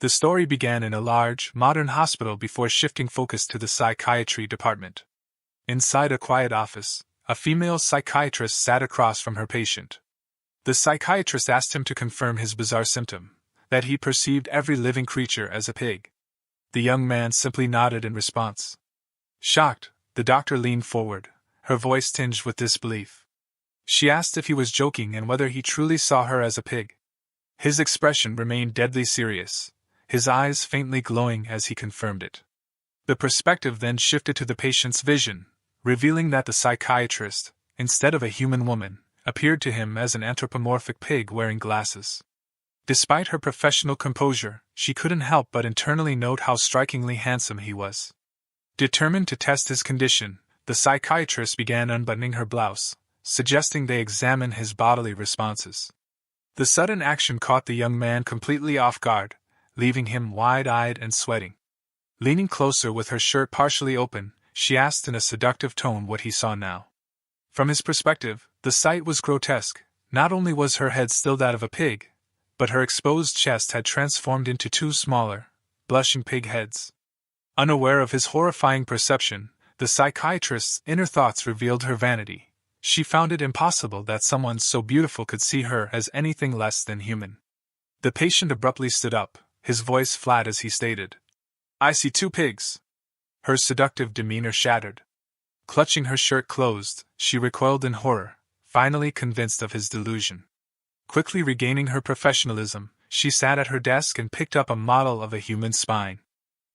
The story began in a large, modern hospital before shifting focus to the psychiatry department. Inside a quiet office, a female psychiatrist sat across from her patient. The psychiatrist asked him to confirm his bizarre symptom, that he perceived every living creature as a pig. The young man simply nodded in response. Shocked, the doctor leaned forward, her voice tinged with disbelief. She asked if he was joking and whether he truly saw her as a pig. His expression remained deadly serious, his eyes faintly glowing as he confirmed it. The perspective then shifted to the patient's vision, revealing that the psychiatrist, instead of a human woman, appeared to him as an anthropomorphic pig wearing glasses. Despite her professional composure, she couldn't help but internally note how strikingly handsome he was. Determined to test his condition, the psychiatrist began unbuttoning her blouse, suggesting they examine his bodily responses. The sudden action caught the young man completely off guard, leaving him wide-eyed and sweating. Leaning closer with her shirt partially open, she asked in a seductive tone what he saw now. From his perspective, the sight was grotesque. Not only was her head still that of a pig, but her exposed chest had transformed into two smaller, blushing pig heads. Unaware of his horrifying perception, the psychiatrist's inner thoughts revealed her vanity. She found it impossible that someone so beautiful could see her as anything less than human. The patient abruptly stood up, his voice flat as he stated, "I see two pigs." Her seductive demeanor shattered. Clutching her shirt closed, she recoiled in horror, finally convinced of his delusion. Quickly regaining her professionalism, she sat at her desk and picked up a model of a human spine.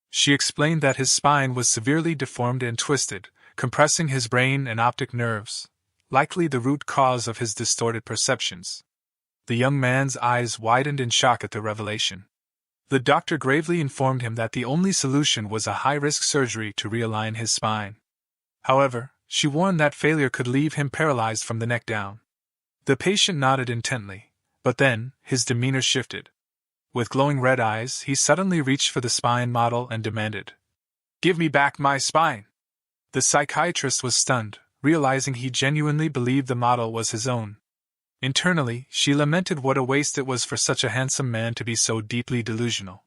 She explained that his spine was severely deformed and twisted, compressing his brain and optic nerves, likely the root cause of his distorted perceptions. The young man's eyes widened in shock at the revelation. The doctor gravely informed him that the only solution was a high-risk surgery to realign his spine. However, she warned that failure could leave him paralyzed from the neck down. The patient nodded intently, but then, his demeanor shifted. With glowing red eyes, he suddenly reached for the spine model and demanded, "Give me back my spine!" The psychiatrist was stunned, realizing he genuinely believed the model was his own. Internally, she lamented what a waste it was for such a handsome man to be so deeply delusional.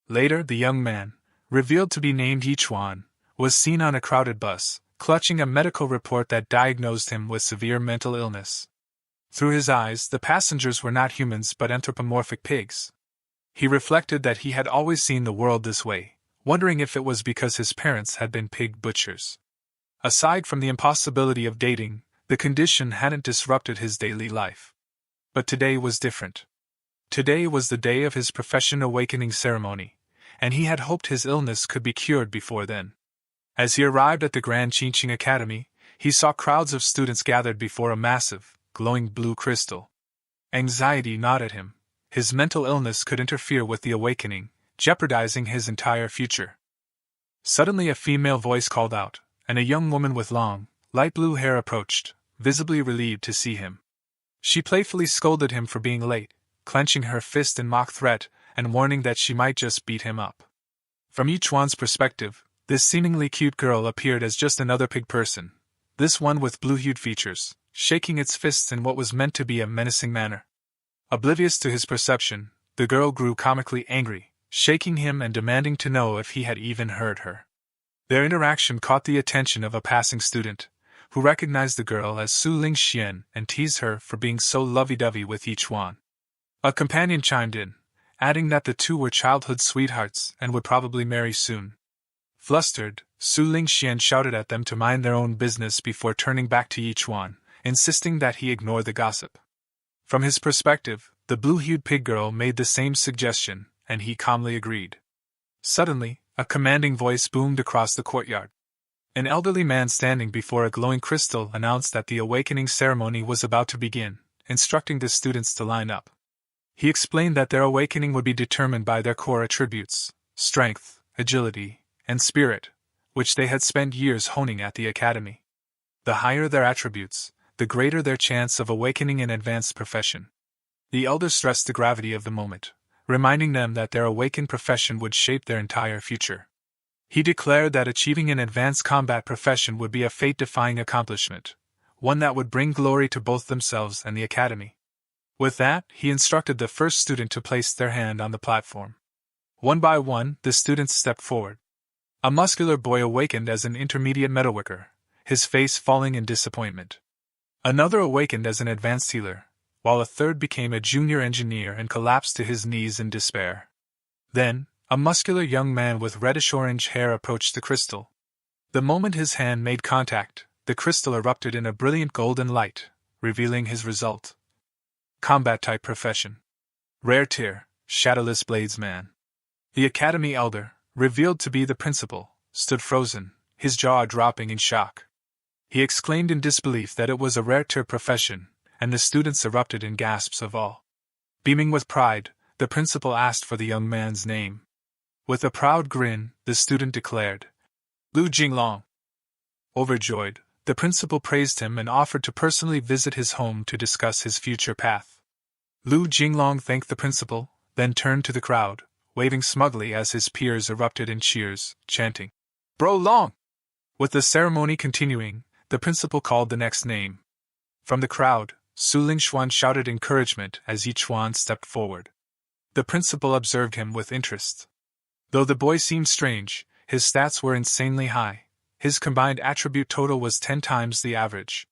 Later, the young man, revealed to be named Yichuan, was seen on a crowded bus, clutching a medical report that diagnosed him with severe mental illness. Through his eyes, the passengers were not humans but anthropomorphic pigs. He reflected that he had always seen the world this way, wondering if it was because his parents had been pig butchers. Aside from the impossibility of dating, the condition hadn't disrupted his daily life. But today was different. Today was the day of his profession awakening ceremony, and he had hoped his illness could be cured before then. As he arrived at the Grand Qingqing Academy, he saw crowds of students gathered before a massive, glowing blue crystal. Anxiety gnawed at him. His mental illness could interfere with the awakening, jeopardizing his entire future. Suddenly a female voice called out, and a young woman with long, light blue hair approached, visibly relieved to see him. She playfully scolded him for being late, clenching her fist in mock threat and warning that she might just beat him up. From Yichuan's perspective, this seemingly cute girl appeared as just another pig person, this one with blue-hued features, shaking its fists in what was meant to be a menacing manner. Oblivious to his perception, the girl grew comically angry, shaking him and demanding to know if he had even heard her. Their interaction caught the attention of a passing student, who recognized the girl as Su Lingxian and teased her for being so lovey-dovey with Yichuan. A companion chimed in, adding that the two were childhood sweethearts and would probably marry soon. Flustered, Su Lingxian shouted at them to mind their own business before turning back to Yichuan, insisting that he ignore the gossip. From his perspective, the blue-hued pig girl made the same suggestion, and he calmly agreed. Suddenly, a commanding voice boomed across the courtyard. An elderly man standing before a glowing crystal announced that the awakening ceremony was about to begin, instructing the students to line up. He explained that their awakening would be determined by their core attributes, strength, agility, and spirit, which they had spent years honing at the academy. The higher their attributes, the greater their chance of awakening an advanced profession. The elder stressed the gravity of the moment, reminding them that their awakened profession would shape their entire future. He declared that achieving an advanced combat profession would be a fate-defying accomplishment, one that would bring glory to both themselves and the academy. With that, he instructed the first student to place their hand on the platform. One by one, the students stepped forward. A muscular boy awakened as an intermediate metalworker, his face falling in disappointment. Another awakened as an advanced healer, while a third became a junior engineer and collapsed to his knees in despair. Then, a muscular young man with reddish-orange hair approached the crystal. The moment his hand made contact, the crystal erupted in a brilliant golden light, revealing his result. Combat-type profession. Rare tier, Shadowless Bladesman. The Academy Elder, revealed to be the principal, stood frozen, his jaw dropping in shock. He exclaimed in disbelief that it was a rare tier profession, and the students erupted in gasps of awe. Beaming with pride, the principal asked for the young man's name. With a proud grin, the student declared, Lu Jinglong. Overjoyed, the principal praised him and offered to personally visit his home to discuss his future path. Lu Jinglong thanked the principal, then turned to the crowd, waving smugly as his peers erupted in cheers, chanting, Bro Long! With the ceremony continuing, the principal called the next name. From the crowd, Su Lingxuan shouted encouragement as Yichuan stepped forward. The principal observed him with interest. Though the boy seemed strange, his stats were insanely high. His combined attribute total was 10 times the average.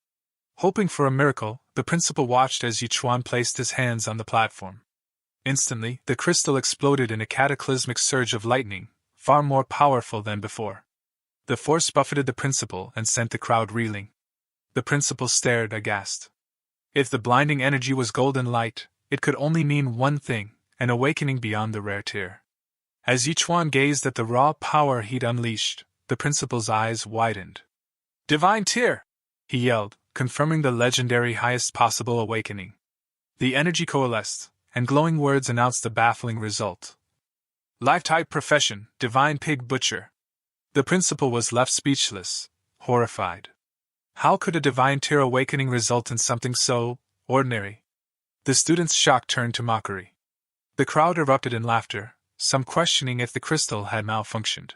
Hoping for a miracle, the principal watched as Yichuan placed his hands on the platform. Instantly, the crystal exploded in a cataclysmic surge of lightning, far more powerful than before. The force buffeted the principal and sent the crowd reeling. The principal stared aghast. If the blinding energy was golden light, it could only mean one thing, an awakening beyond the rare tier. As Yichuan gazed at the raw power he'd unleashed, the principal's eyes widened. Divine tier! He yelled, confirming the legendary highest possible awakening. The energy coalesced, and glowing words announced the baffling result. Life-type profession, Divine Pig Butcher. The principal was left speechless, horrified. How could a divine tier awakening result in something so ordinary? The students' shock turned to mockery. The crowd erupted in laughter, some questioning if the crystal had malfunctioned.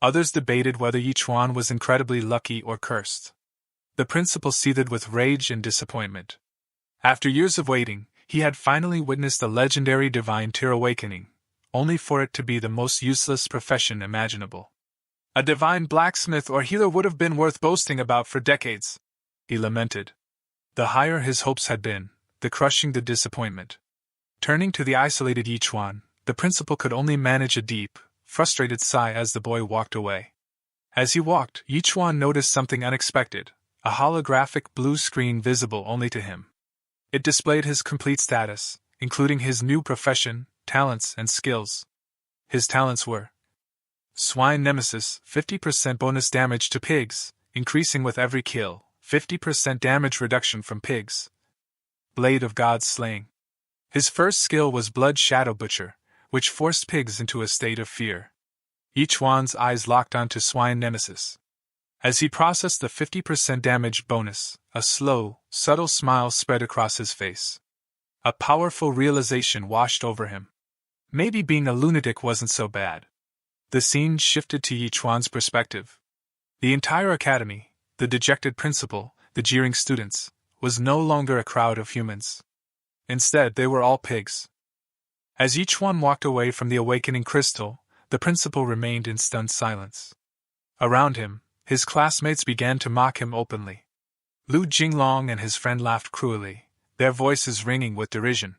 Others debated whether Yichuan was incredibly lucky or cursed. The principal seethed with rage and disappointment. After years of waiting, he had finally witnessed a legendary divine tier awakening, only for it to be the most useless profession imaginable. A divine blacksmith or healer would have been worth boasting about for decades, he lamented. The higher his hopes had been, the crushing the disappointment. Turning to the isolated Yichuan, the principal could only manage a deep, frustrated sigh as the boy walked away. As he walked, Yichuan noticed something unexpected, a holographic blue screen visible only to him. It displayed his complete status, including his new profession, talents, and skills. His talents were Swine Nemesis, 50% bonus damage to pigs, increasing with every kill, 50% damage reduction from pigs. Blade of God's Slaying. His first skill was Blood Shadow Butcher, which forced pigs into a state of fear. Yichuan's eyes locked onto Swine Nemesis. As he processed the 50% damage bonus, a slow, subtle smile spread across his face. A powerful realization washed over him. Maybe being a lunatic wasn't so bad. The scene shifted to Yichuan's perspective. The entire academy, the dejected principal, the jeering students, was no longer a crowd of humans. Instead, they were all pigs. As Yichuan walked away from the awakening crystal, the principal remained in stunned silence. Around him, his classmates began to mock him openly. Lu Jinglong and his friend laughed cruelly, their voices ringing with derision.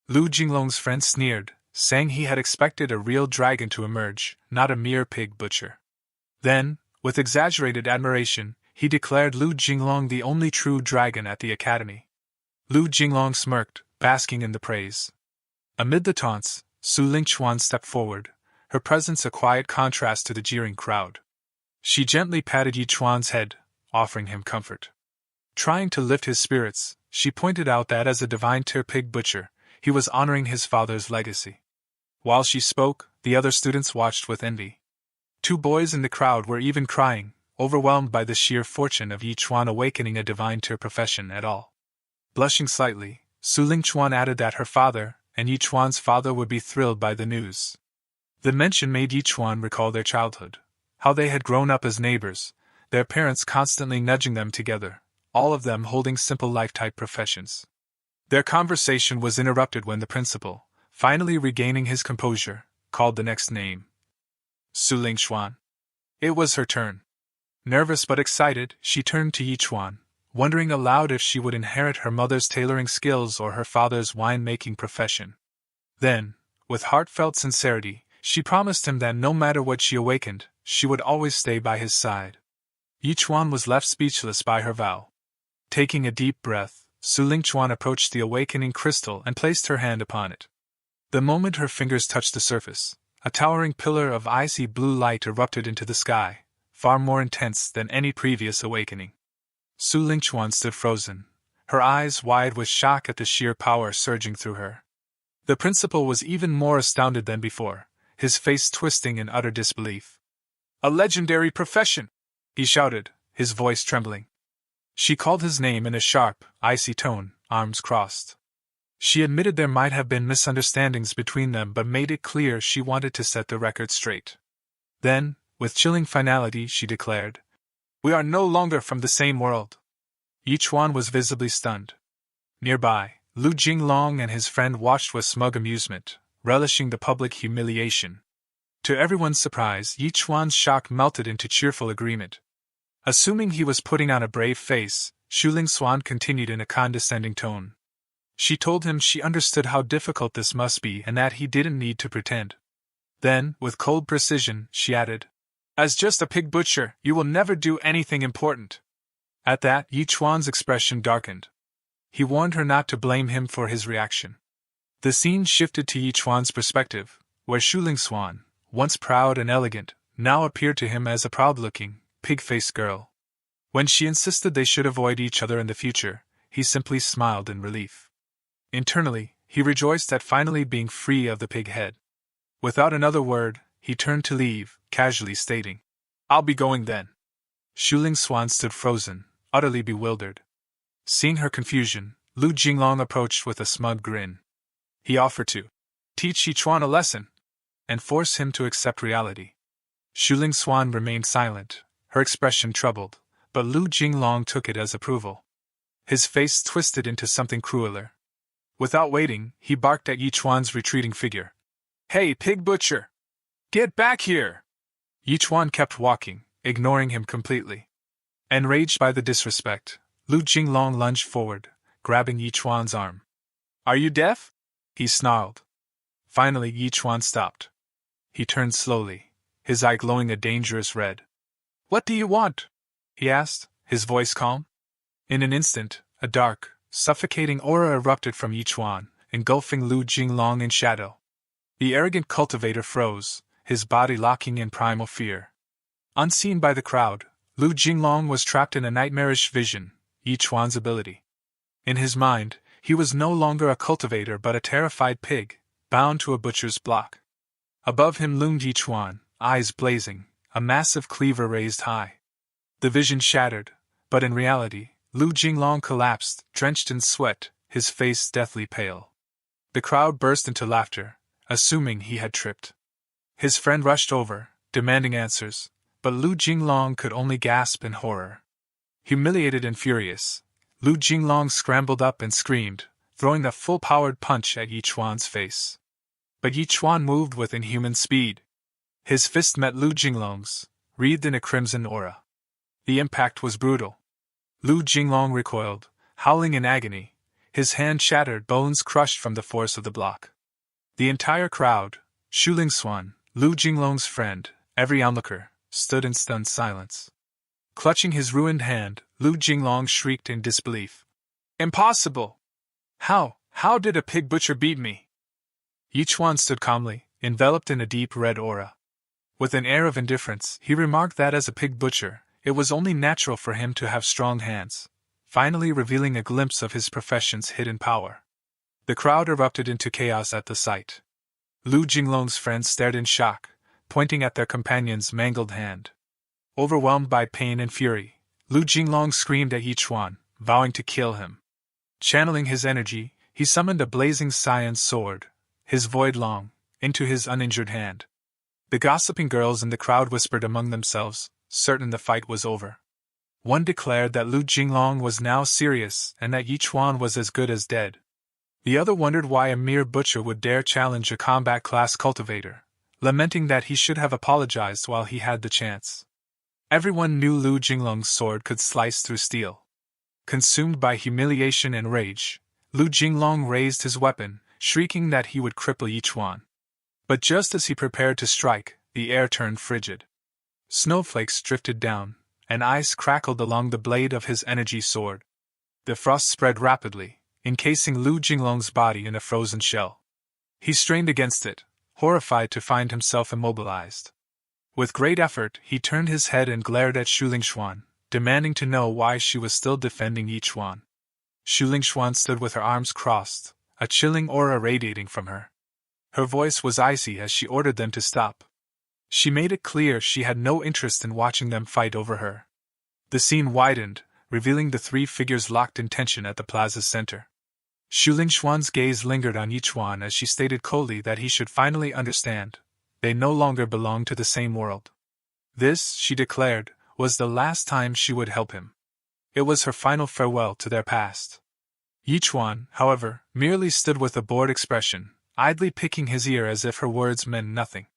Lu Jinglong's friend sneered, saying he had expected a real dragon to emerge, not a mere pig butcher. Then, with exaggerated admiration, he declared Lu Jinglong the only true dragon at the academy. Lu Jinglong smirked, basking in the praise. Amid the taunts, Su Lingchuan stepped forward, her presence a quiet contrast to the jeering crowd. She gently patted Yichuan's head, offering him comfort. Trying to lift his spirits, she pointed out that as a divine tier pig butcher, he was honoring his father's legacy. While she spoke, the other students watched with envy. 2 boys in the crowd were even crying, overwhelmed by the sheer fortune of Yichuan awakening a divine tier profession at all. Blushing slightly, Su Lingchuan added that her father and Yichuan's father would be thrilled by the news. The mention made Yichuan recall their childhood, how they had grown up as neighbors, their parents constantly nudging them together, all of them holding simple life-type professions. Their conversation was interrupted when the principal, finally regaining his composure, called the next name. Su Lingxuan. It was her turn. Nervous but excited, she turned to Yichuan, wondering aloud if she would inherit her mother's tailoring skills or her father's wine-making profession. Then, with heartfelt sincerity, she promised him that no matter what she awakened, she would always stay by his side. Yichuan was left speechless by her vow. Taking a deep breath, Su Lingchuan approached the awakening crystal and placed her hand upon it. The moment her fingers touched the surface, a towering pillar of icy blue light erupted into the sky, far more intense than any previous awakening. Su Lingchuan stood frozen, her eyes wide with shock at the sheer power surging through her. The principal was even more astounded than before, his face twisting in utter disbelief. "A legendary profession!" he shouted, his voice trembling. She called his name in a sharp, icy tone, arms crossed. She admitted there might have been misunderstandings between them but made it clear she wanted to set the record straight. Then, with chilling finality, she declared, "We are no longer from the same world." Yichuan was visibly stunned. Nearby, Lu Jinglong and his friend watched with smug amusement, relishing the public humiliation. To everyone's surprise, Yichuan's shock melted into cheerful agreement. Assuming he was putting on a brave face, Shu Lingxuan continued in a condescending tone. She told him she understood how difficult this must be and that he didn't need to pretend. Then, with cold precision, she added, "As just a pig butcher, you will never do anything important." At that, Yichuan's expression darkened. He warned her not to blame him for his reaction. The scene shifted to Yichuan's perspective, where Shu Lingxuan, once proud and elegant, now appeared to him as a proud-looking, pig-faced girl. When she insisted they should avoid each other in the future, he simply smiled in relief. Internally, he rejoiced at finally being free of the pig head. Without another word, he turned to leave, casually stating, "I'll be going then." Shu Lingxuan stood frozen, utterly bewildered. Seeing her confusion, Lu Jinglong approached with a smug grin. He offered to teach Yichuan a lesson and force him to accept reality. Shu Lingxuan remained silent, her expression troubled, but Lu Jinglong took it as approval. His face twisted into something crueler. Without waiting, he barked at Yichuan's retreating figure. "Hey, pig butcher! Get back here!" Yichuan kept walking, ignoring him completely. Enraged by the disrespect, Lu Jinglong lunged forward, grabbing Yichuan's arm. "Are you deaf?" he snarled. Finally, Yichuan stopped. He turned slowly, his eye glowing a dangerous red. "What do you want?" he asked, his voice calm. In an instant, a dark, suffocating aura erupted from Yichuan, engulfing Lu Jinglong in shadow. The arrogant cultivator froze, his body locking in primal fear. Unseen by the crowd, Lu Jinglong was trapped in a nightmarish vision, Yichuan's ability. In his mind, he was no longer a cultivator but a terrified pig, bound to a butcher's block. Above him loomed Yichuan, eyes blazing, a massive cleaver raised high. The vision shattered, but in reality, Lu Jinglong collapsed, drenched in sweat, his face deathly pale. The crowd burst into laughter, assuming he had tripped. His friend rushed over, demanding answers, but Lu Jinglong could only gasp in horror. Humiliated and furious, Lu Jinglong scrambled up and screamed, throwing a full-powered punch at Yichuan's face. But Yichuan moved with inhuman speed. His fist met Lu Jinglong's, wreathed in a crimson aura. The impact was brutal. Lu Jinglong recoiled, howling in agony, his hand shattered, bones crushed from the force of the block. The entire crowd, Shu Lingxuan, Lu Jinglong's friend, every onlooker, stood in stunned silence. Clutching his ruined hand, Lu Jinglong shrieked in disbelief. "Impossible! How did a pig butcher beat me?" Yichuan stood calmly, enveloped in a deep red aura. With an air of indifference, he remarked that as a pig butcher, it was only natural for him to have strong hands, finally revealing a glimpse of his profession's hidden power. The crowd erupted into chaos at the sight. Lu Jinglong's friends stared in shock, pointing at their companion's mangled hand. Overwhelmed by pain and fury, Lu Jinglong screamed at Yichuan, vowing to kill him. Channeling his energy, he summoned a blazing cyan sword, his void long, into his uninjured hand. The gossiping girls in the crowd whispered among themselves, certain the fight was over. One declared that Lu Jinglong was now serious and that Yichuan was as good as dead. The other wondered why a mere butcher would dare challenge a combat-class cultivator, lamenting that he should have apologized while he had the chance. Everyone knew Lu Jinglong's sword could slice through steel. Consumed by humiliation and rage, Lu Jinglong raised his weapon, shrieking that he would cripple Yichuan. But just as he prepared to strike, the air turned frigid. Snowflakes drifted down, and ice crackled along the blade of his energy sword. The frost spread rapidly, encasing Lu Jinglong's body in a frozen shell. He strained against it, horrified to find himself immobilized. With great effort, he turned his head and glared at Shulingshuan, demanding to know why she was still defending Yichuan. Shulingshuan stood with her arms crossed, a chilling aura radiating from her. Her voice was icy as she ordered them to stop. She made it clear she had no interest in watching them fight over her. The scene widened, revealing the three figures locked in tension at the plaza's center. Shulingshuan's gaze lingered on Yichuan as she stated coldly that he should finally understand. They no longer belonged to the same world. This, she declared, was the last time she would help him. It was her final farewell to their past. Yichuan, however, merely stood with a bored expression, idly picking his ear as if her words meant nothing.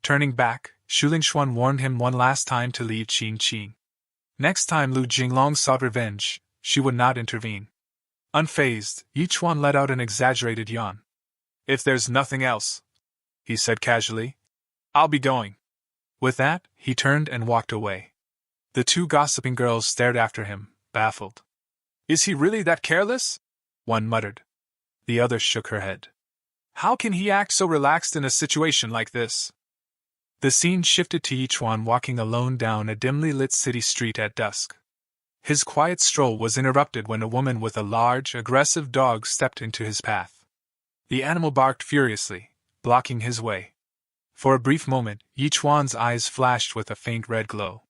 Turning back, Shulingshuan warned him one last time to leave Qing. Next time Lu Jinglong sought revenge, she would not intervene. Unfazed, Yichuan let out an exaggerated yawn. "If there's nothing else," he said casually, "I'll be going." With that, he turned and walked away. The two gossiping girls stared after him, baffled. "Is he really that careless?" one muttered. The other shook her head. "How can he act so relaxed in a situation like this?" The scene shifted to Yichuan walking alone down a dimly lit city street at dusk. His quiet stroll was interrupted when a woman with a large, aggressive dog stepped into his path. The animal barked furiously, blocking his way. For a brief moment, Yichuan's eyes flashed with a faint red glow.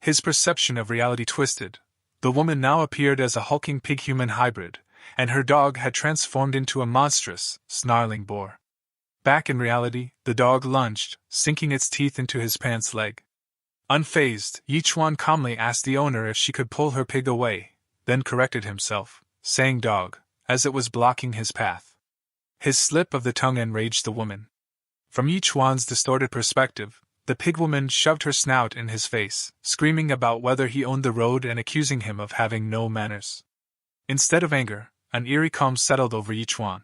His perception of reality twisted. The woman now appeared as a hulking pig-human hybrid, and her dog had transformed into a monstrous, snarling boar. Back in reality, the dog lunged, sinking its teeth into his pants leg. Unfazed, Yichuan calmly asked the owner if she could pull her pig away, then corrected himself, saying dog, as it was blocking his path. His slip of the tongue enraged the woman. From Yichuan's distorted perspective, the pigwoman shoved her snout in his face, screaming about whether he owned the road and accusing him of having no manners. Instead of anger, an eerie calm settled over Yichuan.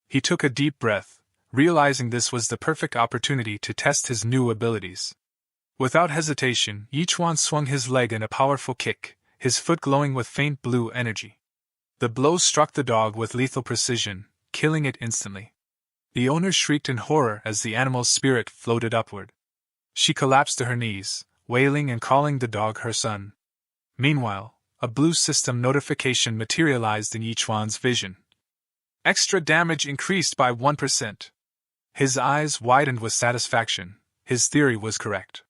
He took a deep breath, realizing this was the perfect opportunity to test his new abilities. Without hesitation, Yichuan swung his leg in a powerful kick, his foot glowing with faint blue energy. The blow struck the dog with lethal precision, killing it instantly. The owner shrieked in horror as the animal's spirit floated upward. She collapsed to her knees, wailing and calling the dog her son. Meanwhile, a blue system notification materialized in Yichuan's vision. Extra damage increased by 1%. His eyes widened with satisfaction. His theory was correct.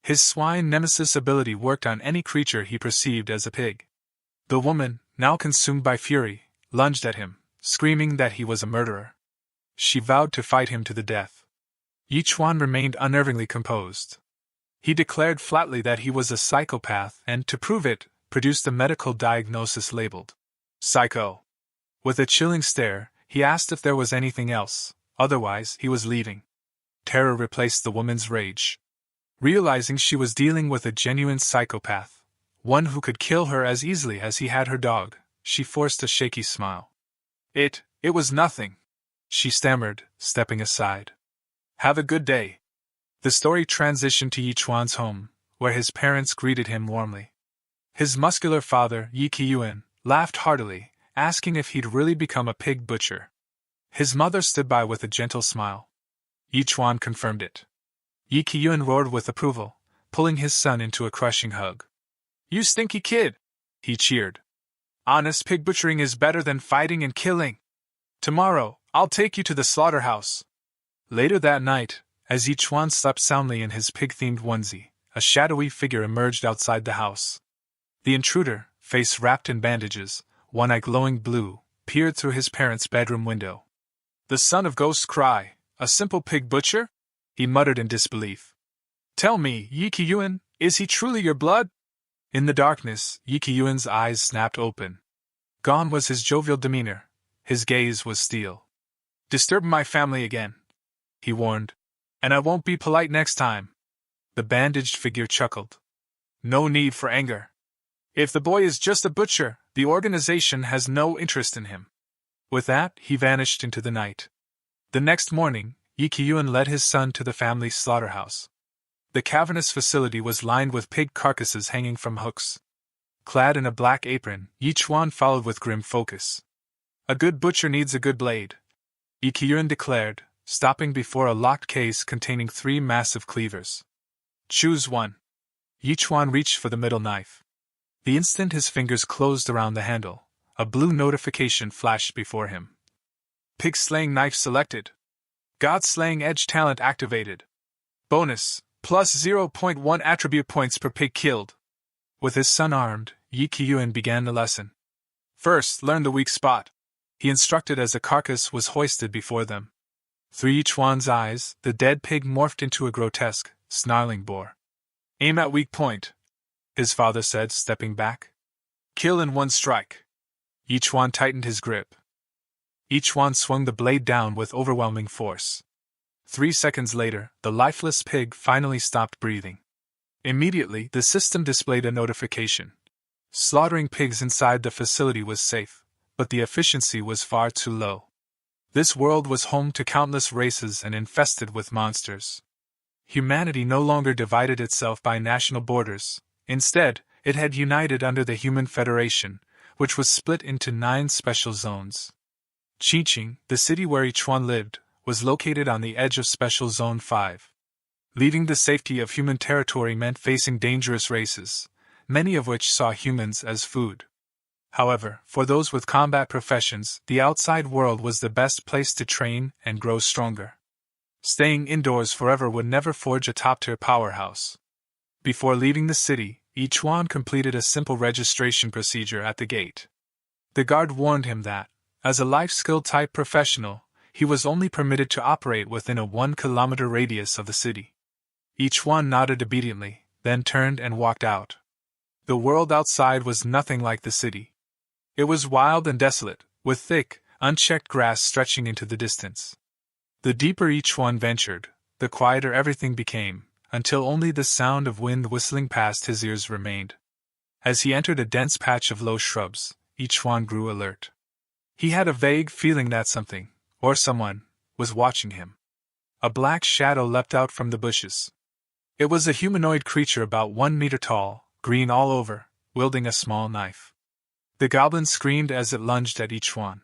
His swine nemesis ability worked on any creature he perceived as a pig. The woman, now consumed by fury, lunged at him, screaming that he was a murderer. She vowed to fight him to the death. Yichuan remained unnervingly composed. He declared flatly that he was a psychopath and, to prove it, produced a medical diagnosis labeled psycho. With a chilling stare, he asked if there was anything else, otherwise he was leaving. Terror replaced the woman's rage. Realizing she was dealing with a genuine psychopath, one who could kill her as easily as he had her dog, she forced a shaky smile. It was nothing, she stammered, stepping aside. Have a good day. The story transitioned to Yichuan's home, where his parents greeted him warmly. His muscular father, Yi Qiyuan, laughed heartily, asking if he'd really become a pig butcher. His mother stood by with a gentle smile. Yichuan confirmed it. Yi Qiyuan roared with approval, pulling his son into a crushing hug. You stinky kid! He cheered. Honest pig butchering is better than fighting and killing. Tomorrow, I'll take you to the slaughterhouse. Later that night, as Yichuan slept soundly in his pig-themed onesie, a shadowy figure emerged outside the house. The intruder, face wrapped in bandages, one eye glowing blue, peered through his parents' bedroom window. The son of Ghost Cry, a simple pig butcher? He muttered in disbelief. Tell me, Yi Qiyuan, is he truly your blood? In the darkness, Yi Qiyuan's eyes snapped open. Gone was his jovial demeanor. His gaze was steel. Disturb my family again, he warned. And I won't be polite next time. The bandaged figure chuckled. No need for anger. If the boy is just a butcher, the organization has no interest in him. With that, he vanished into the night. The next morning, Yi-Kyun led his son to the family slaughterhouse. The cavernous facility was lined with pig carcasses hanging from hooks. Clad in a black apron, Yi-Chuan followed with grim focus. A good butcher needs a good blade, Yi-Kyun declared, stopping before a locked case containing 3 massive cleavers. Choose one. Yi-Chuan reached for the middle knife. The instant his fingers closed around the handle, a blue notification flashed before him. Pig slaying knife selected. God slaying edge talent activated. Bonus, plus 0.1 attribute points per pig killed. With his son armed, Yi-Kyun began the lesson. First, learn the weak spot, he instructed as a carcass was hoisted before them. Through Yi-Chuan's eyes, the dead pig morphed into a grotesque, snarling boar. Aim at weak point, his father said, stepping back. Kill in one strike. Yi-Chuan tightened his grip. Yi-Chuan swung the blade down with overwhelming force. 3 seconds later, the lifeless pig finally stopped breathing. Immediately, the system displayed a notification. Slaughtering pigs inside the facility was safe, but the efficiency was far too low. This world was home to countless races and infested with monsters. Humanity no longer divided itself by national borders. Instead, it had united under the Human Federation, which was split into 9 special zones. Qiqing, the city where Yi-Chuan lived, was located on the edge of Special Zone 5. Leaving the safety of human territory meant facing dangerous races, many of which saw humans as food. However, for those with combat professions, the outside world was the best place to train and grow stronger. Staying indoors forever would never forge a top-tier powerhouse. Before leaving the city, Yi-Chuan completed a simple registration procedure at the gate. The guard warned him that, as a life-skill-type professional, he was only permitted to operate within a 1-kilometer radius of the city. Yi-Chuan nodded obediently, then turned and walked out. The world outside was nothing like the city. It was wild and desolate, with thick, unchecked grass stretching into the distance. The deeper Yi-Chuan ventured, the quieter everything became, until only the sound of wind whistling past his ears remained. As he entered a dense patch of low shrubs, Yi-Chuan grew alert. He had a vague feeling that something, or someone, was watching him. A black shadow leapt out from the bushes. It was a humanoid creature about 1 meter tall, green all over, wielding a small knife. The goblin screamed as it lunged at Yi-Chuan.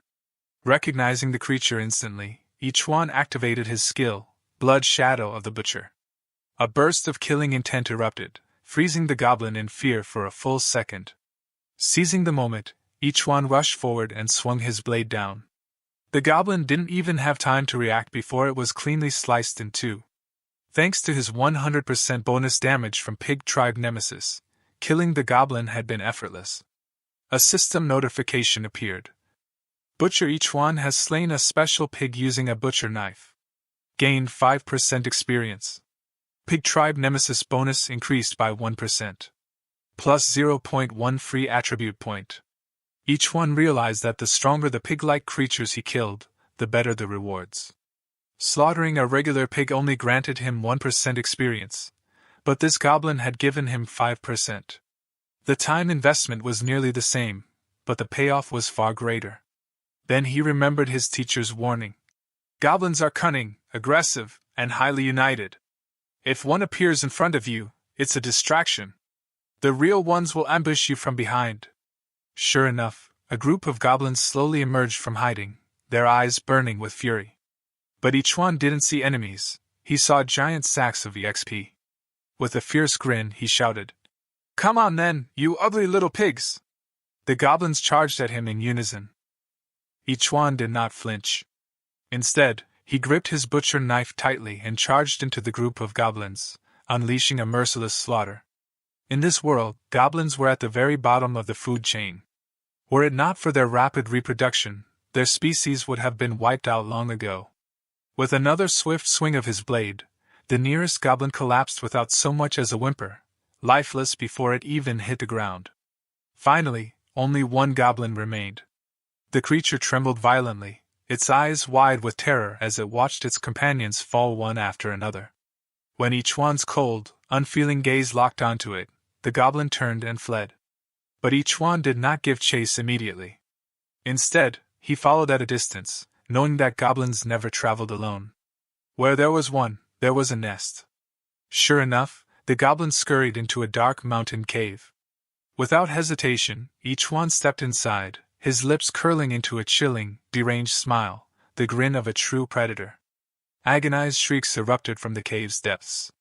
Recognizing the creature instantly, Yi-Chuan activated his skill, Blood Shadow of the Butcher. A burst of killing intent erupted, freezing the goblin in fear for a full second. Seizing the moment, Yi-Chuan rushed forward and swung his blade down. The goblin didn't even have time to react before it was cleanly sliced in 2. Thanks to his 100% bonus damage from Pig Tribe Nemesis, killing the goblin had been effortless. A system notification appeared. Butcher Yi-Chuan has slain a special pig using a butcher knife. Gained 5% experience. Pig Tribe Nemesis bonus increased by 1%. Plus 0.1 free attribute point. Yi-Chuan realized that the stronger the pig-like creatures he killed, the better the rewards. Slaughtering a regular pig only granted him 1% experience, but this goblin had given him 5%. The time investment was nearly the same, but the payoff was far greater. Then he remembered his teacher's warning. Goblins are cunning, aggressive, and highly united. If one appears in front of you, it's a distraction. The real ones will ambush you from behind. Sure enough, a group of goblins slowly emerged from hiding, their eyes burning with fury. But Yi-Chuan didn't see enemies, he saw giant sacks of EXP. With a fierce grin, he shouted, "Come on then, you ugly little pigs!" The goblins charged at him in unison. Yi-Chuan did not flinch. Instead, he gripped his butcher knife tightly and charged into the group of goblins, unleashing a merciless slaughter. In this world, goblins were at the very bottom of the food chain. Were it not for their rapid reproduction, their species would have been wiped out long ago. With another swift swing of his blade, the nearest goblin collapsed without so much as a whimper, lifeless before it even hit the ground. Finally, only one goblin remained. The creature trembled violently, its eyes wide with terror as it watched its companions fall one after another. When each one's cold, unfeeling gaze locked onto it, the goblin turned and fled. But each one did not give chase immediately. Instead, he followed at a distance, knowing that goblins never traveled alone. Where there was one, there was a nest. Sure enough, the goblin scurried into a dark mountain cave. Without hesitation, each one stepped inside, his lips curling into a chilling, deranged smile, the grin of a true predator. Agonized shrieks erupted from the cave's depths.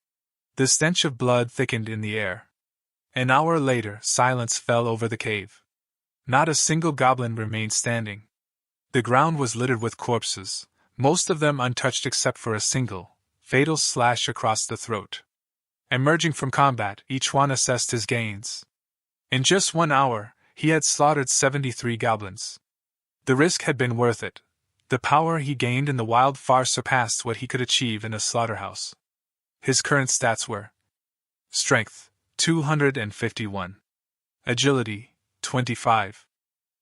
The stench of blood thickened in the air. An hour later, silence fell over the cave. Not a single goblin remained standing. The ground was littered with corpses, most of them untouched except for a single, fatal slash across the throat. Emerging from combat, each one assessed his gains. In just 1 hour, he had slaughtered 73 goblins. The risk had been worth it. The power he gained in the wild far surpassed what he could achieve in a slaughterhouse. His current stats were: Strength, 251. Agility, 25.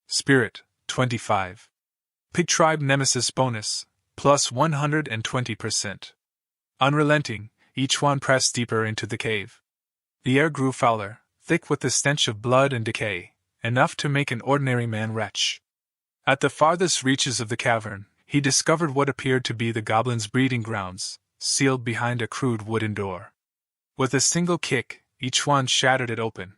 Spirit, 25. Pig Tribe Nemesis bonus, plus 120%. Unrelenting, each one pressed deeper into the cave. The air grew fouler, thick with the stench of blood and decay, enough to make an ordinary man retch. At the farthest reaches of the cavern, he discovered what appeared to be the goblins' breeding grounds, sealed behind a crude wooden door. With a single kick, each one shattered it open.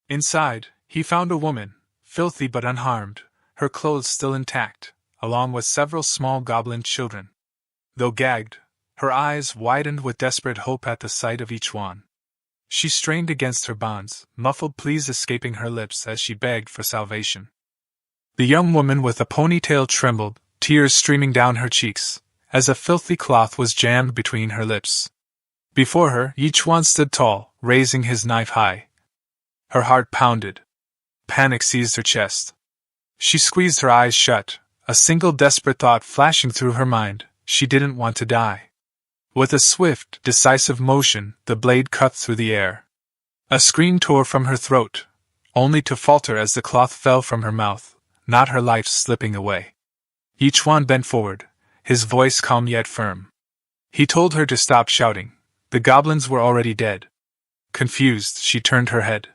Inside, he found a woman, filthy but unharmed, her clothes still intact, along with several small goblin children. Though gagged, her eyes widened with desperate hope at the sight of each one. She strained against her bonds, muffled pleas escaping her lips as she begged for salvation. The young woman with a ponytail trembled, tears streaming down her cheeks, as a filthy cloth was jammed between her lips. Before her, each one stood tall, raising his knife high. Her heart pounded. Panic seized her chest. She squeezed her eyes shut, a single desperate thought flashing through her mind: she didn't want to die. With a swift, decisive motion, the blade cut through the air. A scream tore from her throat, only to falter as the cloth fell from her mouth, not her life slipping away. Each one bent forward, his voice calm yet firm. He told her to stop shouting. The goblins were already dead. Confused, she turned her head.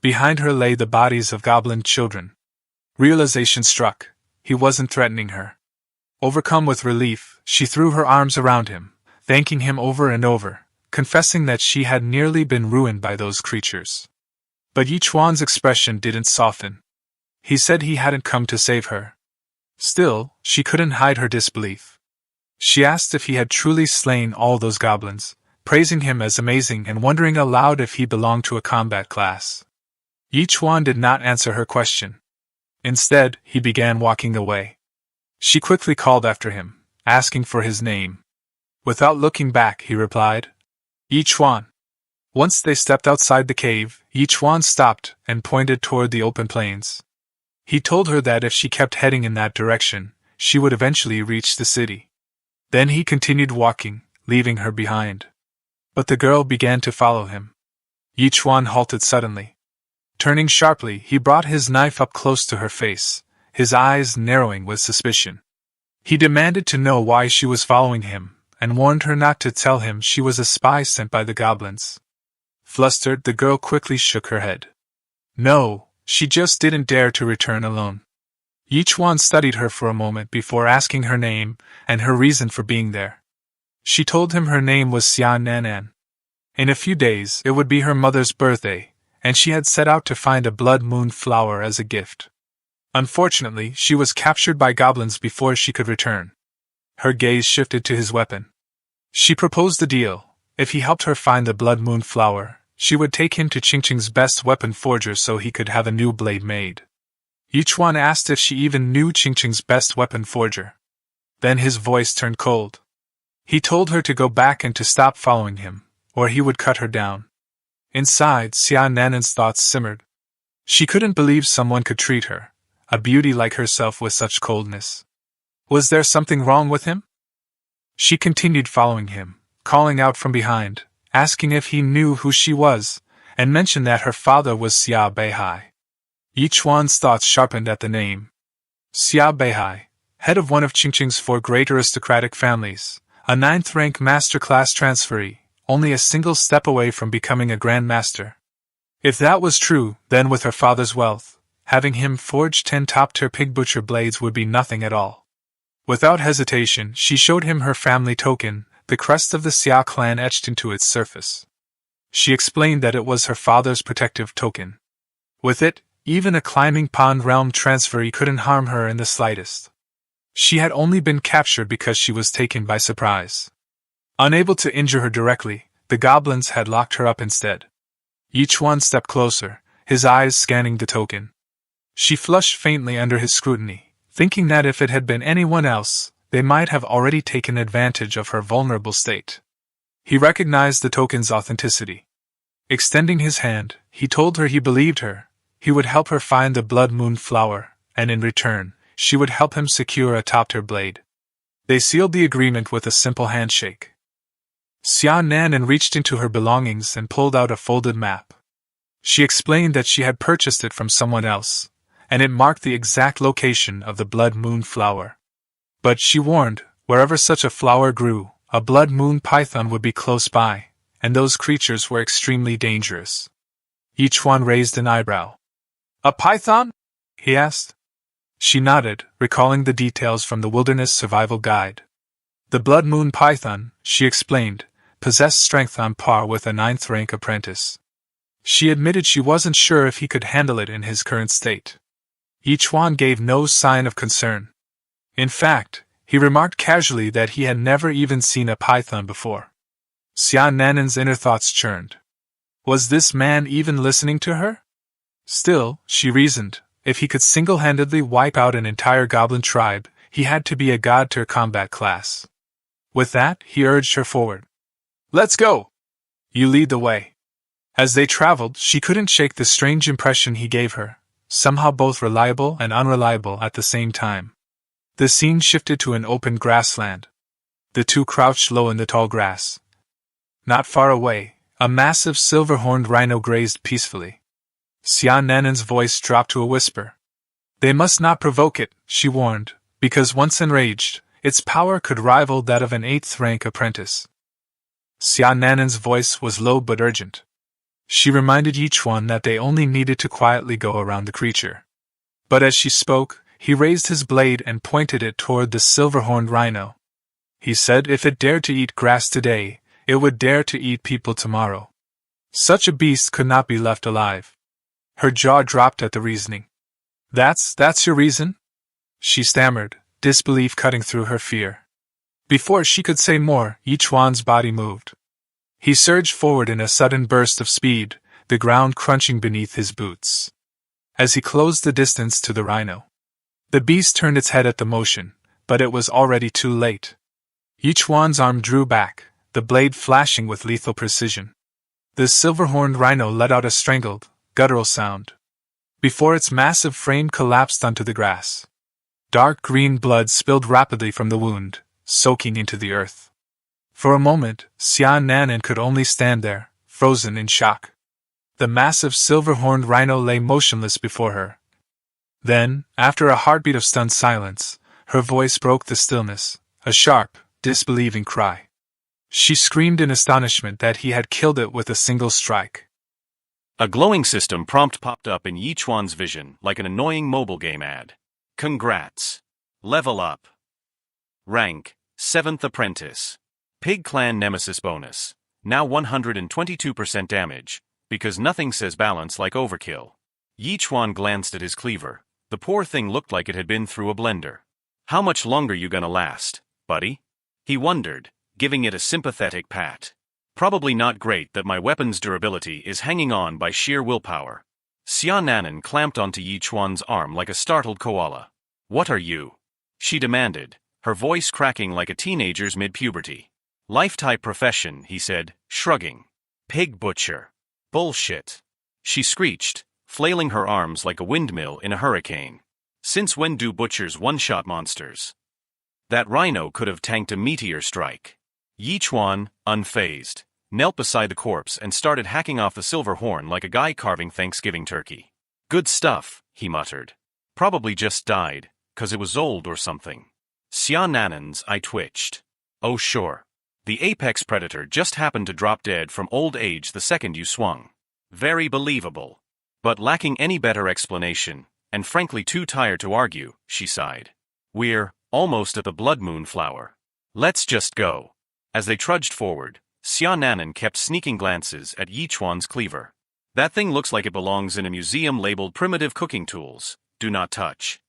Behind her lay the bodies of goblin children. Realization struck. He wasn't threatening her. Overcome with relief, she threw her arms around him, thanking him over and over, confessing that she had nearly been ruined by those creatures. But Yichuan's expression didn't soften. He said he hadn't come to save her. Still, she couldn't hide her disbelief. She asked if he had truly slain all those goblins, praising him as amazing and wondering aloud if he belonged to a combat class. Yichuan did not answer her question. Instead, he began walking away. She quickly called after him, asking for his name. Without looking back, he replied, Yichuan. Once they stepped outside the cave, Yichuan stopped and pointed toward the open plains. He told her that if she kept heading in that direction, she would eventually reach the city. Then he continued walking, leaving her behind. But the girl began to follow him. Yichuan halted suddenly. Turning sharply, he brought his knife up close to her face, his eyes narrowing with suspicion. He demanded to know why she was following him, and warned her not to tell him she was a spy sent by the goblins. Flustered, the girl quickly shook her head. No, she just didn't dare to return alone. Yichuan studied her for a moment before asking her name and her reason for being there. She told him her name was Xia Nanan. In a few days, it would be her mother's birthday, and she had set out to find a blood moon flower as a gift. Unfortunately, she was captured by goblins before she could return. Her gaze shifted to his weapon. She proposed a deal. If he helped her find the blood moon flower, she would take him to Qingqing's best weapon forger so he could have a new blade made. Yichuan asked if she even knew Qingqing's best weapon forger. Then his voice turned cold. He told her to go back and to stop following him, or he would cut her down. Inside, Xia Nanan's thoughts simmered. She couldn't believe someone could treat her, a beauty like herself, with such coldness. Was there something wrong with him? She continued following him, calling out from behind, asking if he knew who she was, and mentioned that her father was Xia Beihai. Yichuan's thoughts sharpened at the name. Xia Beihai, head of one of Qingqing's 4 great aristocratic families, a 9th-rank master-class transferee, only a single step away from becoming a Grand Master. If that was true, then with her father's wealth, having him forge 10 top-tier pig butcher blades would be nothing at all. Without hesitation, she showed him her family token, the crest of the Xia clan etched into its surface. She explained that it was her father's protective token. With it, even a climbing pond realm transferee couldn't harm her in the slightest. She had only been captured because she was taken by surprise. Unable to injure her directly, the goblins had locked her up instead. Each one stepped closer, his eyes scanning the token. She flushed faintly under his scrutiny, thinking that if it had been anyone else, they might have already taken advantage of her vulnerable state. He recognized the token's authenticity. Extending his hand, he told her he believed her. He would help her find the blood moon flower, and in return, she would help him secure a top-tier blade. They sealed the agreement with a simple handshake. Xia Nanan reached into her belongings and pulled out a folded map. She explained that she had purchased it from someone else, and it marked the exact location of the blood moon flower. But she warned, wherever such a flower grew, a blood moon python would be close by, and those creatures were extremely dangerous. Each one raised an eyebrow. "A python?" he asked. She nodded, recalling the details from the Wilderness Survival Guide. The blood moon python, she explained, possessed strength on par with a 9th-rank apprentice. She admitted she wasn't sure if he could handle it in his current state. Ichuan gave no sign of concern. In fact, he remarked casually that he had never even seen a python before. Xia Nanan's inner thoughts churned. Was this man even listening to her? Still, she reasoned, if he could single-handedly wipe out an entire goblin tribe, he had to be a god-tier combat class. With that, he urged her forward. "Let's go! You lead the way." As they traveled, she couldn't shake the strange impression he gave her, somehow both reliable and unreliable at the same time. The scene shifted to an open grassland. The two crouched low in the tall grass. Not far away, a massive silver-horned rhino grazed peacefully. Xia Nanan's voice dropped to a whisper. They must not provoke it, she warned, because once enraged, its power could rival that of an 8th-rank apprentice. Xia Nanan's voice was low but urgent. She reminded each one that they only needed to quietly go around the creature. But as she spoke, he raised his blade and pointed it toward the silver-horned rhino. He said if it dared to eat grass today, it would dare to eat people tomorrow. Such a beast could not be left alive. Her jaw dropped at the reasoning. That's your reason?" she stammered, disbelief cutting through her fear. Before she could say more, Ichuan's body moved. He surged forward in a sudden burst of speed, the ground crunching beneath his boots. As he closed the distance to the rhino, the beast turned its head at the motion, but it was already too late. Ichuan's arm drew back, the blade flashing with lethal precision. The silver-horned rhino let out a strangled, guttural sound. Before its massive frame collapsed onto the grass. Dark green blood spilled rapidly from the wound, soaking into the earth. For a moment, Xia Nanan could only stand there, frozen in shock. The massive silver-horned rhino lay motionless before her. Then, after a heartbeat of stunned silence, her voice broke the stillness, a sharp, disbelieving cry. She screamed in astonishment that he had killed it with a single strike. A glowing system prompt popped up in Yichuan's vision like an annoying mobile game ad. Congrats! Level up. Rank, 7th Apprentice. Pig Clan Nemesis bonus. Now 122% damage, because nothing says balance like overkill. Yichuan glanced at his cleaver. The poor thing looked like it had been through a blender. How much longer you gonna last, buddy? He wondered, giving it a sympathetic pat. Probably not great that my weapon's durability is hanging on by sheer willpower. Xia Nanan clamped onto Yichuan's arm like a startled koala. What are you? She demanded, her voice cracking like a teenager's mid-puberty. Life-type profession, he said, shrugging. Pig butcher. Bullshit. She screeched, flailing her arms like a windmill in a hurricane. Since when do butchers one-shot monsters? That rhino could have tanked a meteor strike. Yichuan, unfazed, knelt beside the corpse and started hacking off the silver horn like a guy carving Thanksgiving turkey. Good stuff, he muttered. Probably just died, 'cause it was old or something. Xiananen's eye twitched. Oh sure. The apex predator just happened to drop dead from old age the second you swung. Very believable. But lacking any better explanation, and frankly too tired to argue, she sighed. We're almost at the blood moon flower. Let's just go. As they trudged forward, Xiananen kept sneaking glances at Yichuan's cleaver. That thing looks like it belongs in a museum labeled primitive cooking tools, do not touch.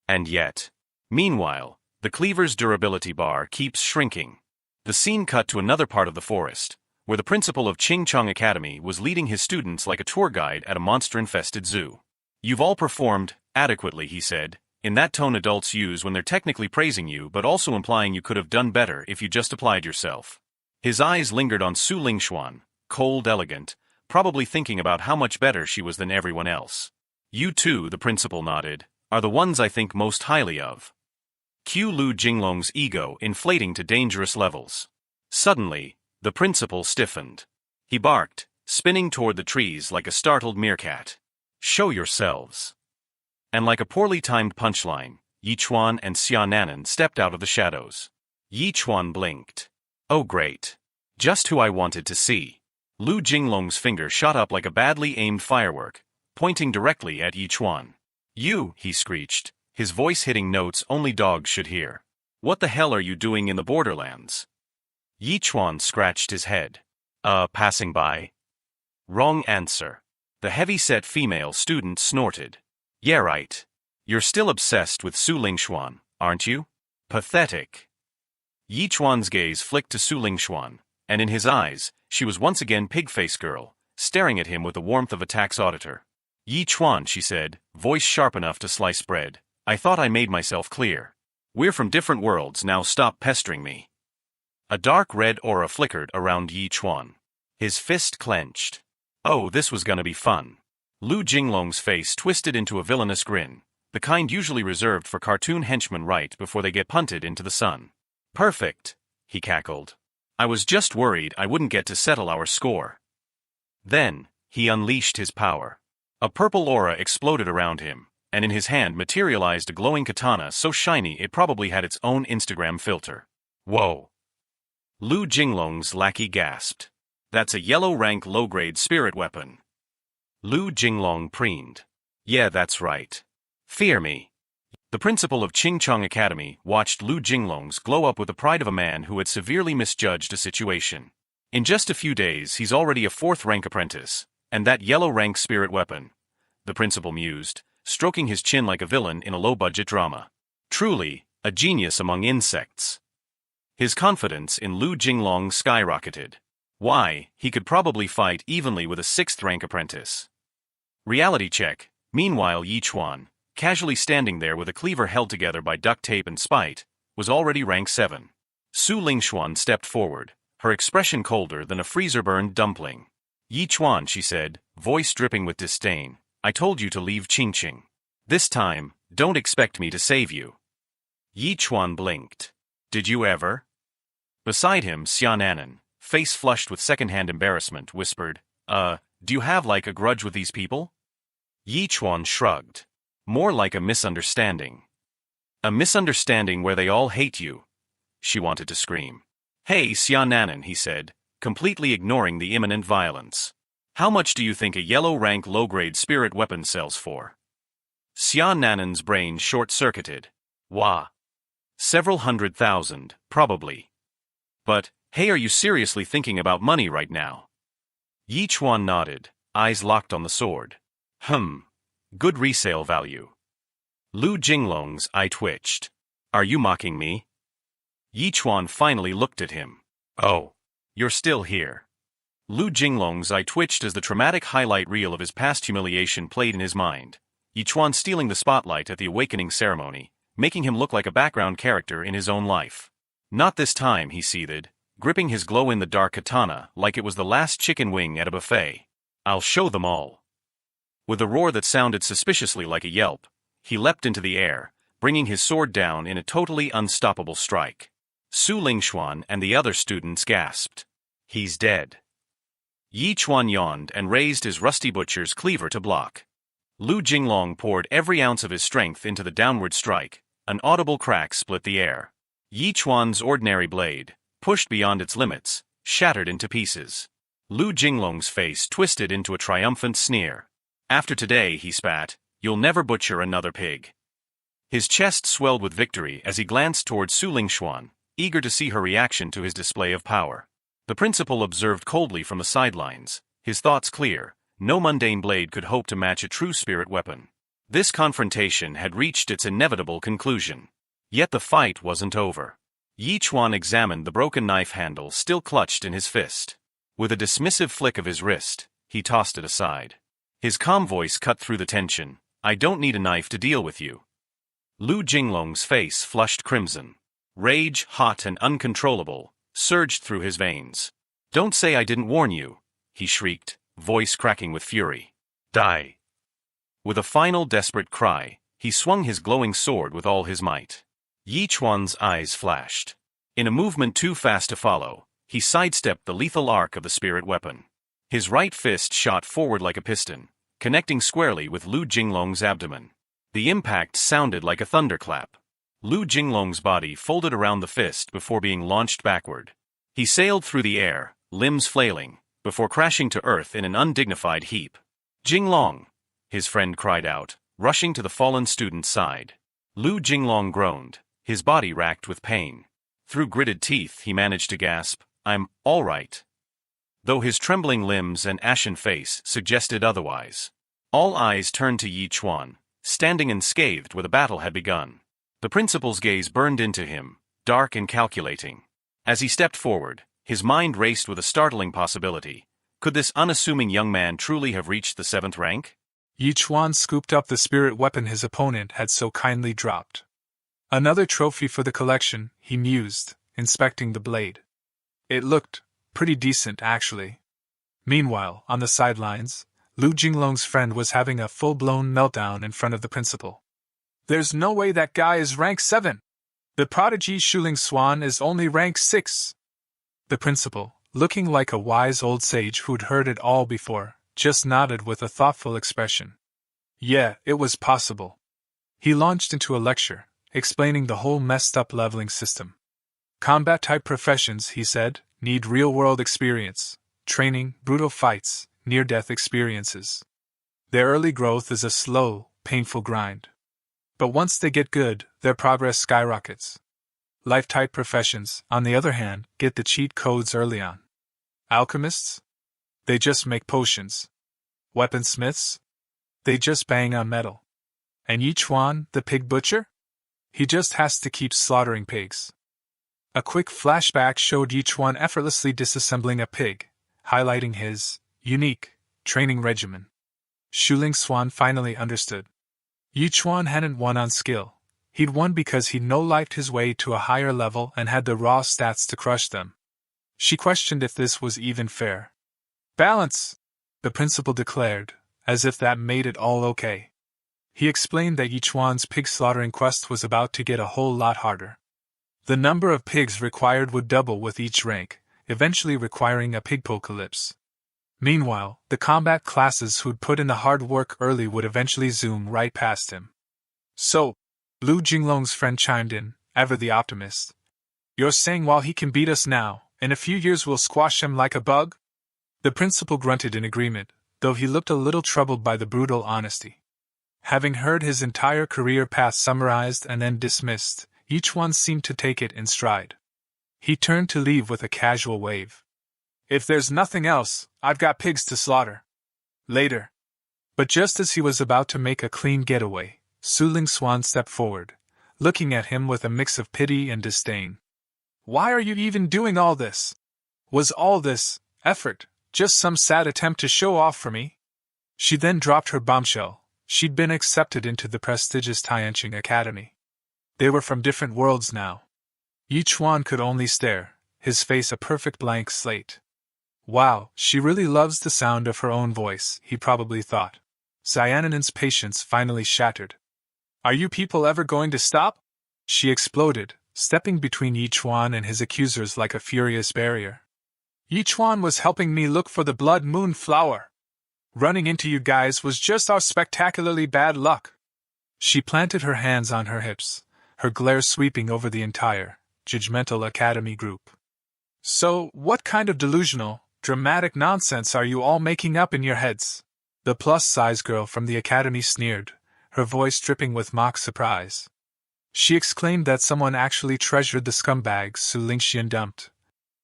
And yet. Meanwhile, the cleaver's durability bar keeps shrinking. The scene cut to another part of the forest, where the principal of Qingchong Academy was leading his students like a tour guide at a monster-infested zoo. You've all performed adequately, he said, in that tone adults use when they're technically praising you but also implying you could have done better if you just applied yourself. His eyes lingered on Su Lingxuan, cold, elegant, probably thinking about how much better she was than everyone else. You too, the principal nodded, are the ones I think most highly of. Q Lu Jinglong's ego inflating to dangerous levels. Suddenly, the principal stiffened. He barked, spinning toward the trees like a startled meerkat. Show yourselves. And like a poorly timed punchline, Yichuan and Xiananen stepped out of the shadows. Yichuan blinked. Oh great. Just who I wanted to see. Lu Jinglong's finger shot up like a badly aimed firework, pointing directly at Yichuan. You, he screeched, his voice hitting notes only dogs should hear. What the hell are you doing in the borderlands? Yichuan scratched his head. Passing by. Wrong answer. The heavy-set female student snorted. Yeah right. You're still obsessed with Su Lingxuan, aren't you? Pathetic. Yichuan's gaze flicked to Su Lingxuan, and in his eyes, she was once again Pig-Face Girl, staring at him with the warmth of a tax auditor. Yichuan, she said, voice sharp enough to slice bread. I thought I made myself clear. We're from different worlds, now stop pestering me. A dark red aura flickered around Yichuan. His fist clenched. Oh, this was gonna be fun. Lu Jinglong's face twisted into a villainous grin, the kind usually reserved for cartoon henchmen right before they get punted into the sun. Perfect, he cackled. I was just worried I wouldn't get to settle our score. Then, he unleashed his power. A purple aura exploded around him, and in his hand materialized a glowing katana so shiny it probably had its own Instagram filter. Whoa. Lu Jinglong's lackey gasped. That's a yellow-rank low-grade spirit weapon. Lu Jinglong preened. Yeah, that's right. Fear me. The principal of Qingchong Academy watched Lu Jinglong's glow up with the pride of a man who had severely misjudged a situation. In just a few days he's already a 4th-rank apprentice, and that yellow-rank spirit weapon, the principal mused, stroking his chin like a villain in a low-budget drama. Truly, a genius among insects. His confidence in Lu Jinglong skyrocketed. Why, he could probably fight evenly with a 6th-rank apprentice. Reality check. Meanwhile Yichuan, casually standing there with a cleaver held together by duct tape and spite, was already rank 7. Su Lingxuan stepped forward, her expression colder than a freezer-burned dumpling. Yichuan, she said, voice dripping with disdain, I told you to leave Qingqing. This time, don't expect me to save you. Yichuan blinked. Did you ever? Beside him, Xiananen, face flushed with second-hand embarrassment, whispered, do you have like a grudge with these people? Yichuan shrugged. More like a misunderstanding. A misunderstanding where they all hate you. She wanted to scream. Hey, Xiananen, he said, completely ignoring the imminent violence. How much do you think a yellow-rank low-grade spirit weapon sells for? Xiananen's brain short-circuited. Wah. Several 100,000, probably. But, hey, are you seriously thinking about money right now? Yichuan nodded, eyes locked on the sword. Good resale value. Lu Jinglong's eye twitched. Are you mocking me? Yichuan finally looked at him. Oh, you're still here. Lu Jinglong's eye twitched as the traumatic highlight reel of his past humiliation played in his mind. Yichuan stealing the spotlight at the awakening ceremony, making him look like a background character in his own life. Not this time, he seethed, gripping his glow-in-the-dark katana like it was the last chicken wing at a buffet. I'll show them all. With a roar that sounded suspiciously like a yelp, he leapt into the air, bringing his sword down in a totally unstoppable strike. Su Lingxuan and the other students gasped. He's dead. Yichuan yawned and raised his rusty butcher's cleaver to block. Lu Jinglong poured every ounce of his strength into the downward strike, An audible crack split the air. Yi Chuan's ordinary blade, pushed beyond its limits, shattered into pieces. Lu Jinglong's face twisted into a triumphant sneer. After today, he spat, you'll never butcher another pig. His chest swelled with victory as he glanced toward Su Lingshuan, eager to see her reaction to his display of power. The principal observed coldly from the sidelines, his thoughts clear. No mundane blade could hope to match a true spirit weapon. This confrontation had reached its inevitable conclusion. Yet the fight wasn't over. Yi Chuan examined the broken knife handle still clutched in his fist. With a dismissive flick of his wrist, he tossed it aside. His calm voice cut through the tension. I don't need a knife to deal with you. Lu Jinglong's face flushed crimson. Rage, hot and uncontrollable, surged through his veins. Don't say I didn't warn you, he shrieked, voice cracking with fury. Die. With a final desperate cry, he swung his glowing sword with all his might. Yi Chuan's eyes flashed. In a movement too fast to follow, he sidestepped the lethal arc of the spirit weapon. His right fist shot forward like a piston, connecting squarely with Lu Jinglong's abdomen. The impact sounded like a thunderclap. Lu Jinglong's body folded around the fist before being launched backward. He sailed through the air, limbs flailing, before crashing to earth in an undignified heap. Jinglong! His friend cried out, rushing to the fallen student's side. Lu Jinglong groaned, his body racked with pain. Through gritted teeth he managed to gasp, I'm all right. Though his trembling limbs and ashen face suggested otherwise. All eyes turned to Yi Chuan, standing unscathed where the battle had begun. The principal's gaze burned into him, dark and calculating. As he stepped forward, his mind raced with a startling possibility. Could this unassuming young man truly have reached the 7th rank? Yi Chuan scooped up the spirit weapon his opponent had so kindly dropped. Another trophy for the collection, he mused, inspecting the blade. It looked pretty decent, actually. Meanwhile, on the sidelines, Lu Jinglong's friend was having a full-blown meltdown in front of the principal. There's no way that guy is rank 7. The prodigy Shuling Swan is only rank 6. The principal, looking like a wise old sage who'd heard it all before, just nodded with a thoughtful expression. Yeah, it was possible. He launched into a lecture, explaining the whole messed-up leveling system. Combat-type professions, he said, need real-world experience, training, brutal fights, near-death experiences. Their early growth is a slow, painful grind. But once they get good, their progress skyrockets. Life-type professions, on the other hand, get the cheat codes early on. Alchemists? They just make potions. Weaponsmiths? They just bang on metal. And Yi Chuan, the pig butcher? He just has to keep slaughtering pigs. A quick flashback showed Yi Chuan effortlessly disassembling a pig, highlighting his unique training regimen. Shuling Swan finally understood. Yi Chuan hadn't won on skill. He'd won because he no-lifed his way to a higher level and had the raw stats to crush them. She questioned if this was even fair. Balance, the principal declared, as if that made it all okay. He explained that Yi Chuan's pig-slaughtering quest was about to get a whole lot harder. The number of pigs required would double with each rank, eventually requiring a pigpocalypse. Meanwhile, the combat classes who'd put in the hard work early would eventually zoom right past him. So, Lu Jinglong's friend chimed in, ever the optimist. You're saying while he can beat us now, in a few years we'll squash him like a bug? The principal grunted in agreement, though he looked a little troubled by the brutal honesty. Having heard his entire career path summarized and then dismissed, each one seemed to take it in stride. He turned to leave with a casual wave. If there's nothing else, I've got pigs to slaughter. Later. But just as he was about to make a clean getaway, Su Ling Swan stepped forward, looking at him with a mix of pity and disdain. Why are you even doing all this? Was all this effort just some sad attempt to show off for me? She then dropped her bombshell. She'd been accepted into the prestigious Tianqing Academy. They were from different worlds now. Yi Chuan could only stare, his face a perfect blank slate. Wow, she really loves the sound of her own voice, he probably thought. Cyanin's patience finally shattered. Are you people ever going to stop? She exploded, stepping between Yi Chuan and his accusers like a furious barrier. Yi Chuan was helping me look for the blood moon flower. Running into you guys was just our spectacularly bad luck. She planted her hands on her hips, her glare sweeping over the entire, judgmental academy group. So, what kind of delusional, dramatic nonsense are you all making up in your heads? The plus-size girl from the academy sneered, her voice dripping with mock surprise. She exclaimed that someone actually treasured the scumbags Su Lingxian dumped.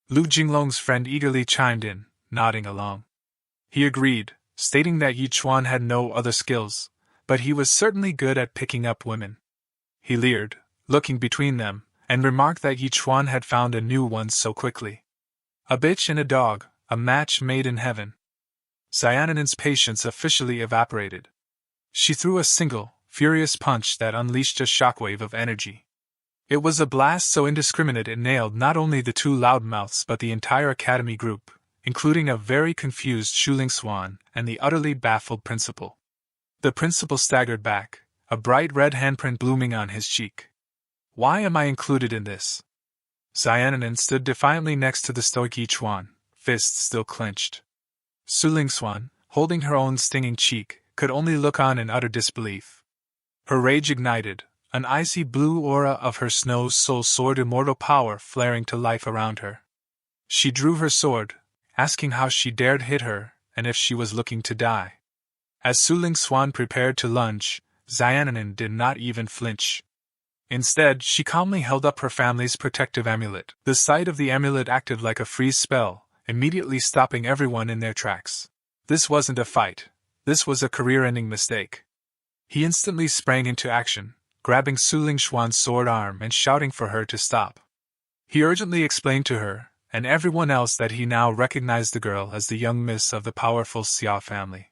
Lu Jinglong's friend eagerly chimed in, nodding along. He agreed, stating that Yi Chuan had no other skills, but he was certainly good at picking up women. He leered, looking between them, and remarked that Yi Chuan had found a new one so quickly. A bitch and a dog, a match made in heaven. Xiananin's patience officially evaporated. She threw a single, furious punch that unleashed a shockwave of energy. It was a blast so indiscriminate it nailed not only the two loudmouths but the entire academy group, including a very confused Shuling Swan and the utterly baffled principal. The principal staggered back, a bright red handprint blooming on his cheek. Why am I included in this? Xiananin stood defiantly next to the stoic Yi Chuan, fists still clenched. Su Lingswan, holding her own stinging cheek, could only look on in utter disbelief. Her rage ignited, an icy blue aura of her snow soul sword immortal power flaring to life around her. She drew her sword, asking how she dared hit her, and if she was looking to die. As Su Lingswan prepared to lunge, Xiananin did not even flinch. Instead, she calmly held up her family's protective amulet. The sight of the amulet acted like a freeze spell, immediately stopping everyone in their tracks. This wasn't a fight. This was a career-ending mistake. He instantly sprang into action, grabbing Su Lingshuan's sword arm and shouting for her to stop. He urgently explained to her, and everyone else, that he now recognized the girl as the young miss of the powerful Xia family.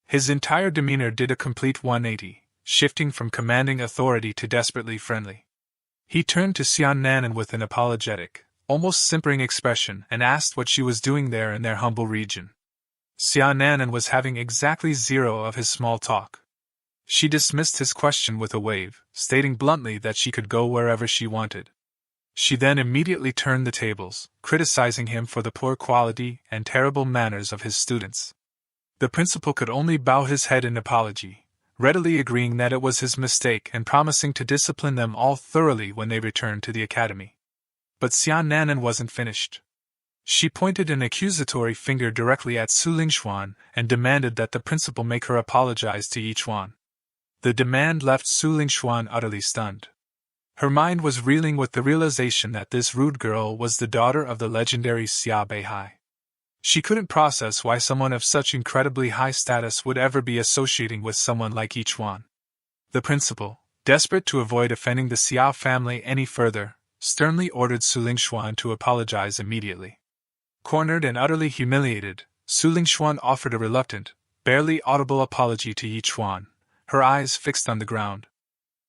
His entire demeanor did a complete 180, shifting from commanding authority to desperately friendly. He turned to Xiananin with an apologetic, almost simpering expression and asked what she was doing there in their humble region. Xiananin was having exactly zero of his small talk. She dismissed his question with a wave, stating bluntly that she could go wherever she wanted. She then immediately turned the tables, criticizing him for the poor quality and terrible manners of his students. The principal could only bow his head in apology, readily agreeing that it was his mistake and promising to discipline them all thoroughly when they returned to the academy. But Xiananin wasn't finished. She pointed an accusatory finger directly at Su Lingshuan and demanded that the principal make her apologize to Yi Chuan. The demand left Su Lingshuan utterly stunned. Her mind was reeling with the realization that this rude girl was the daughter of the legendary Xia Beihai. She couldn't process why someone of such incredibly high status would ever be associating with someone like Yi Chuan. The principal, desperate to avoid offending the Xia family any further, sternly ordered Su Lingshuan to apologize immediately. Cornered and utterly humiliated, Su Lingshuan offered a reluctant, barely audible apology to Yi Chuan, her eyes fixed on the ground.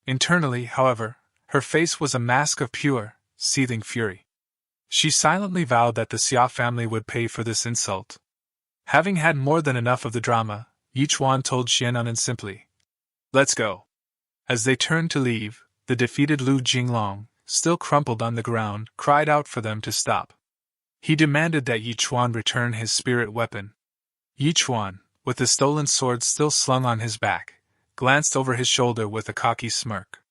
Internally, however, her face was a mask of pure, seething fury. She silently vowed that the Xia family would pay for this insult. Having had more than enough of the drama, Yi Chuan told Xiananin simply, "Let's go." As they turned to leave, the defeated Lu Jinglong, still crumpled on the ground, cried out for them to stop. He demanded that Yi Chuan return his spirit weapon. Yi Chuan, with the stolen sword still slung on his back, glanced over his shoulder with a cocky smirk.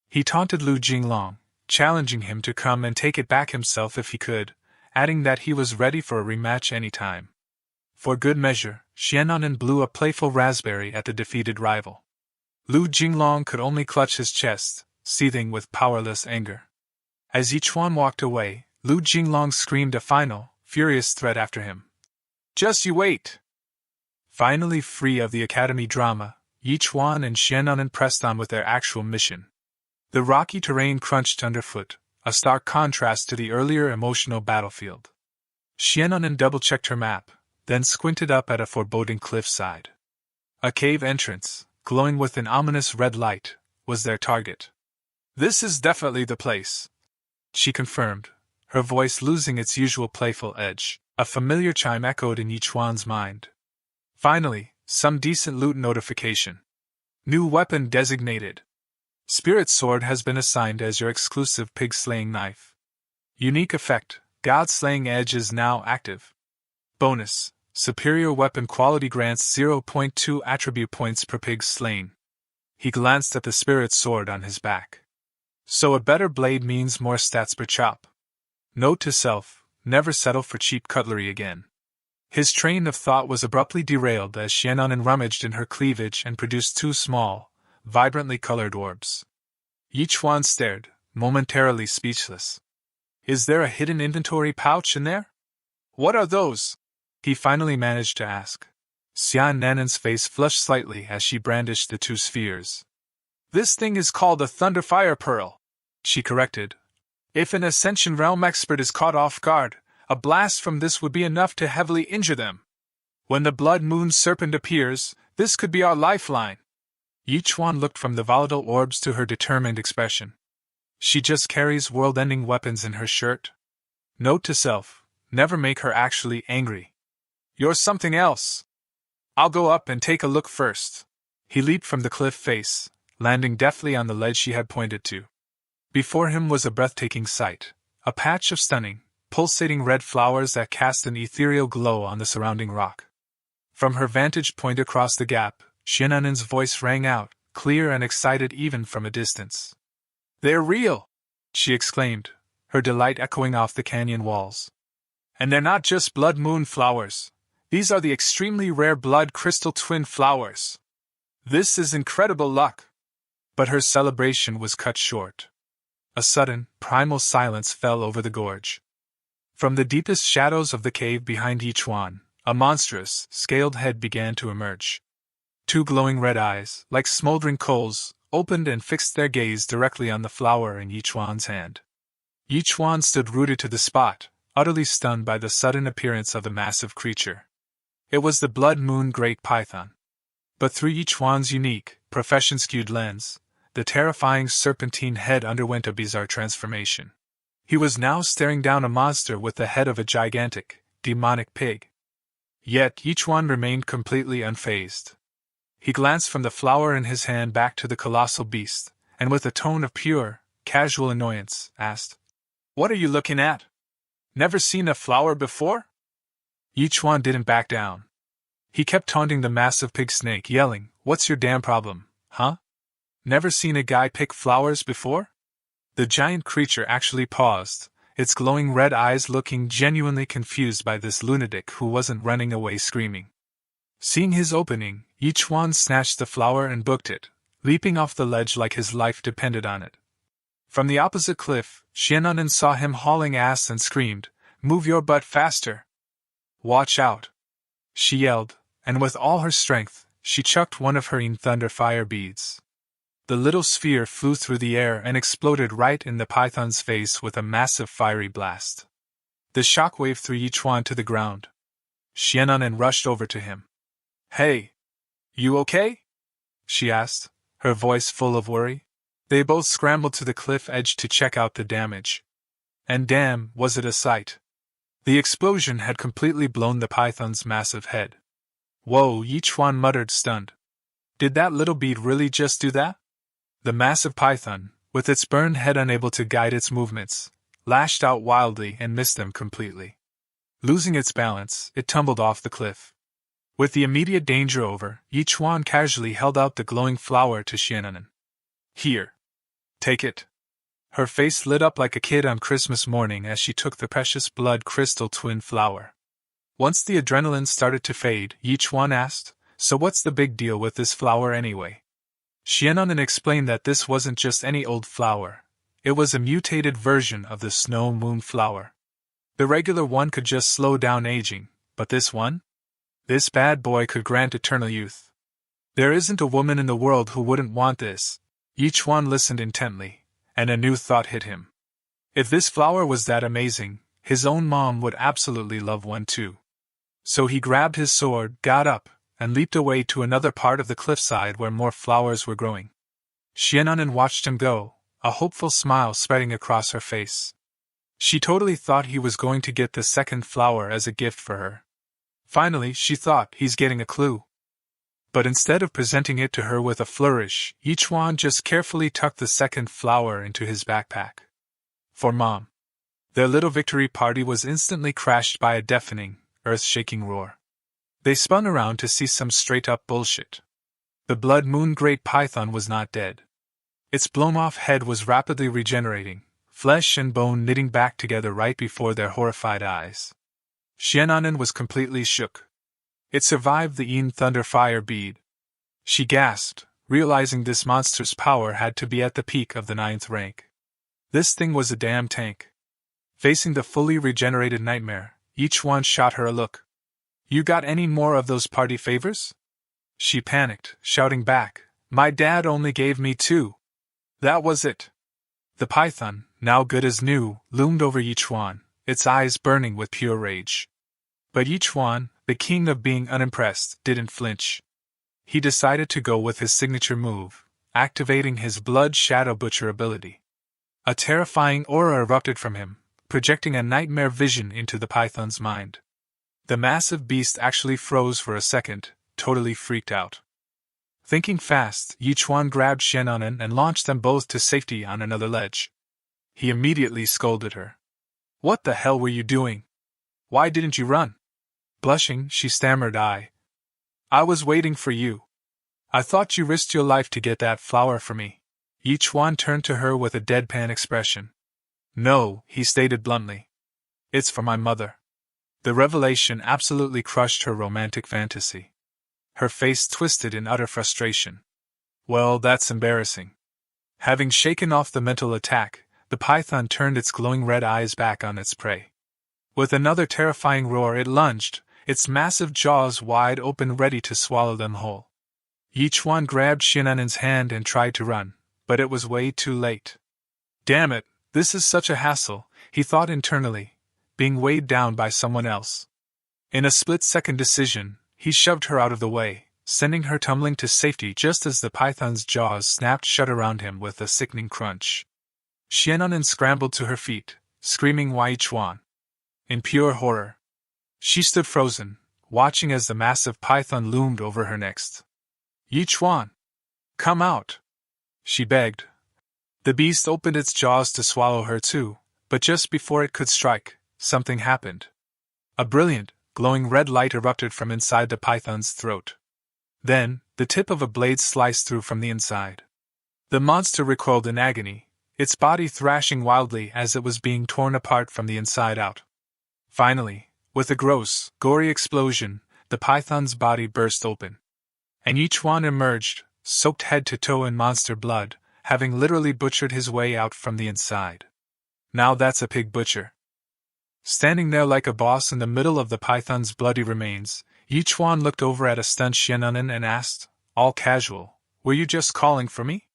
He taunted Lu Jinglong, challenging him to come and take it back himself if he could, adding that he was ready for a rematch any time. For good measure, Xiananin blew a playful raspberry at the defeated rival. Lu Jinglong could only clutch his chest, seething with powerless anger. As Yi Chuan walked away, Lu Jinglong screamed a final, furious threat after him. "Just you wait!" Finally free of the academy drama, Yi Chuan and Xiananin pressed on with their actual mission. The rocky terrain crunched underfoot, a stark contrast to the earlier emotional battlefield. Xiananin double-checked her map, then squinted up at a foreboding cliffside. A cave entrance, glowing with an ominous red light, was their target. "This is definitely the place," she confirmed, her voice losing its usual playful edge. A familiar chime echoed in Yi Chuan's mind. Finally, some decent loot notification. New weapon designated. Spirit Sword has been assigned as your exclusive pig-slaying knife. Unique effect, God-slaying edge is now active. Bonus, superior weapon quality grants 0.2 attribute points per pig slain. He glanced at the Spirit Sword on his back. So a better blade means more stats per chop. Note to self, never settle for cheap cutlery again. His train of thought was abruptly derailed as Xiaonan rummaged in her cleavage and produced two small, vibrantly colored orbs. Yichuan stared, momentarily speechless. Is there a hidden inventory pouch in there? What are those? He finally managed to ask. Xianan's face flushed slightly as she brandished the two spheres. This thing is called a Thunderfire Pearl, she corrected. If an Ascension Realm expert is caught off guard, a blast from this would be enough to heavily injure them. When the Blood Moon Serpent appears, this could be our lifeline. Yichuan looked from the volatile orbs to her determined expression. She just carries world-ending weapons in her shirt. Note to self, never make her actually angry. You're something else. I'll go up and take a look first. He leaped from the cliff face, landing deftly on the ledge she had pointed to. Before him was a breathtaking sight, a patch of stunning, pulsating red flowers that cast an ethereal glow on the surrounding rock. From her vantage point across the gap, Xianan's voice rang out, clear and excited even from a distance. They're real! She exclaimed, her delight echoing off the canyon walls. And they're not just blood moon flowers. These are the extremely rare blood crystal twin flowers. This is incredible luck. But her celebration was cut short. A sudden, primal silence fell over the gorge. From the deepest shadows of the cave behind Yichuan, a monstrous, scaled head began to emerge. Two glowing red eyes, like smoldering coals, opened and fixed their gaze directly on the flower in Yichuan's hand. Yichuan stood rooted to the spot, utterly stunned by the sudden appearance of the massive creature. It was the Blood Moon Great Python. But through Yichuan's unique, profession-skewed lens, the terrifying serpentine head underwent a bizarre transformation. He was now staring down a monster with the head of a gigantic, demonic pig. Yet Yichuan remained completely unfazed. He glanced from the flower in his hand back to the colossal beast, and with a tone of pure, casual annoyance, asked, "What are you looking at? Never seen a flower before?" Yichuan didn't back down. He kept taunting the massive pig snake, yelling, "What's your damn problem, huh? Never seen a guy pick flowers before?" The giant creature actually paused, its glowing red eyes looking genuinely confused by this lunatic who wasn't running away screaming. Seeing his opening, Yichuan snatched the flower and booked it, leaping off the ledge like his life depended on it. From the opposite cliff, Xiaonan saw him hauling ass and screamed, "Move your butt faster! Watch out!" She yelled, and with all her strength, she chucked one of her thunder fire beads. The little sphere flew through the air and exploded right in the python's face with a massive fiery blast. The shockwave threw Yichuan to the ground. Xiaonan rushed over to him. "Hey! You okay?" she asked, her voice full of worry. They both scrambled to the cliff edge to check out the damage. And damn, was it a sight. The explosion had completely blown the python's massive head. "Whoa," Yichuan muttered, stunned. "Did that little bead really just do that?" The massive python, with its burned head unable to guide its movements, lashed out wildly and missed them completely. Losing its balance, it tumbled off the cliff. With the immediate danger over, Yichuan casually held out the glowing flower to Xiaonan. "Here. Take it." Her face lit up like a kid on Christmas morning as she took the precious blood crystal twin flower. Once the adrenaline started to fade, Yichuan asked, "So what's the big deal with this flower anyway?" Xiaonan explained that this wasn't just any old flower. It was a mutated version of the snow moon flower. The regular one could just slow down aging, but this one? This bad boy could grant eternal youth. There isn't a woman in the world who wouldn't want this. Yichuan listened intently, and a new thought hit him. If this flower was that amazing, his own mom would absolutely love one too. So he grabbed his sword, got up, and leaped away to another part of the cliffside where more flowers were growing. Xiaonan watched him go, a hopeful smile spreading across her face. She totally thought he was going to get the second flower as a gift for her. Finally, she thought, he's getting a clue. But instead of presenting it to her with a flourish, Yichuan just carefully tucked the second flower into his backpack. For Mom. Their little victory party was instantly crashed by a deafening, earth-shaking roar. They spun around to see some straight-up bullshit. The Blood Moon Great Python was not dead. Its blown-off head was rapidly regenerating, flesh and bone knitting back together right before their horrified eyes. Xiananen was completely shook. It survived the Yin Thunder Fire bead. She gasped, realizing this monster's power had to be at the peak of the 9th rank. This thing was a damn tank. Facing the fully regenerated nightmare, each one shot her a look. "You got any more of those party favors?" She panicked, shouting back, "My dad only gave me 2. That was it." The python, now good as new, loomed over each one, its eyes burning with pure rage. But each one, the king of being unimpressed, didn't flinch. He decided to go with his signature move, activating his blood shadow butcher ability. A terrifying aura erupted from him, projecting a nightmare vision into the python's mind. The massive beast actually froze for a second, totally freaked out. Thinking fast, Yichuan grabbed Xiananen and launched them both to safety on another ledge. He immediately scolded her. "What the hell were you doing? Why didn't you run?" Blushing, she stammered, I was waiting for you. I thought you risked your life to get that flower for me." Yichuan turned to her with a deadpan expression. "No," he stated bluntly. "It's for my mother." The revelation absolutely crushed her romantic fantasy. Her face twisted in utter frustration. "Well, that's embarrassing." Having shaken off the mental attack, the python turned its glowing red eyes back on its prey. With another terrifying roar, it lunged, its massive jaws wide open ready to swallow them whole. Yichuan grabbed Xiananen's hand and tried to run, but it was way too late. "Damn it, this is such a hassle," he thought internally, being weighed down by someone else. In a split-second decision, he shoved her out of the way, sending her tumbling to safety just as the python's jaws snapped shut around him with a sickening crunch. Xiananen scrambled to her feet, screaming "Wai Chuan!" in pure horror. She stood frozen, watching as the massive python loomed over her next. "Yichuan! Come out!" she begged. The beast opened its jaws to swallow her too, but just before it could strike, something happened. A brilliant, glowing red light erupted from inside the python's throat. Then, the tip of a blade sliced through from the inside. The monster recoiled in agony, its body thrashing wildly as it was being torn apart from the inside out. Finally, with a gross, gory explosion, the python's body burst open. And Yichuan emerged, soaked head to toe in monster blood, having literally butchered his way out from the inside. Now that's a pig butcher. Standing there like a boss in the middle of the python's bloody remains, Yichuan looked over at a stunned Xiananen and asked, all casual, "Were you just calling for me?"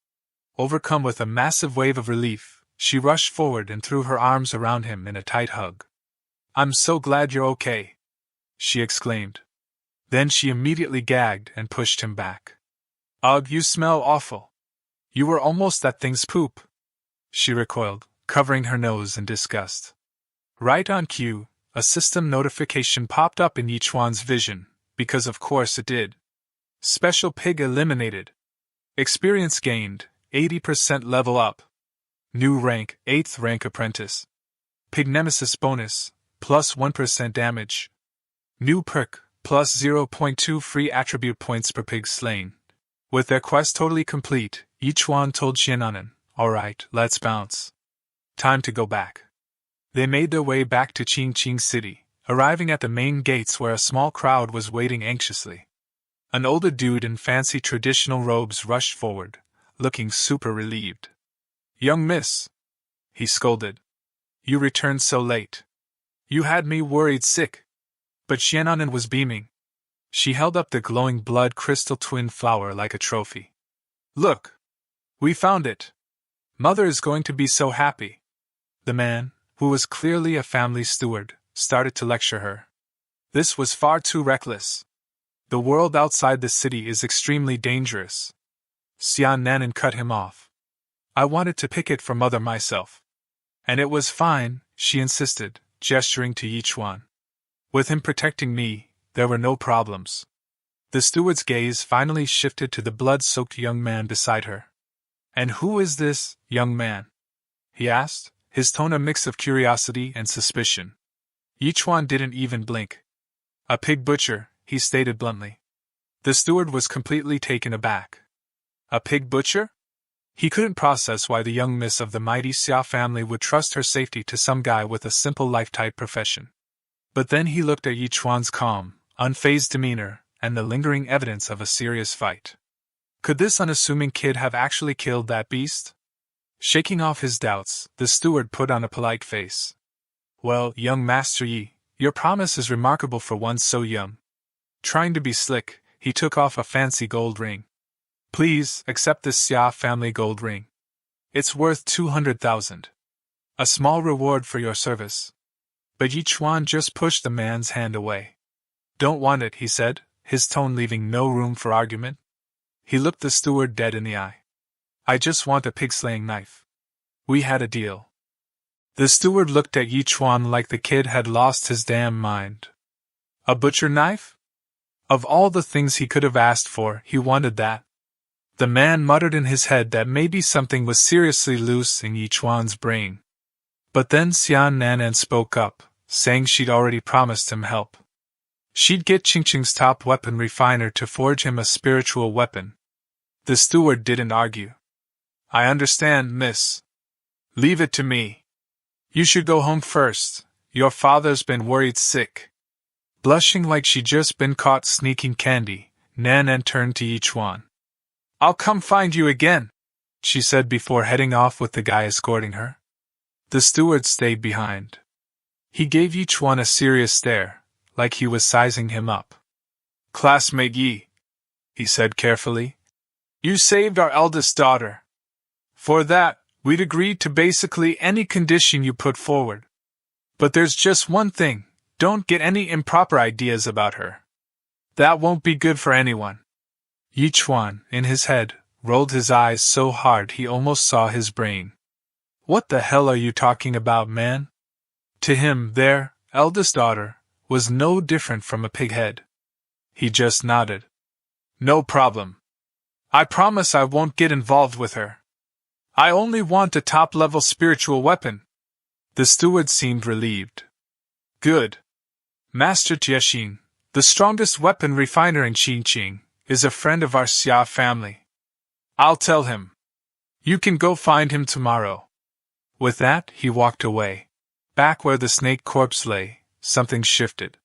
Overcome with a massive wave of relief, she rushed forward and threw her arms around him in a tight hug. "I'm so glad you're okay," she exclaimed. Then she immediately gagged and pushed him back. "Ugh, you smell awful. You were almost that thing's poop," she recoiled, covering her nose in disgust. Right on cue, a system notification popped up in Yichuan's vision, because of course it did. Special pig eliminated. Experience gained, 80% level up. New rank, 8th rank apprentice. Pig nemesis bonus, plus 1% damage. New perk, plus 0.2 free attribute points per pig slain. With their quest totally complete, Yichuan told Xiananen, "Alright, let's bounce. Time to go back." They made their way back to Qingqing City, arriving at the main gates where a small crowd was waiting anxiously. An older dude in fancy traditional robes rushed forward, looking super relieved. "Young miss," he scolded. "You returned so late. You had me worried sick." But Xiananen was beaming. She held up the glowing blood crystal twin flower like a trophy. "Look! We found it! Mother is going to be so happy." The man, who was clearly a family steward, started to lecture her. This was far too reckless. The world outside the city is extremely dangerous. Xiananen cut him off. "I wanted to pick it for Mother myself. And it was fine," she insisted, gesturing to Yichuan. "With him protecting me, there were no problems." The steward's gaze finally shifted to the blood-soaked young man beside her. "And who is this young man?" he asked, his tone a mix of curiosity and suspicion. Yichuan didn't even blink. "A pig butcher," he stated bluntly. The steward was completely taken aback. "A pig butcher?" He couldn't process why the young miss of the mighty Xia family would trust her safety to some guy with a simple life-type profession. But then he looked at Yichuan's calm, unfazed demeanor, and the lingering evidence of a serious fight. Could this unassuming kid have actually killed that beast? Shaking off his doubts, the steward put on a polite face. Well, young Master Yi, your promise is remarkable for one so young. Trying to be slick, he took off a fancy gold ring. Please, accept this Xia family gold ring. It's worth 200,000. A small reward for your service. But Yichuan just pushed the man's hand away. Don't want it, he said, his tone leaving no room for argument. He looked the steward dead in the eye. I just want a pig-slaying knife. We had a deal. The steward looked at Yichuan like the kid had lost his damn mind. A butcher knife? Of all the things he could have asked for, he wanted that. The man muttered in his head that maybe something was seriously loose in Yichuan's brain. But then Xian Nanan spoke up, saying she'd already promised him help. She'd get Qingqing's top weapon refiner to forge him a spiritual weapon. The steward didn't argue. I understand, miss. Leave it to me. You should go home first. Your father's been worried sick. Blushing like she'd just been caught sneaking candy, Nanan turned to Yichuan. I'll come find you again, she said before heading off with the guy escorting her. The steward stayed behind. He gave Yichuan a serious stare, like he was sizing him up. Classmate Yi, he said carefully, you saved our eldest daughter. For that, we'd agree to basically any condition you put forward. But there's just one thing, don't get any improper ideas about her. That won't be good for anyone. Yichuan, in his head, rolled his eyes so hard he almost saw his brain. What the hell are you talking about, man? To him, their eldest daughter was no different from a pighead. He just nodded. No problem. I promise I won't get involved with her. I only want a top-level spiritual weapon. The steward seemed relieved. Good. Master Jiexin, the strongest weapon refiner in Qingqing, is a friend of our Xia family. I'll tell him. You can go find him tomorrow. With that, he walked away. Back where the snake corpse lay, something shifted.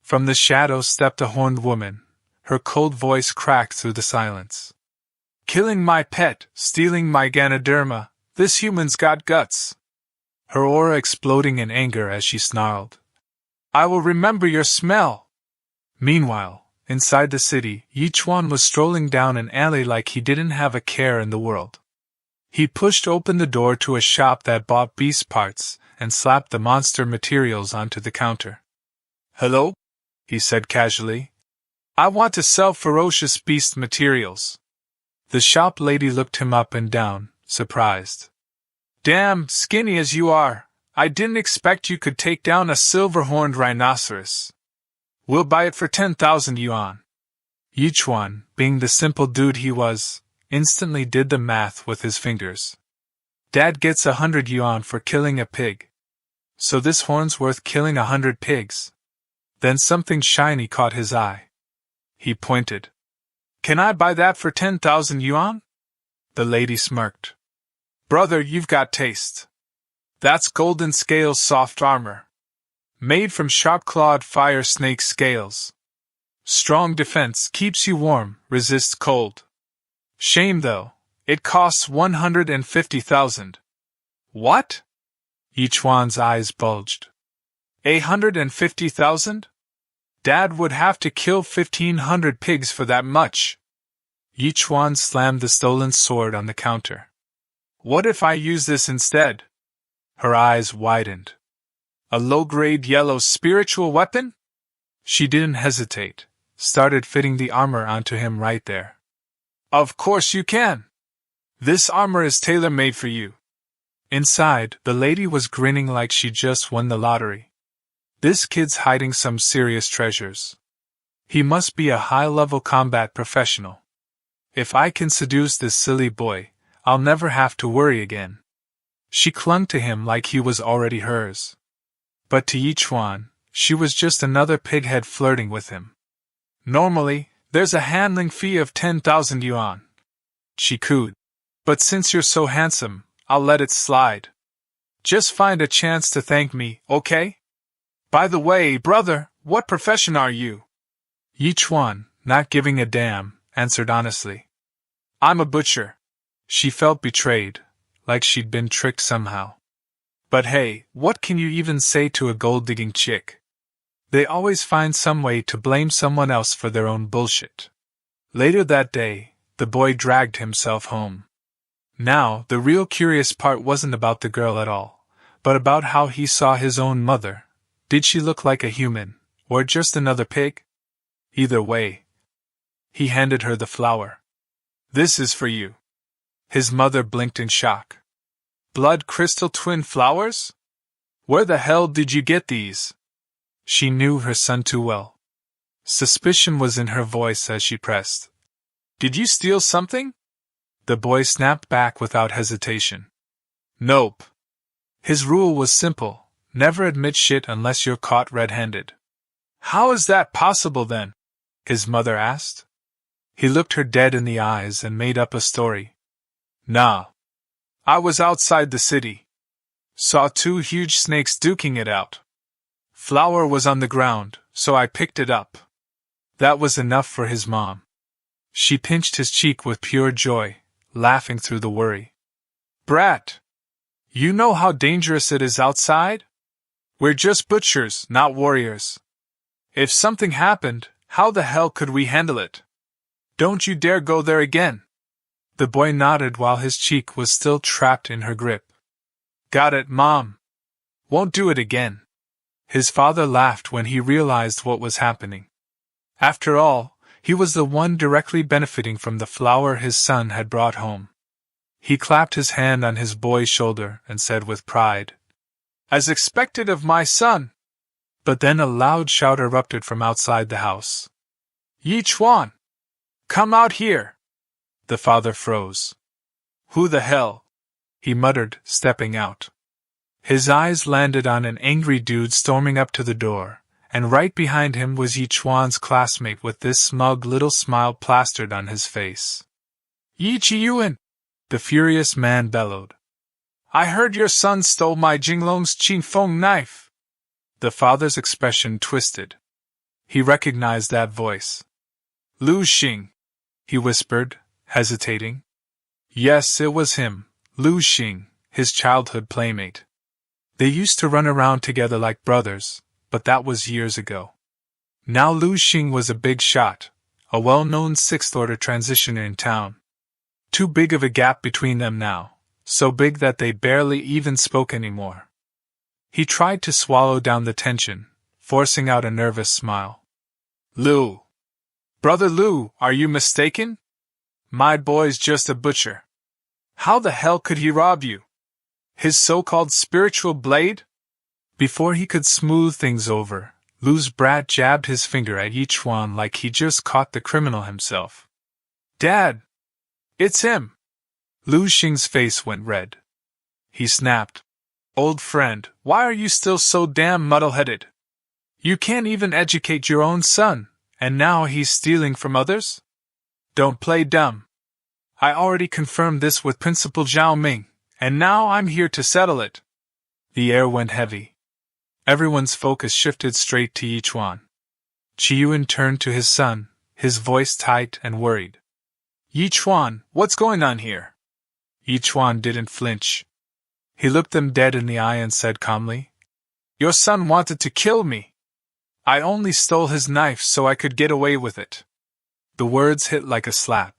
From the shadows stepped a horned woman. Her cold voice cracked through the silence. Killing my pet, stealing my Ganoderma, this human's got guts. Her aura exploding in anger as she snarled. I will remember your smell. Meanwhile, inside the city, Yichuan was strolling down an alley like he didn't have a care in the world. He pushed open the door to a shop that bought beast parts and slapped the monster materials onto the counter. Hello? He said casually. I want to sell ferocious beast materials. The shop lady looked him up and down, surprised. Damn, skinny as you are, I didn't expect you could take down a silver-horned rhinoceros. We'll buy it for 10,000 yuan. Yichuan, being the simple dude he was, instantly did the math with his fingers. Dad gets 100 yuan for killing a pig. So this horn's worth killing 100 pigs. Then something shiny caught his eye. He pointed. Can I buy that for 10,000 yuan? The lady smirked. Brother, you've got taste. That's golden scales soft armor. Made from sharp-clawed fire snake scales. Strong defense, keeps you warm, resists cold. Shame though, it costs 150,000. What? Yichuan's eyes bulged. 150,000? Dad would have to kill 1,500 pigs for that much. Yichuan slammed the stolen sword on the counter. What if I use this instead? Her eyes widened. A low-grade yellow spiritual weapon? She didn't hesitate, started fitting the armor onto him right there. Of course you can. This armor is tailor-made for you. Inside, the lady was grinning like she just won the lottery. This kid's hiding some serious treasures. He must be a high-level combat professional. If I can seduce this silly boy, I'll never have to worry again. She clung to him like he was already hers. But to Yichuan, she was just another pighead flirting with him. Normally, there's a handling fee of 10,000 yuan. She cooed. But since you're so handsome, I'll let it slide. Just find a chance to thank me, okay? By the way, brother, what profession are you? Yichuan, not giving a damn, answered honestly. I'm a butcher. She felt betrayed, like she'd been tricked somehow. But hey, what can you even say to a gold-digging chick? They always find some way to blame someone else for their own bullshit. Later that day, the boy dragged himself home. Now, the real curious part wasn't about the girl at all, but about how he saw his own mother. Did she look like a human, or just another pig? Either way, he handed her the flower. This is for you. His mother blinked in shock. Blood crystal twin flowers? Where the hell did you get these? She knew her son too well. Suspicion was in her voice as she pressed. Did you steal something? The boy snapped back without hesitation. Nope. His rule was simple. Never admit shit unless you're caught red-handed. How is that possible then? His mother asked. He looked her dead in the eyes and made up a story. Nah. I was outside the city. Saw two huge snakes duking it out. Flower was on the ground, so I picked it up. That was enough for his mom. She pinched his cheek with pure joy, laughing through the worry. Brat! You know how dangerous it is outside? We're just butchers, not warriors. If something happened, how the hell could we handle it? Don't you dare go there again. The boy nodded while his cheek was still trapped in her grip. Got it, Mom. Won't do it again. His father laughed when he realized what was happening. After all, he was the one directly benefiting from the flower his son had brought home. He clapped his hand on his boy's shoulder and said with pride, As expected of my son. But then a loud shout erupted from outside the house. Yichuan! Come out here! The father froze. Who the hell? He muttered, stepping out. His eyes landed on an angry dude storming up to the door, and right behind him was Yichuan's classmate with this smug little smile plastered on his face. Yichiyuan! The furious man bellowed. I heard your son stole my Jinglong's Qingfeng knife. The father's expression twisted. He recognized that voice. Lu Xing, he whispered, hesitating. Yes, it was him, Lu Xing, his childhood playmate. They used to run around together like brothers, but that was years ago. Now Lu Xing was a big shot, a well-known sixth-order transitioner in town. Too big of a gap between them now, so big that they barely even spoke anymore. He tried to swallow down the tension, forcing out a nervous smile. Lu. Brother Lu, are you mistaken? My boy's just a butcher. How the hell could he rob you? His so-called spiritual blade? Before he could smooth things over, Lu's brat jabbed his finger at Yichuan like he just caught the criminal himself. Dad! It's him! Lu Xing's face went red. He snapped. Old friend, why are you still so damn muddle-headed? You can't even educate your own son, and now he's stealing from others? Don't play dumb. I already confirmed this with Principal Zhao Ming, and now I'm here to settle it. The air went heavy. Everyone's focus shifted straight to Yichuan. Qiyuan turned to his son, his voice tight and worried. Yichuan, what's going on here? Yichuan didn't flinch. He looked them dead in the eye and said calmly, Your son wanted to kill me. I only stole his knife so I could get away with it. The words hit like a slap.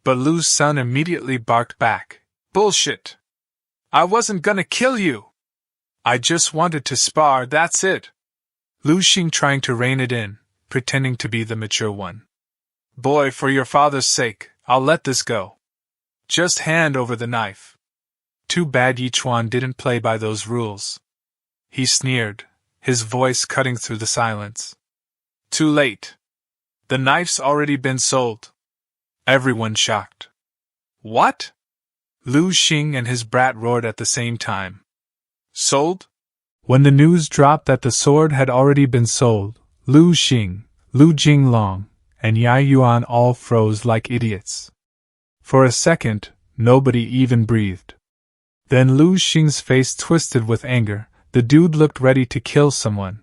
But Lu's son immediately barked back, Bullshit! I wasn't gonna kill you! I just wanted to spar, that's it. Lu Xing trying to rein it in, pretending to be the mature one. Boy, for your father's sake, I'll let this go. Just hand over the knife. Too bad Yichuan didn't play by those rules. He sneered, his voice cutting through the silence. Too late. The knife's already been sold. Everyone shocked. What? Lu Xing and his brat roared at the same time. Sold? When the news dropped that the sword had already been sold, Lu Xing, Lu Jinglong, and Yai Yuan all froze like idiots. For a second, nobody even breathed. Then Lu Xing's face twisted with anger. The dude looked ready to kill someone.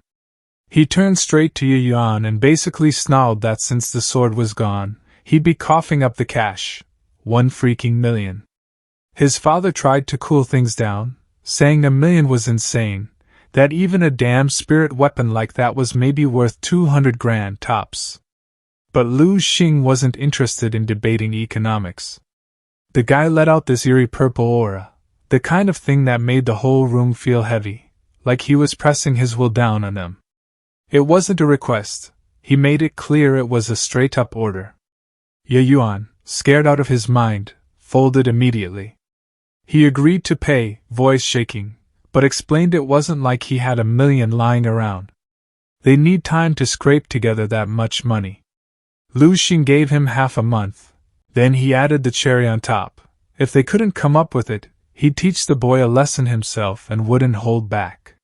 He turned straight to Ye Yuan and basically snarled that since the sword was gone, he'd be coughing up the cash. 1 freaking million. His father tried to cool things down, saying $1 million was insane, that even a damn spirit weapon like that was maybe worth 200 grand tops. But Lu Xing wasn't interested in debating economics. The guy let out this eerie purple aura, the kind of thing that made the whole room feel heavy, like he was pressing his will down on them. It wasn't a request, he made it clear it was a straight-up order. Ye Yuan, scared out of his mind, folded immediately. He agreed to pay, voice shaking, but explained it wasn't like he had $1 million lying around. They'd need time to scrape together that much money. Lu Xing gave him half a month. Then he added the cherry on top. If they couldn't come up with it, he'd teach the boy a lesson himself and wouldn't hold back.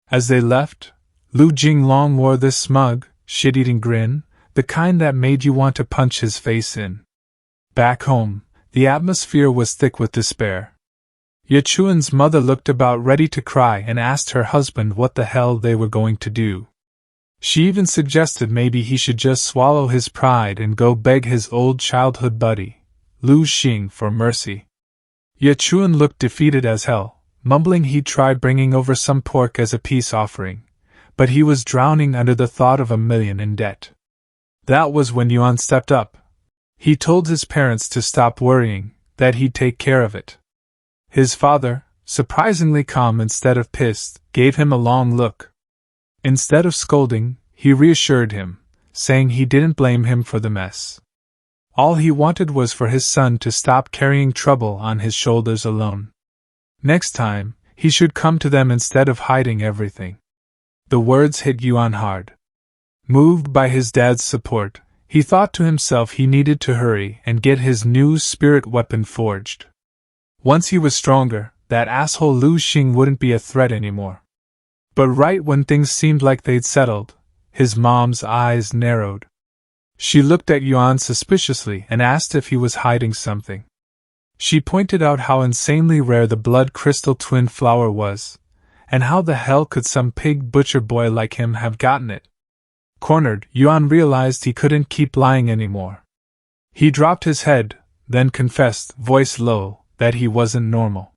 As they left, Lu Jinglong wore this smug, shit-eating grin, the kind that made you want to punch his face in. Back home, the atmosphere was thick with despair. Ye Chuan's mother looked about ready to cry and asked her husband what the hell they were going to do. She even suggested maybe he should just swallow his pride and go beg his old childhood buddy, Lu Xing, for mercy. Ye Chuan looked defeated as hell, mumbling he'd try bringing over some pork as a peace offering, but he was drowning under the thought of $1 million in debt. That was when Yuan stepped up. He told his parents to stop worrying, that he'd take care of it. His father, surprisingly calm instead of pissed, gave him a long look. Instead of scolding, he reassured him, saying he didn't blame him for the mess. All he wanted was for his son to stop carrying trouble on his shoulders alone. Next time, he should come to them instead of hiding everything. The words hit Yuan hard. Moved by his dad's support, he thought to himself he needed to hurry and get his new spirit weapon forged. Once he was stronger, that asshole Lu Xing wouldn't be a threat anymore. But right when things seemed like they'd settled, his mom's eyes narrowed. She looked at Yuan suspiciously and asked if he was hiding something. She pointed out how insanely rare the blood crystal twin flower was, and how the hell could some pig butcher boy like him have gotten it. Cornered, Yuan realized he couldn't keep lying anymore. He dropped his head, then confessed, voice low, that he wasn't normal.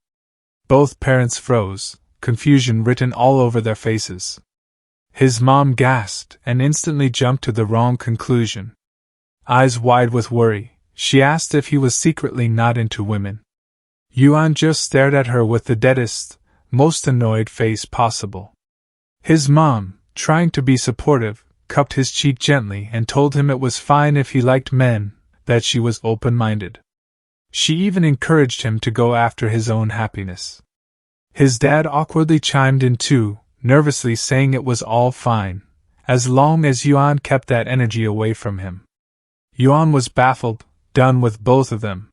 Both parents froze, confusion written all over their faces. His mom gasped and instantly jumped to the wrong conclusion. Eyes wide with worry, she asked if he was secretly not into women. Yuan just stared at her with the deadest, most annoyed face possible. His mom, trying to be supportive, cupped his cheek gently and told him it was fine if he liked men, that she was open-minded. She even encouraged him to go after his own happiness. His dad awkwardly chimed in too, nervously saying it was all fine, as long as Yuan kept that energy away from him. Yuan was baffled, done with both of them.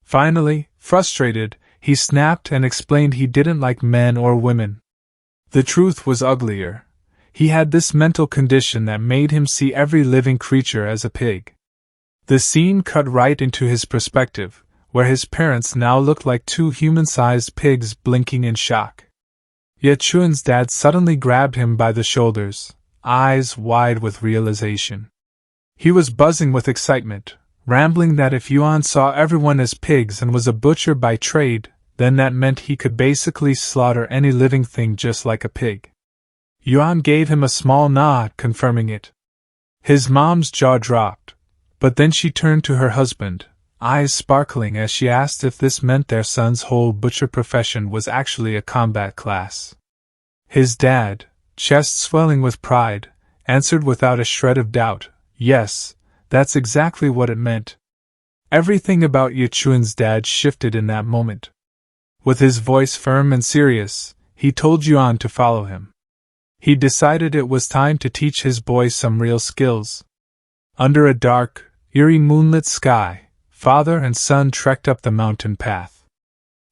Finally, frustrated, he snapped and explained he didn't like men or women. The truth was uglier. He had this mental condition that made him see every living creature as a pig. The scene cut right into his perspective, where his parents now looked like two human-sized pigs blinking in shock. Yet Chuan's dad suddenly grabbed him by the shoulders, eyes wide with realization. He was buzzing with excitement, rambling that if Yuan saw everyone as pigs and was a butcher by trade, then that meant he could basically slaughter any living thing just like a pig. Yuan gave him a small nod, confirming it. His mom's jaw dropped, but then she turned to her husband, eyes sparkling as she asked if this meant their son's whole butcher profession was actually a combat class. His dad, chest swelling with pride, answered without a shred of doubt, yes, that's exactly what it meant. Everything about Ye Chuan's dad shifted in that moment. With his voice firm and serious, he told Yuan to follow him. He decided it was time to teach his boy some real skills. Under a dark, eerie moonlit sky, father and son trekked up the mountain path.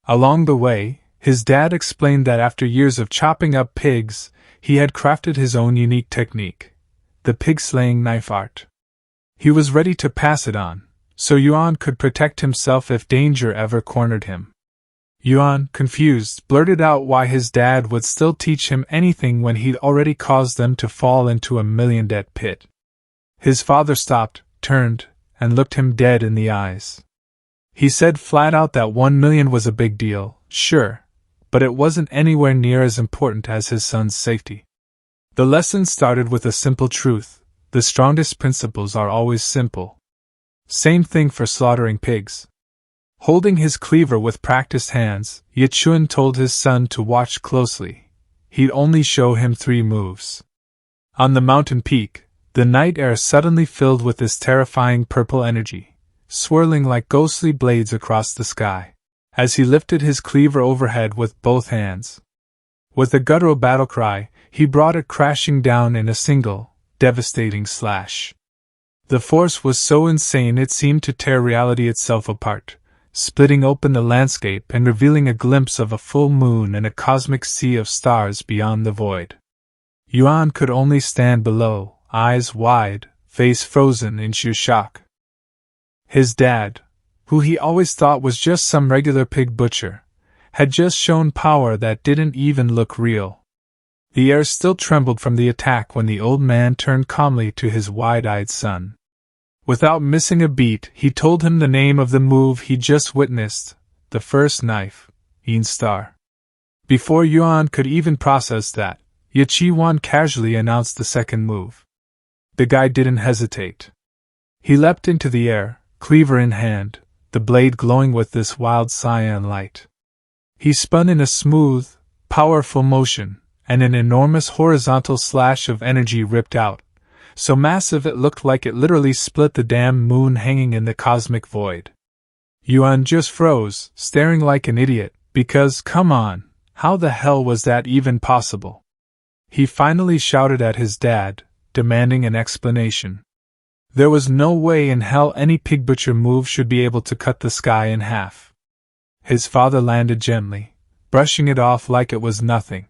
Along the way, his dad explained that after years of chopping up pigs, he had crafted his own unique technique, the pig-slaying knife art. He was ready to pass it on, so Yuan could protect himself if danger ever cornered him. Yuan, confused, blurted out why his dad would still teach him anything when he'd already caused them to fall into a million-debt pit. His father stopped, turned, and looked him dead in the eyes. He said flat out that 1 million was a big deal, sure, but it wasn't anywhere near as important as his son's safety. The lesson started with a simple truth: the strongest principles are always simple. Same thing for slaughtering pigs. Holding his cleaver with practiced hands, Yichun told his son to watch closely. He'd only show him 3 moves. On the mountain peak, the night air suddenly filled with this terrifying purple energy, swirling like ghostly blades across the sky, as he lifted his cleaver overhead with both hands. With a guttural battle cry, he brought it crashing down in a single, devastating slash. The force was so insane it seemed to tear reality itself apart, splitting open the landscape and revealing a glimpse of a full moon and a cosmic sea of stars beyond the void. Yuan could only stand below, eyes wide, face frozen in sheer shock. His dad, who he always thought was just some regular pig butcher, had just shown power that didn't even look real. The air still trembled from the attack when the old man turned calmly to his wide-eyed son. Without missing a beat, he told him the name of the move he'd just witnessed, the first knife, star. Before Yuan could even process that, Yichun casually announced the second move. The guy didn't hesitate. He leapt into the air, cleaver in hand, the blade glowing with this wild cyan light. He spun in a smooth, powerful motion, and an enormous horizontal slash of energy ripped out, so massive it looked like it literally split the damn moon hanging in the cosmic void. Yuan just froze, staring like an idiot, because, come on, how the hell was that even possible? He finally shouted at his dad, demanding an explanation. There was no way in hell any pig butcher move should be able to cut the sky in half. His father landed gently, brushing it off like it was nothing.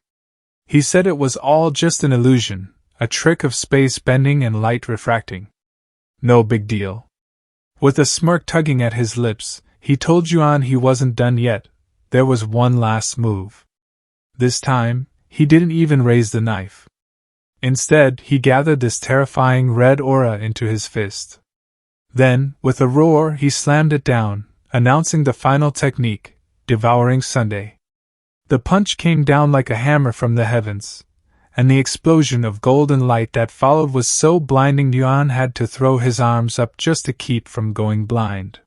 He said it was all just an illusion, a trick of space bending and light refracting. No big deal. With a smirk tugging at his lips, he told Yuan he wasn't done yet. There was one last move. This time, he didn't even raise the knife. Instead, he gathered this terrifying red aura into his fist. Then, with a roar, he slammed it down, announcing the final technique, Devouring Sunday. The punch came down like a hammer from the heavens, and the explosion of golden light that followed was so blinding Yuan had to throw his arms up just to keep from going blind.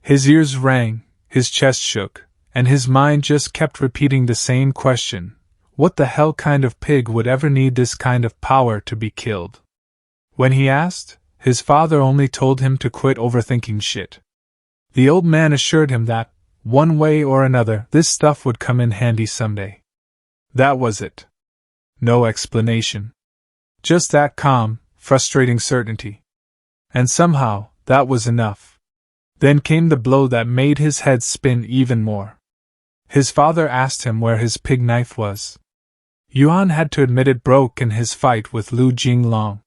His ears rang, his chest shook, and his mind just kept repeating the same question: what the hell kind of pig would ever need this kind of power to be killed? When he asked, his father only told him to quit overthinking shit. The old man assured him that, one way or another, this stuff would come in handy someday. That was it. No explanation. Just that calm, frustrating certainty. And somehow, that was enough. Then came the blow that made his head spin even more. His father asked him where his pig knife was. Yuan had to admit it broke in his fight with Lu Jinglong.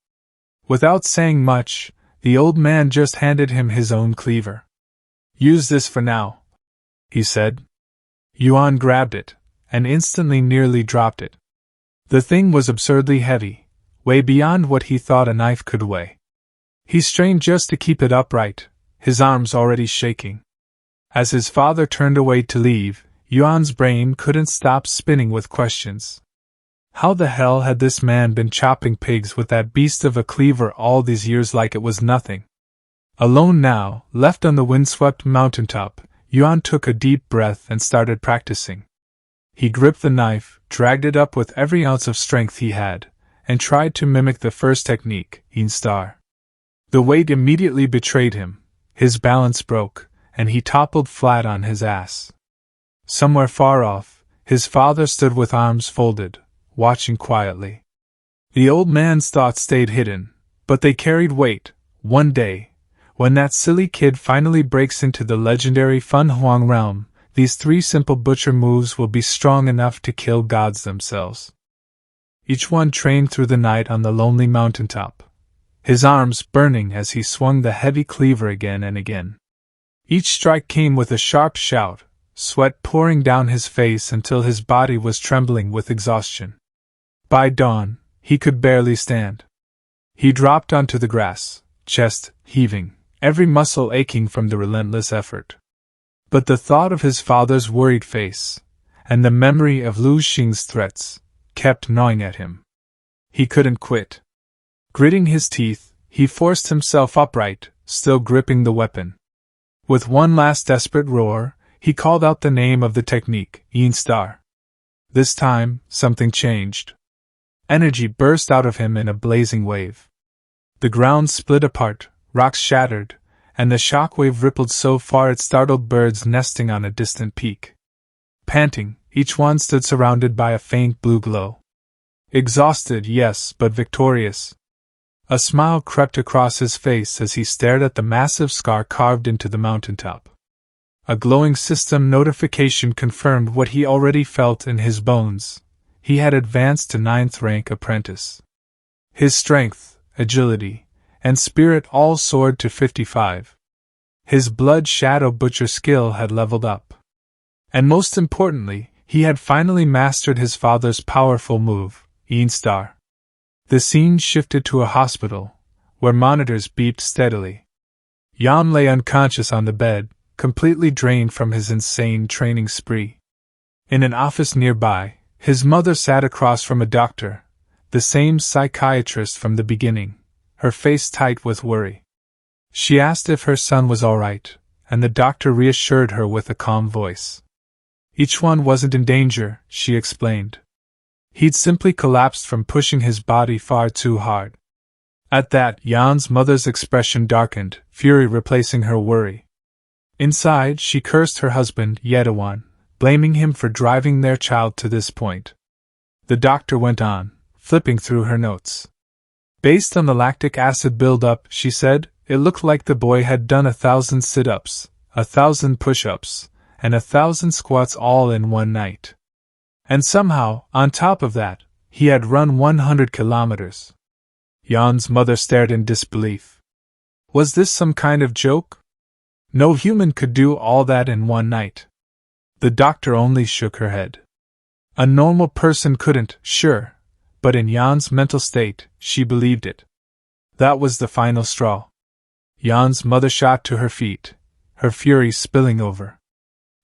Without saying much, the old man just handed him his own cleaver. Use this for now, he said. Yuan grabbed it, and instantly nearly dropped it. The thing was absurdly heavy, way beyond what he thought a knife could weigh. He strained just to keep it upright, his arms already shaking. As his father turned away to leave, Yuan's brain couldn't stop spinning with questions. How the hell had this man been chopping pigs with that beast of a cleaver all these years like it was nothing? Alone now, left on the windswept mountaintop, Yuan took a deep breath and started practicing. He gripped the knife, dragged it up with every ounce of strength he had, and tried to mimic the first technique, star. The weight immediately betrayed him, his balance broke, and he toppled flat on his ass. Somewhere far off, his father stood with arms folded, watching quietly. The old man's thoughts stayed hidden, but they carried weight. One day, when that silly kid finally breaks into the legendary Fun Huang realm, these 3 simple butcher moves will be strong enough to kill gods themselves. Each one trained through the night on the lonely mountaintop. his arms burning as he swung the heavy cleaver again and again. Each strike came with a sharp shout, sweat pouring down his face until his body was trembling with exhaustion. By dawn, he could barely stand. He dropped onto the grass, chest heaving, every muscle aching from the relentless effort. But the thought of his father's worried face, and the memory of Lu Xing's threats, kept gnawing at him. He couldn't quit. Gritting his teeth, he forced himself upright, still gripping the weapon. With one last desperate roar, he called out the name of the technique, Yin-Star. This time, something changed. Energy burst out of him in a blazing wave. The ground split apart, rocks shattered, and the shockwave rippled so far it startled birds nesting on a distant peak. Panting, each one stood surrounded by a faint blue glow. Exhausted, yes, but victorious. A smile crept across his face as he stared at the massive scar carved into the mountaintop. A glowing system notification confirmed what he already felt in his bones. He had advanced to 9th rank apprentice. His strength, agility, and spirit all soared to 55. His blood shadow butcher skill had leveled up. And most importantly, he had finally mastered his father's powerful move, Yin-Star. The scene shifted to a hospital, where monitors beeped steadily. Yan lay unconscious on the bed, completely drained from his insane training spree. In an office nearby, his mother sat across from a doctor, the same psychiatrist from the beginning, her face tight with worry. She asked if her son was all right, and the doctor reassured her with a calm voice. Each one wasn't in danger, she explained. He'd simply collapsed from pushing his body far too hard. At that, Yan's mother's expression darkened, fury replacing her worry. Inside, she cursed her husband, Yedawan, blaming him for driving their child to this point. The doctor went on, flipping through her notes. Based on the lactic acid buildup, she said, it looked like the boy had done 1,000 sit-ups, 1,000 push-ups, and 1,000 squats all in one night. And somehow, on top of that, he had run 100 kilometers. Yan's mother stared in disbelief. Was this some kind of joke? No human could do all that in one night. The doctor only shook her head. A normal person couldn't, sure, but in Yan's mental state, she believed it. That was the final straw. Yan's mother shot to her feet, her fury spilling over.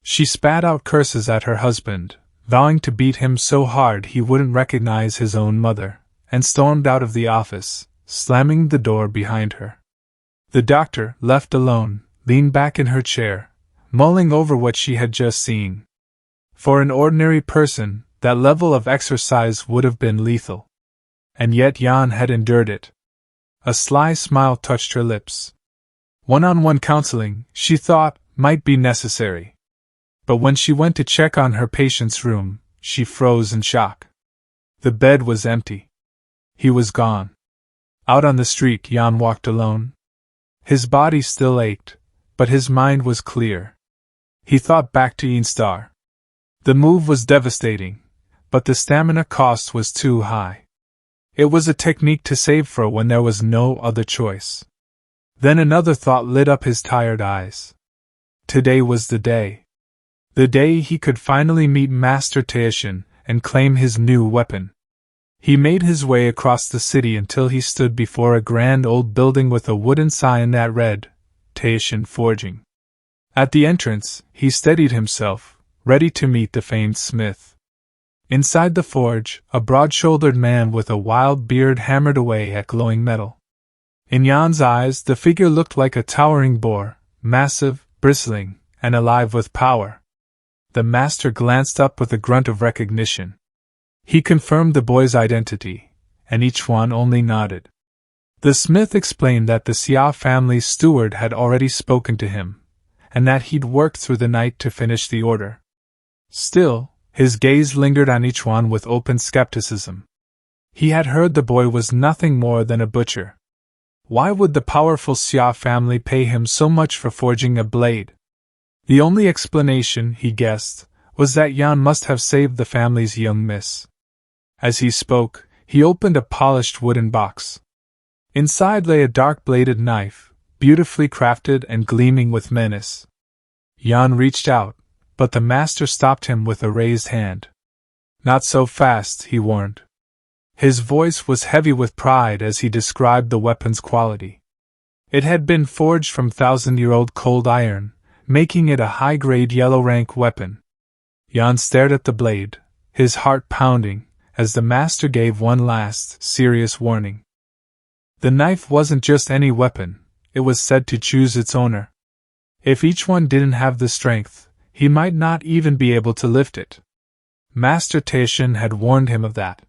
She spat out curses at her husband, vowing to beat him so hard he wouldn't recognize his own mother, and stormed out of the office, slamming the door behind her. The doctor, left alone, leaned back in her chair, mulling over what she had just seen. For an ordinary person, that level of exercise would have been lethal. And yet Yan had endured it. A sly smile touched her lips. One-on-one counseling, she thought, might be necessary. But when she went to check on her patient's room, she froze in shock. The bed was empty. He was gone. Out on the street, Yan walked alone. His body still ached, but his mind was clear. He thought back to Yin-Star. The move was devastating, but the stamina cost was too high. It was a technique to save for when there was no other choice. Then another thought lit up his tired eyes. Today was the day. The day he could finally meet Master Taishin and claim his new weapon. He made his way across the city until he stood before a grand old building with a wooden sign that read, Taishin Forging. At the entrance, he steadied himself, ready to meet the famed smith. Inside the forge, a broad-shouldered man with a wild beard hammered away at glowing metal. In Yan's eyes, the figure looked like a towering boar, massive, bristling, and alive with power. The master glanced up with a grunt of recognition. He confirmed the boy's identity, and each one only nodded. The smith explained that the Xia family's steward had already spoken to him, and that he'd worked through the night to finish the order. Still, his gaze lingered on each one with open skepticism. He had heard the boy was nothing more than a butcher. Why would the powerful Xia family pay him so much for forging a blade? The only explanation, he guessed, was that Yan must have saved the family's young miss. As he spoke, he opened a polished wooden box. Inside lay a dark-bladed knife, beautifully crafted and gleaming with menace. Yuan reached out, but the master stopped him with a raised hand. "Not so fast," he warned. His voice was heavy with pride as he described the weapon's quality. It had been forged from thousand-year-old cold iron, making it a high-grade yellow-rank weapon. Yuan stared at the blade, his heart pounding, as the master gave one last, serious warning. The knife wasn't just any weapon, it was said to choose its owner. If each one didn't have the strength, he might not even be able to lift it. Master Taishin had warned him of that.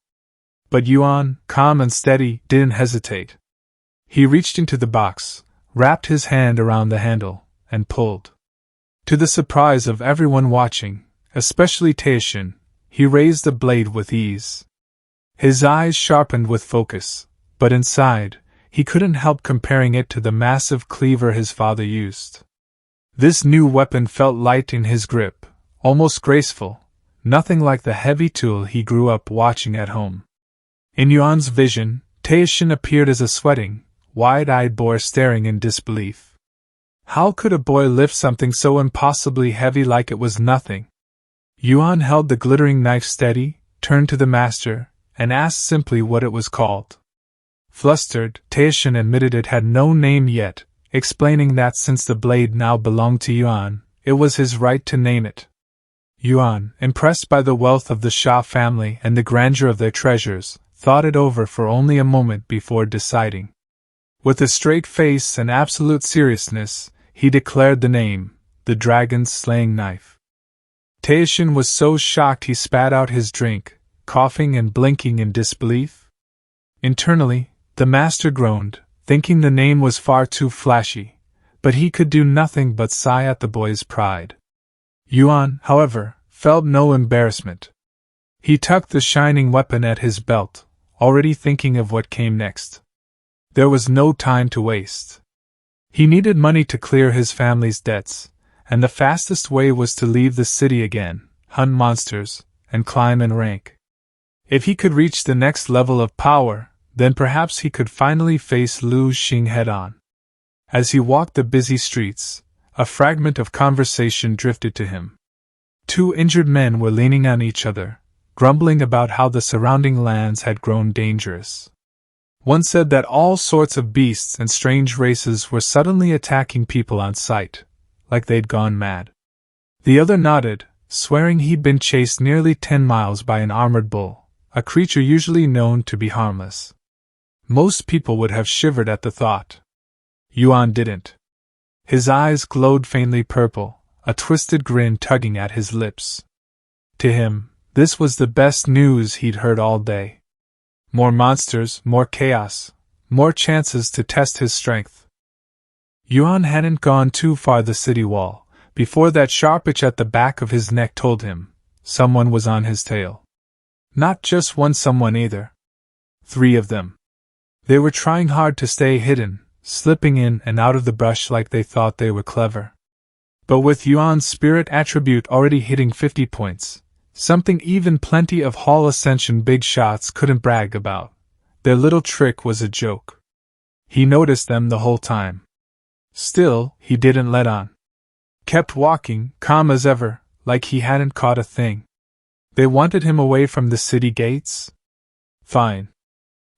But Yuan, calm and steady, didn't hesitate. He reached into the box, wrapped his hand around the handle, and pulled. To the surprise of everyone watching, especially Taishin, he raised the blade with ease. His eyes sharpened with focus, but inside, he couldn't help comparing it to the massive cleaver his father used. This new weapon felt light in his grip, almost graceful, nothing like the heavy tool he grew up watching at home. In Yuan's vision, Taishin appeared as a sweating, wide-eyed boy staring in disbelief. How could a boy lift something so impossibly heavy like it was nothing? Yuan held the glittering knife steady, turned to the master, and asked simply what it was called. Flustered, Taishin admitted it had no name yet, explaining that since the blade now belonged to Yuan, it was his right to name it. Yuan, impressed by the wealth of the Sha family and the grandeur of their treasures, thought it over for only a moment before deciding. With a straight face and absolute seriousness, he declared the name, the dragon's slaying knife. Taishin was so shocked he spat out his drink, coughing and blinking in disbelief. Internally, the master groaned, thinking the name was far too flashy, but he could do nothing but sigh at the boy's pride. Yuan, however, felt no embarrassment. He tucked the shining weapon at his belt, already thinking of what came next. There was no time to waste. He needed money to clear his family's debts, and the fastest way was to leave the city again, hunt monsters, and climb in rank. If he could reach the next level of power, then perhaps he could finally face Lu Xing head-on. As he walked the busy streets, a fragment of conversation drifted to him. Two injured men were leaning on each other, grumbling about how the surrounding lands had grown dangerous. One said that all sorts of beasts and strange races were suddenly attacking people on sight, like they'd gone mad. The other nodded, swearing he'd been chased nearly 10 miles by an armored bull, a creature usually known to be harmless. Most people would have shivered at the thought. Yuan didn't. His eyes glowed faintly purple, a twisted grin tugging at his lips. To him, this was the best news he'd heard all day. More monsters, more chaos, more chances to test his strength. Yuan hadn't gone too far the city wall, before that sharp itch at the back of his neck told him someone was on his tail. Not just one someone either. 3 of them. They were trying hard to stay hidden, slipping in and out of the brush like they thought they were clever. But with Yuan's spirit attribute already hitting 50 points, something even plenty of Hall Ascension big shots couldn't brag about, their little trick was a joke. He noticed them the whole time. Still, he didn't let on. Kept walking, calm as ever, like he hadn't caught a thing. They wanted him away from the city gates? Fine.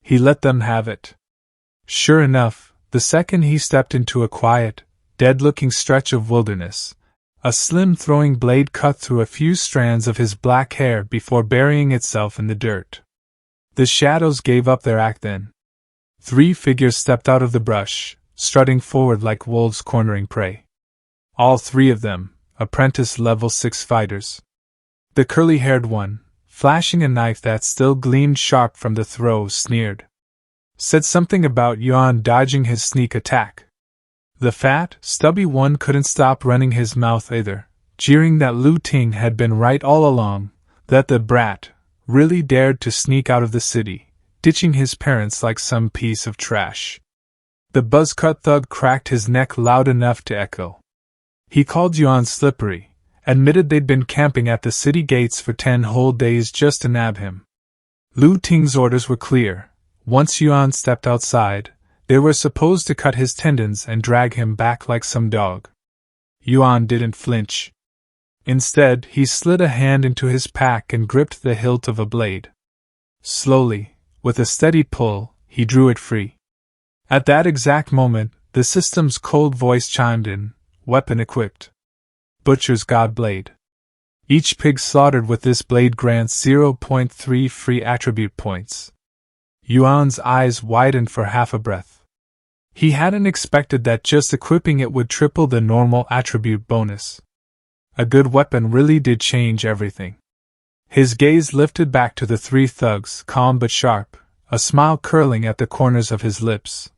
He let them have it. Sure enough, the second he stepped into a quiet, dead-looking stretch of wilderness, a slim throwing blade cut through a few strands of his black hair before burying itself in the dirt. The shadows gave up their act then. 3 figures stepped out of the brush, strutting forward like wolves cornering prey. All 3 of them, apprentice level 6 fighters. The curly-haired one, flashing a knife that still gleamed sharp from the throw, sneered. Said something about Yuan dodging his sneak attack. The fat, stubby one couldn't stop running his mouth either, jeering that Lu Ting had been right all along, that the brat really dared to sneak out of the city, ditching his parents like some piece of trash. The buzzcut thug cracked his neck loud enough to echo. He called Yuan slippery, admitted they'd been camping at the city gates for 10 whole days just to nab him. Lu Ting's orders were clear. Once Yuan stepped outside, They were supposed to cut his tendons and drag him back like some dog. Yuan didn't flinch. Instead, he slid a hand into his pack and gripped the hilt of a blade. Slowly, with a steady pull, he drew it free. At that exact moment, the system's cold voice chimed in, weapon equipped. Butcher's God Blade. Each pig slaughtered with this blade grants 0.3 free attribute points. Yuan's eyes widened for half a breath. He hadn't expected that just equipping it would triple the normal attribute bonus. A good weapon really did change everything. His gaze lifted back to the three thugs, calm but sharp, a smile curling at the corners of his lips.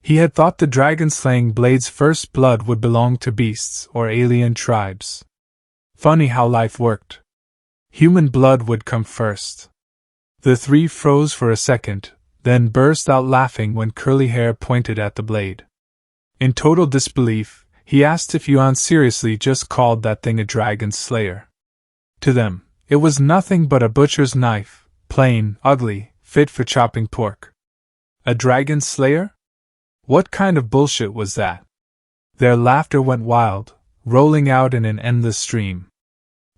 He had thought the dragon-slaying blade's first blood would belong to beasts or alien tribes. Funny how life worked. Human blood would come first. The three froze for a second, then burst out laughing when Curly Hair pointed at the blade. In total disbelief, he asked if Yuan seriously just called that thing a dragon slayer. To them, it was nothing but a butcher's knife, plain, ugly, fit for chopping pork. A dragon slayer? What kind of bullshit was that? Their laughter went wild, rolling out in an endless stream.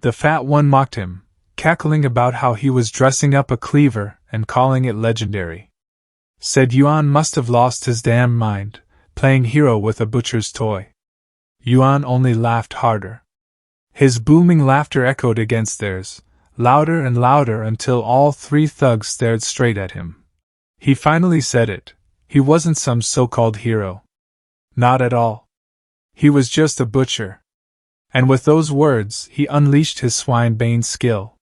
The fat one mocked him, cackling about how he was dressing up a cleaver and calling it legendary. Said Yuan must have lost his damn mind, playing hero with a butcher's toy. Yuan only laughed harder. His booming laughter echoed against theirs, louder and louder until all three thugs stared straight at him. He finally said it. He wasn't some so-called hero. Not at all. He was just a butcher. And with those words, he unleashed his swine-bane skill.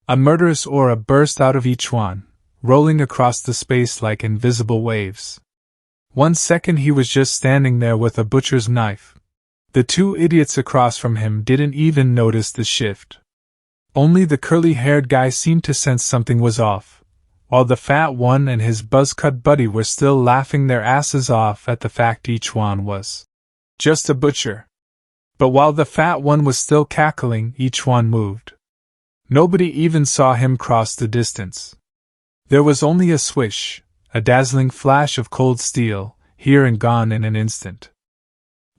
A murderous aura burst out of each one, rolling across the space like invisible waves. 1 second he was just standing there with a butcher's knife. The two idiots across from him didn't even notice the shift. Only the curly-haired guy seemed to sense something was off, while the fat one and his buzz-cut buddy were still laughing their asses off at the fact each one was just a butcher. But while the fat one was still cackling, each one moved. Nobody even saw him cross the distance. There was only a swish, a dazzling flash of cold steel, here and gone in an instant.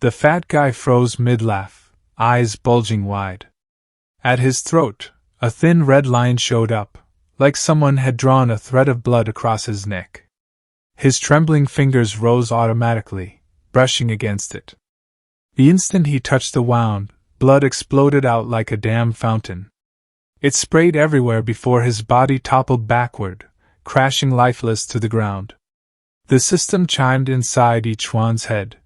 The fat guy froze mid-laugh, eyes bulging wide. At his throat, a thin red line showed up, like someone had drawn a thread of blood across his neck. His trembling fingers rose automatically, brushing against it. The instant he touched the wound, blood exploded out like a damn fountain. It sprayed everywhere before his body toppled backward, crashing lifeless to the ground. The system chimed inside each one's head.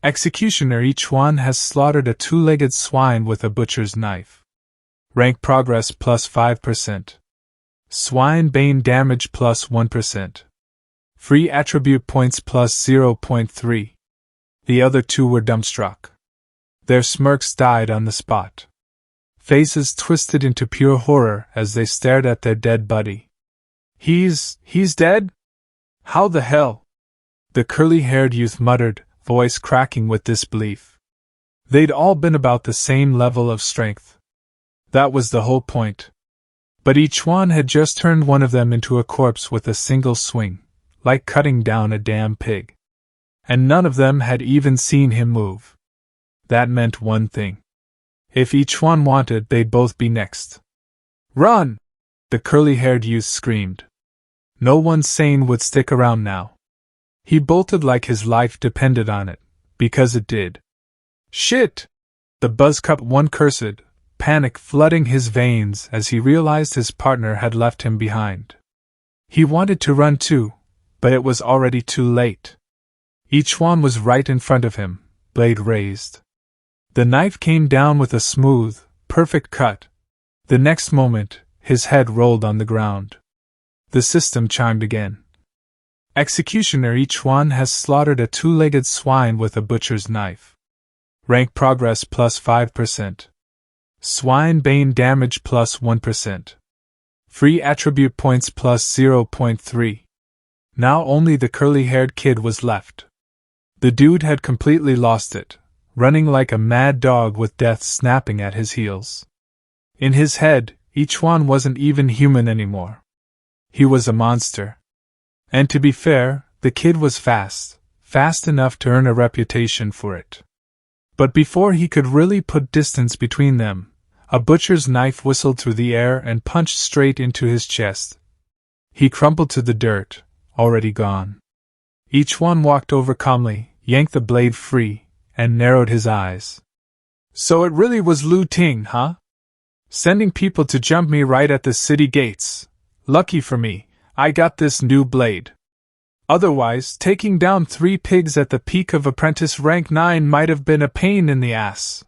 Executioner, each one has slaughtered a two-legged swine with a butcher's knife. Rank progress plus 5%. Swine bane damage plus 1%. Free attribute points plus 0.3. The other two were dumbstruck. Their smirks died on the spot. Faces twisted into pure horror as they stared at their dead buddy. He's dead? How the hell? The curly-haired youth muttered, voice cracking with disbelief. They'd all been about the same level of strength. That was the whole point. But each one had just turned one of them into a corpse with a single swing, like cutting down a damn pig. And none of them had even seen him move. That meant one thing. If each one wanted, they'd both be next. Run! The curly-haired youth screamed. No one sane would stick around now. He bolted like his life depended on it, because it did. Shit! The buzzcut one cursed, panic flooding his veins as he realized his partner had left him behind. He wanted to run too, but it was already too late. Each one was right in front of him, blade raised. The knife came down with a smooth, perfect cut. The next moment, his head rolled on the ground. The system chimed again. Executioner, each one has slaughtered a two-legged swine with a butcher's knife. Rank progress plus 5%. Swine bane damage plus 1%. Free attribute points plus 0.3. Now only the curly-haired kid was left. The dude had completely lost it, running like a mad dog with death snapping at his heels. In his head, each one wasn't even human anymore. He was a monster. And to be fair, the kid was fast enough to earn a reputation for it. But before he could really put distance between them, a butcher's knife whistled through the air and punched straight into his chest. He crumpled to the dirt, already gone. Each one walked over calmly, yanked the blade free, and narrowed his eyes. So it really was Lu Ting, huh? Sending people to jump me right at the city gates. Lucky for me, I got this new blade. Otherwise, taking down 3 pigs at the peak of apprentice rank 9 might have been a pain in the ass.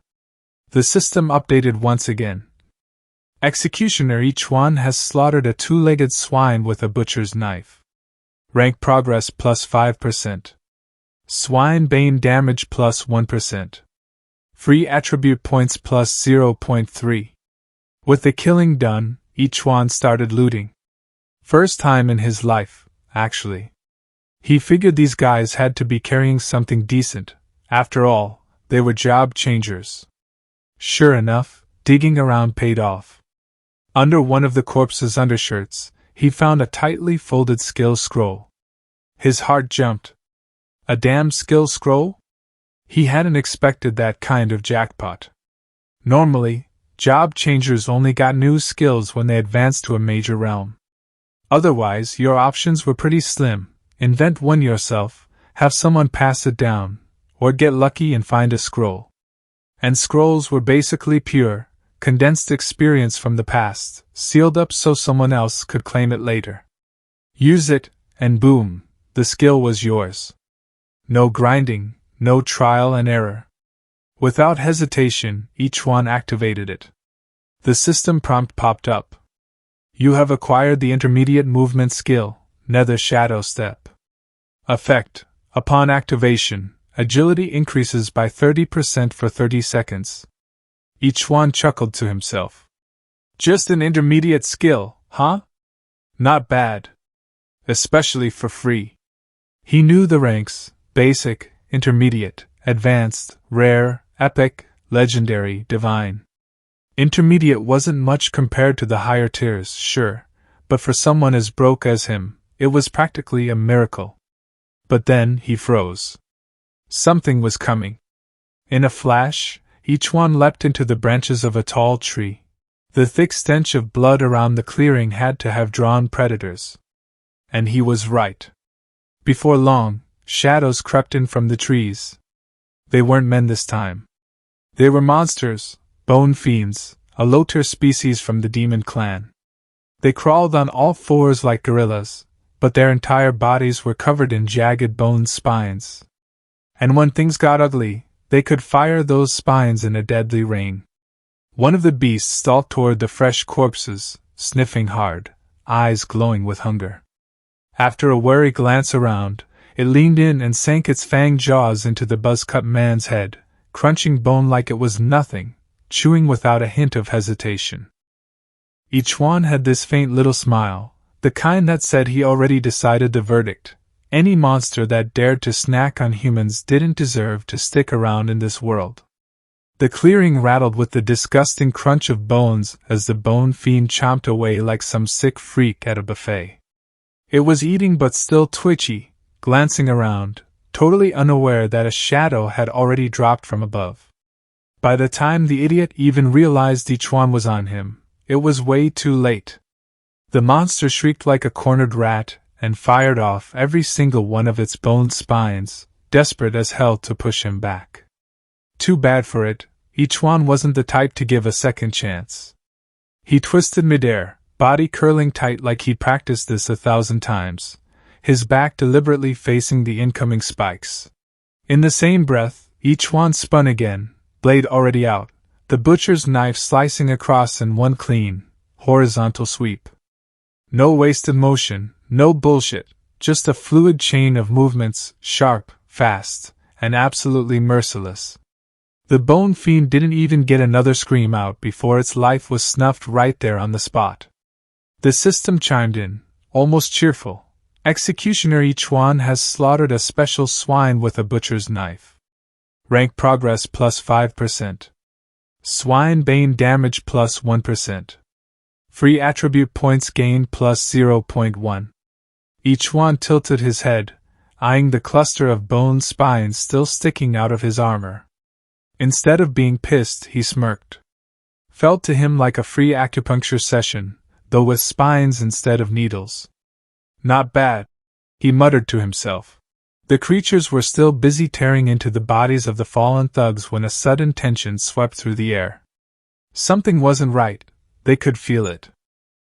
The system updated once again. Executioner, each one has slaughtered a 2-legged swine with a butcher's knife. Rank progress plus 5%. Swine bane damage plus 1%. Free attribute points plus 0.3. With the killing done, each one started looting. First time in his life, actually. He figured these guys had to be carrying something decent. After all, they were job changers. Sure enough, digging around paid off. Under one of the corpse's undershirts, he found a tightly folded skill scroll. His heart jumped. A damn skill scroll? He hadn't expected that kind of jackpot. Normally, job changers only got new skills when they advanced to a major realm. Otherwise, your options were pretty slim. Invent one yourself, have someone pass it down, or get lucky and find a scroll. And scrolls were basically pure, condensed experience from the past, sealed up so someone else could claim it later. Use it, and boom, the skill was yours. No grinding, no trial and error. Without hesitation, each one activated it. The system prompt popped up. You have acquired the intermediate movement skill, Nether Shadow Step. Effect: upon activation, agility increases by 30% for 30 seconds. Each one chuckled to himself. Just an intermediate skill, huh? Not bad. Especially for free. He knew the ranks: basic, intermediate, advanced, rare, epic, legendary, divine. Intermediate wasn't much compared to the higher tiers, sure, but for someone as broke as him, it was practically a miracle. But then he froze. Something was coming. In a flash, each one leapt into the branches of a tall tree. The thick stench of blood around the clearing had to have drawn predators. And he was right. Before long, shadows crept in from the trees. They weren't men this time. They were monsters, bone fiends, a low-tier species from the demon clan. They crawled on all fours like gorillas, but their entire bodies were covered in jagged bone spines. And when things got ugly, they could fire those spines in a deadly rain. One of the beasts stalked toward the fresh corpses, sniffing hard, eyes glowing with hunger. After a wary glance around, it leaned in and sank its fanged jaws into the buzz-cut man's head, crunching bone like it was nothing, chewing without a hint of hesitation. Each one had this faint little smile, the kind that said he already decided the verdict. Any monster that dared to snack on humans didn't deserve to stick around in this world. The clearing rattled with the disgusting crunch of bones as the bone fiend chomped away like some sick freak at a buffet. It was eating but still twitchy, glancing around, totally unaware that a shadow had already dropped from above. By the time the idiot even realized each one was on him, it was way too late. The monster shrieked like a cornered rat and fired off every single one of its boned spines, desperate as hell to push him back. Too bad for it, each one wasn't the type to give a second chance. He twisted midair, body curling tight like he'd practiced this 1,000 times, his back deliberately facing the incoming spikes. In the same breath, each one spun again, blade already out, the butcher's knife slicing across in one clean, horizontal sweep. No wasted motion, no bullshit, just a fluid chain of movements, sharp, fast, and absolutely merciless. The bone fiend didn't even get another scream out before its life was snuffed right there on the spot. The system chimed in, almost cheerful. Executioner, each one has slaughtered a special swine with a butcher's knife. Rank progress plus 5%. Swine bane damage plus 1%. Free attribute points gained plus 0.1. Each one tilted his head, eyeing the cluster of bone spines still sticking out of his armor. Instead of being pissed, he smirked. Felt to him like a free acupuncture session, though with spines instead of needles. Not bad, he muttered to himself. The creatures were still busy tearing into the bodies of the fallen thugs when a sudden tension swept through the air. Something wasn't right, they could feel it.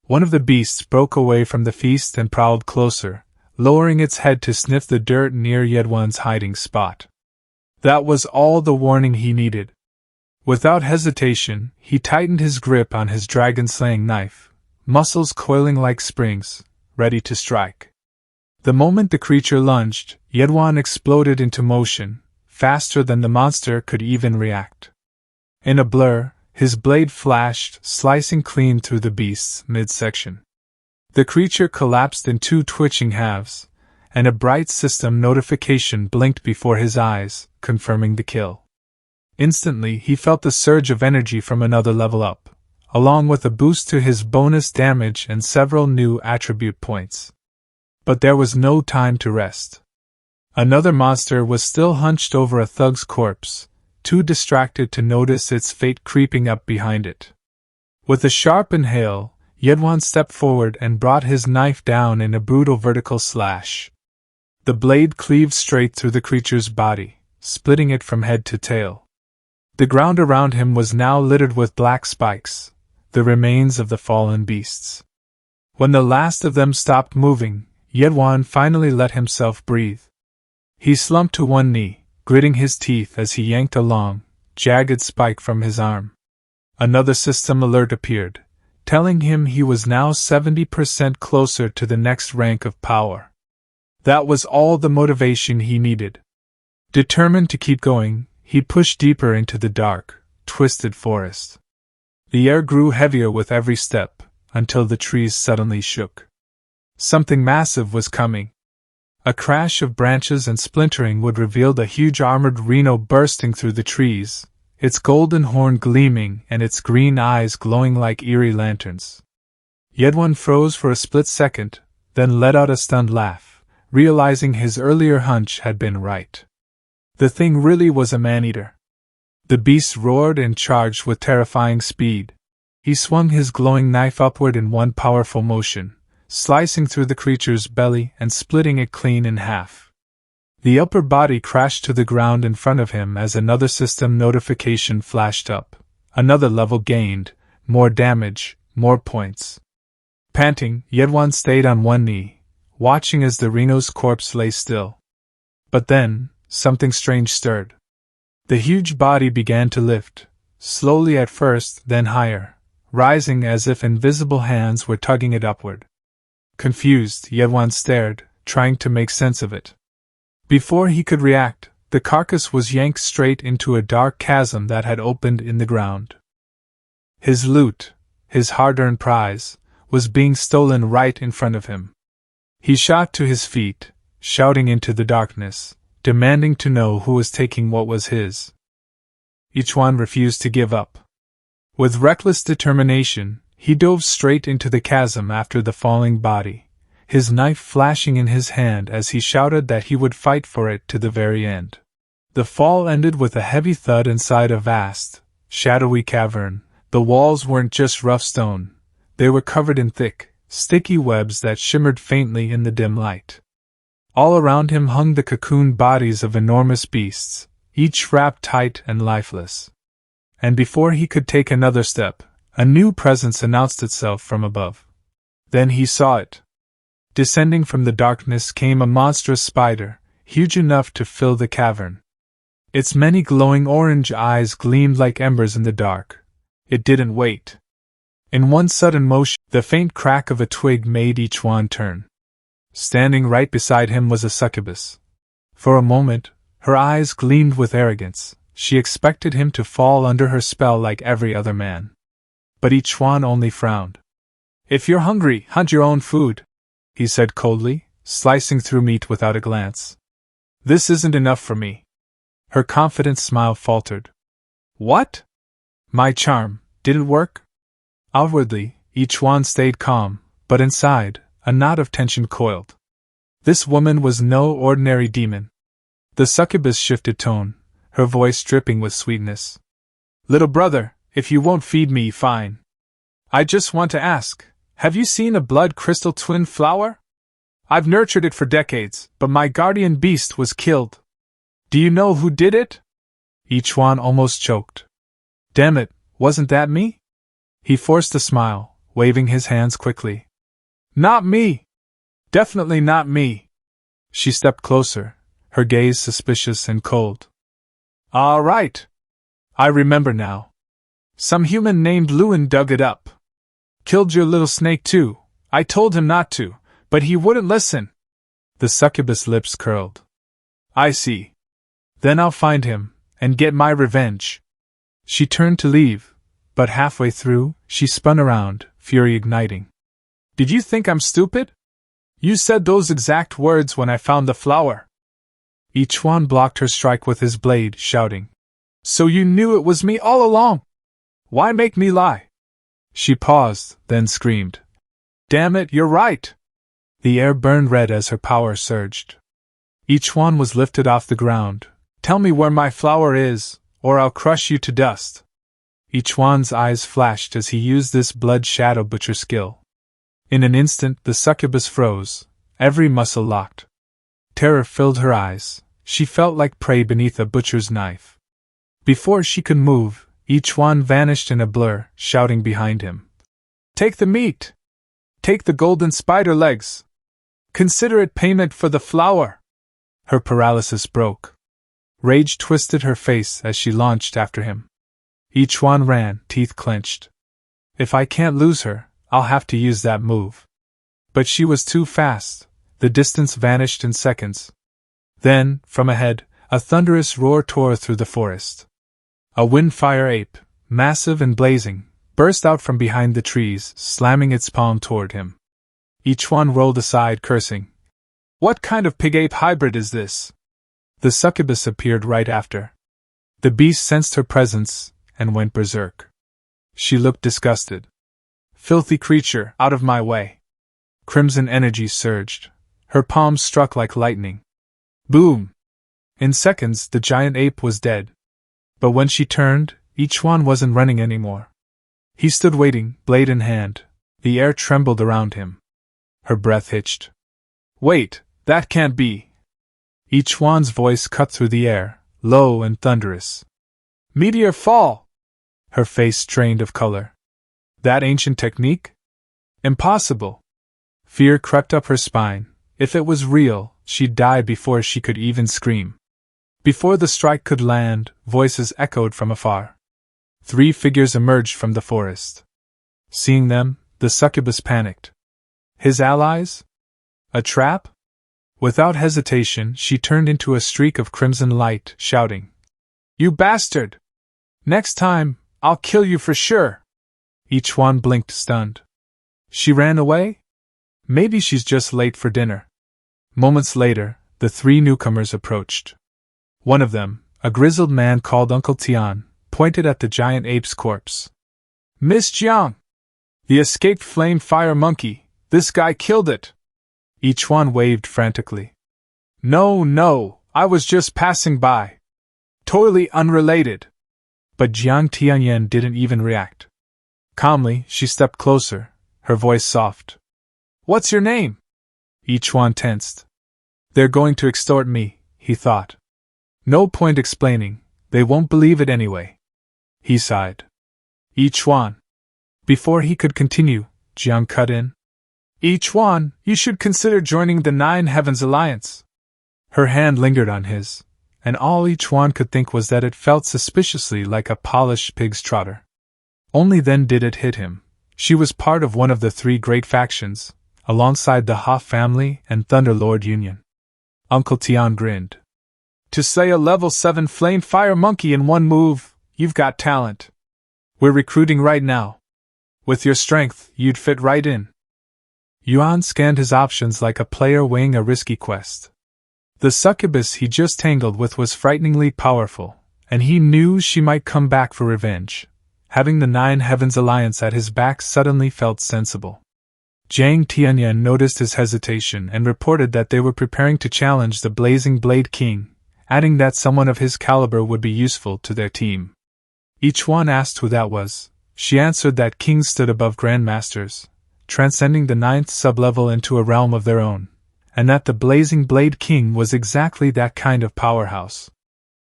One of the beasts broke away from the feast and prowled closer, lowering its head to sniff the dirt near Yedwan's hiding spot. That was all the warning he needed. Without hesitation, he tightened his grip on his dragon-slaying knife, muscles coiling like springs, ready to strike. The moment the creature lunged, Yedwan exploded into motion, faster than the monster could even react. In a blur, his blade flashed, slicing clean through the beast's midsection. The creature collapsed in two twitching halves, and a bright system notification blinked before his eyes, confirming the kill. Instantly, he felt the surge of energy from another level up, along with a boost to his bonus damage and several new attribute points. But there was no time to rest. Another monster was still hunched over a thug's corpse, too distracted to notice its fate creeping up behind it. With a sharp inhale, Yedwan stepped forward and brought his knife down in a brutal vertical slash. The blade cleaved straight through the creature's body, splitting it from head to tail. The ground around him was now littered with black spikes, the remains of the fallen beasts. When the last of them stopped moving, Yedwan finally let himself breathe. He slumped to one knee, gritting his teeth as he yanked a long, jagged spike from his arm. Another system alert appeared, telling him he was now 70% closer to the next rank of power. That was all the motivation he needed. Determined to keep going, he pushed deeper into the dark, twisted forest. The air grew heavier with every step, until the trees suddenly shook. Something massive was coming. A crash of branches and splintering would reveal the huge armored rhino bursting through the trees, its golden horn gleaming and its green eyes glowing like eerie lanterns. Yedwan froze for a split second, then let out a stunned laugh, realizing his earlier hunch had been right. The thing really was a man-eater. The beast roared and charged with terrifying speed. He swung his glowing knife upward in one powerful motion, slicing through the creature's belly and splitting it clean in half. The upper body crashed to the ground in front of him as another system notification flashed up. Another level gained, more damage, more points. Panting, Yedwan stayed on one knee, watching as the rhino's corpse lay still. But then, something strange stirred. The huge body began to lift, slowly at first, then higher, rising as if invisible hands were tugging it upward. Confused, Yedwan stared, trying to make sense of it. Before he could react, the carcass was yanked straight into a dark chasm that had opened in the ground. His loot, his hard-earned prize, was being stolen right in front of him. He shot to his feet, shouting into the darkness, demanding to know who was taking what was his. Yedwan refused to give up. With reckless determination, he dove straight into the chasm after the falling body, his knife flashing in his hand as he shouted that he would fight for it to the very end. The fall ended with a heavy thud inside a vast, shadowy cavern. The walls weren't just rough stone, they were covered in thick, sticky webs that shimmered faintly in the dim light. All around him hung the cocooned bodies of enormous beasts, each wrapped tight and lifeless. And before he could take another step, a new presence announced itself from above. Then he saw it. Descending from the darkness came a monstrous spider, huge enough to fill the cavern. Its many glowing orange eyes gleamed like embers in the dark. It didn't wait. In one sudden motion, the faint crack of a twig made Yedwan turn. Standing right beside him was a succubus. For a moment, her eyes gleamed with arrogance. She expected him to fall under her spell like every other man. But Yedwan only frowned. "If you're hungry, hunt your own food," he said coldly, slicing through meat without a glance. "This isn't enough for me." Her confident smile faltered. "What? My charm didn't work?" Outwardly, Yedwan stayed calm, but inside, a knot of tension coiled. This woman was no ordinary demon. The succubus shifted tone, her voice dripping with sweetness. Little brother, if you won't feed me, fine. I just want to ask, have you seen a blood crystal twin flower? I've nurtured it for decades, but my guardian beast was killed. Do you know who did it? Ichuan almost choked. Damn it, wasn't that me? He forced a smile, waving his hands quickly. Not me! Definitely not me! She stepped closer, her gaze suspicious and cold. All right. I remember now. Some human named Lewin dug it up. Killed your little snake too. I told him not to, but he wouldn't listen. The succubus lips curled. I see. Then I'll find him, and get my revenge. She turned to leave, but halfway through, she spun around, fury igniting. Did you think I'm stupid? You said those exact words when I found the flower. Ichuan blocked her strike with his blade, shouting. So you knew it was me all along? Why make me lie? She paused, then screamed. Damn it, you're right! The air burned red as her power surged. Ichuan was lifted off the ground. Tell me where my flower is, or I'll crush you to dust. Ichuan's eyes flashed as he used this blood shadow butcher skill. In an instant, the succubus froze, every muscle locked. Terror filled her eyes. She felt like prey beneath a butcher's knife. Before she could move, Ichuan vanished in a blur, shouting behind him. Take the meat! Take the golden spider legs! Consider it payment for the flower! Her paralysis broke. Rage twisted her face as she launched after him. Ichuan ran, teeth clenched. If I can't lose her, I'll have to use that move. But she was too fast. The distance vanished in seconds. Then, from ahead, a thunderous roar tore through the forest. A windfire ape, massive and blazing, burst out from behind the trees, slamming its palm toward him. Ichuan rolled aside, cursing. What kind of pig-ape hybrid is this? The succubus appeared right after. The beast sensed her presence and went berserk. She looked disgusted. Filthy creature, out of my way! Crimson energy surged. Her palms struck like lightning. Boom! In seconds, the giant ape was dead. But when she turned, Ichuan wasn't running anymore. He stood waiting, blade in hand. The air trembled around him. Her breath hitched. Wait, that can't be! Ichuan's voice cut through the air, low and thunderous. Meteor fall! Her face strained of color. That ancient technique? Impossible! Fear crept up her spine. If it was real, she'd die before she could even scream. Before the strike could land, voices echoed from afar. 3 figures emerged from the forest. Seeing them, the succubus panicked. His allies? A trap? Without hesitation, she turned into a streak of crimson light, shouting, You bastard! Next time, I'll kill you for sure! Ichuan blinked, stunned. She ran away? Maybe she's just late for dinner. Moments later, the 3 newcomers approached. One of them, a grizzled man called Uncle Tian, pointed at the giant ape's corpse. Miss Jiang! The escaped flame fire monkey, this guy killed it! Ichuan waved frantically. No, I was just passing by. Totally unrelated. But Jiang Tianyan didn't even react. Calmly, she stepped closer, her voice soft. What's your name? Ichuan tensed. They're going to extort me, he thought. No point explaining, they won't believe it anyway. He sighed. Ichuan. Before he could continue, Jiang cut in. Ichuan, you should consider joining the 9 Heavens Alliance. Her hand lingered on his, and all Ichuan could think was that it felt suspiciously like a polished pig's trotter. Only then did it hit him. She was part of one of the 3 great factions, alongside the Ha family and Thunderlord Union. Uncle Tian grinned. To slay a level 7 flame fire monkey in one move, you've got talent. We're recruiting right now. With your strength, you'd fit right in. Yuan scanned his options like a player weighing a risky quest. The succubus he just tangled with was frighteningly powerful, and he knew she might come back for revenge. Having the 9 Heavens Alliance at his back suddenly felt sensible. Jiang Tianyan noticed his hesitation and reported that they were preparing to challenge the Blazing Blade King, adding that someone of his caliber would be useful to their team. Each one asked who that was. She answered that kings stood above grandmasters, transcending the 9th sublevel into a realm of their own, and that the Blazing Blade King was exactly that kind of powerhouse.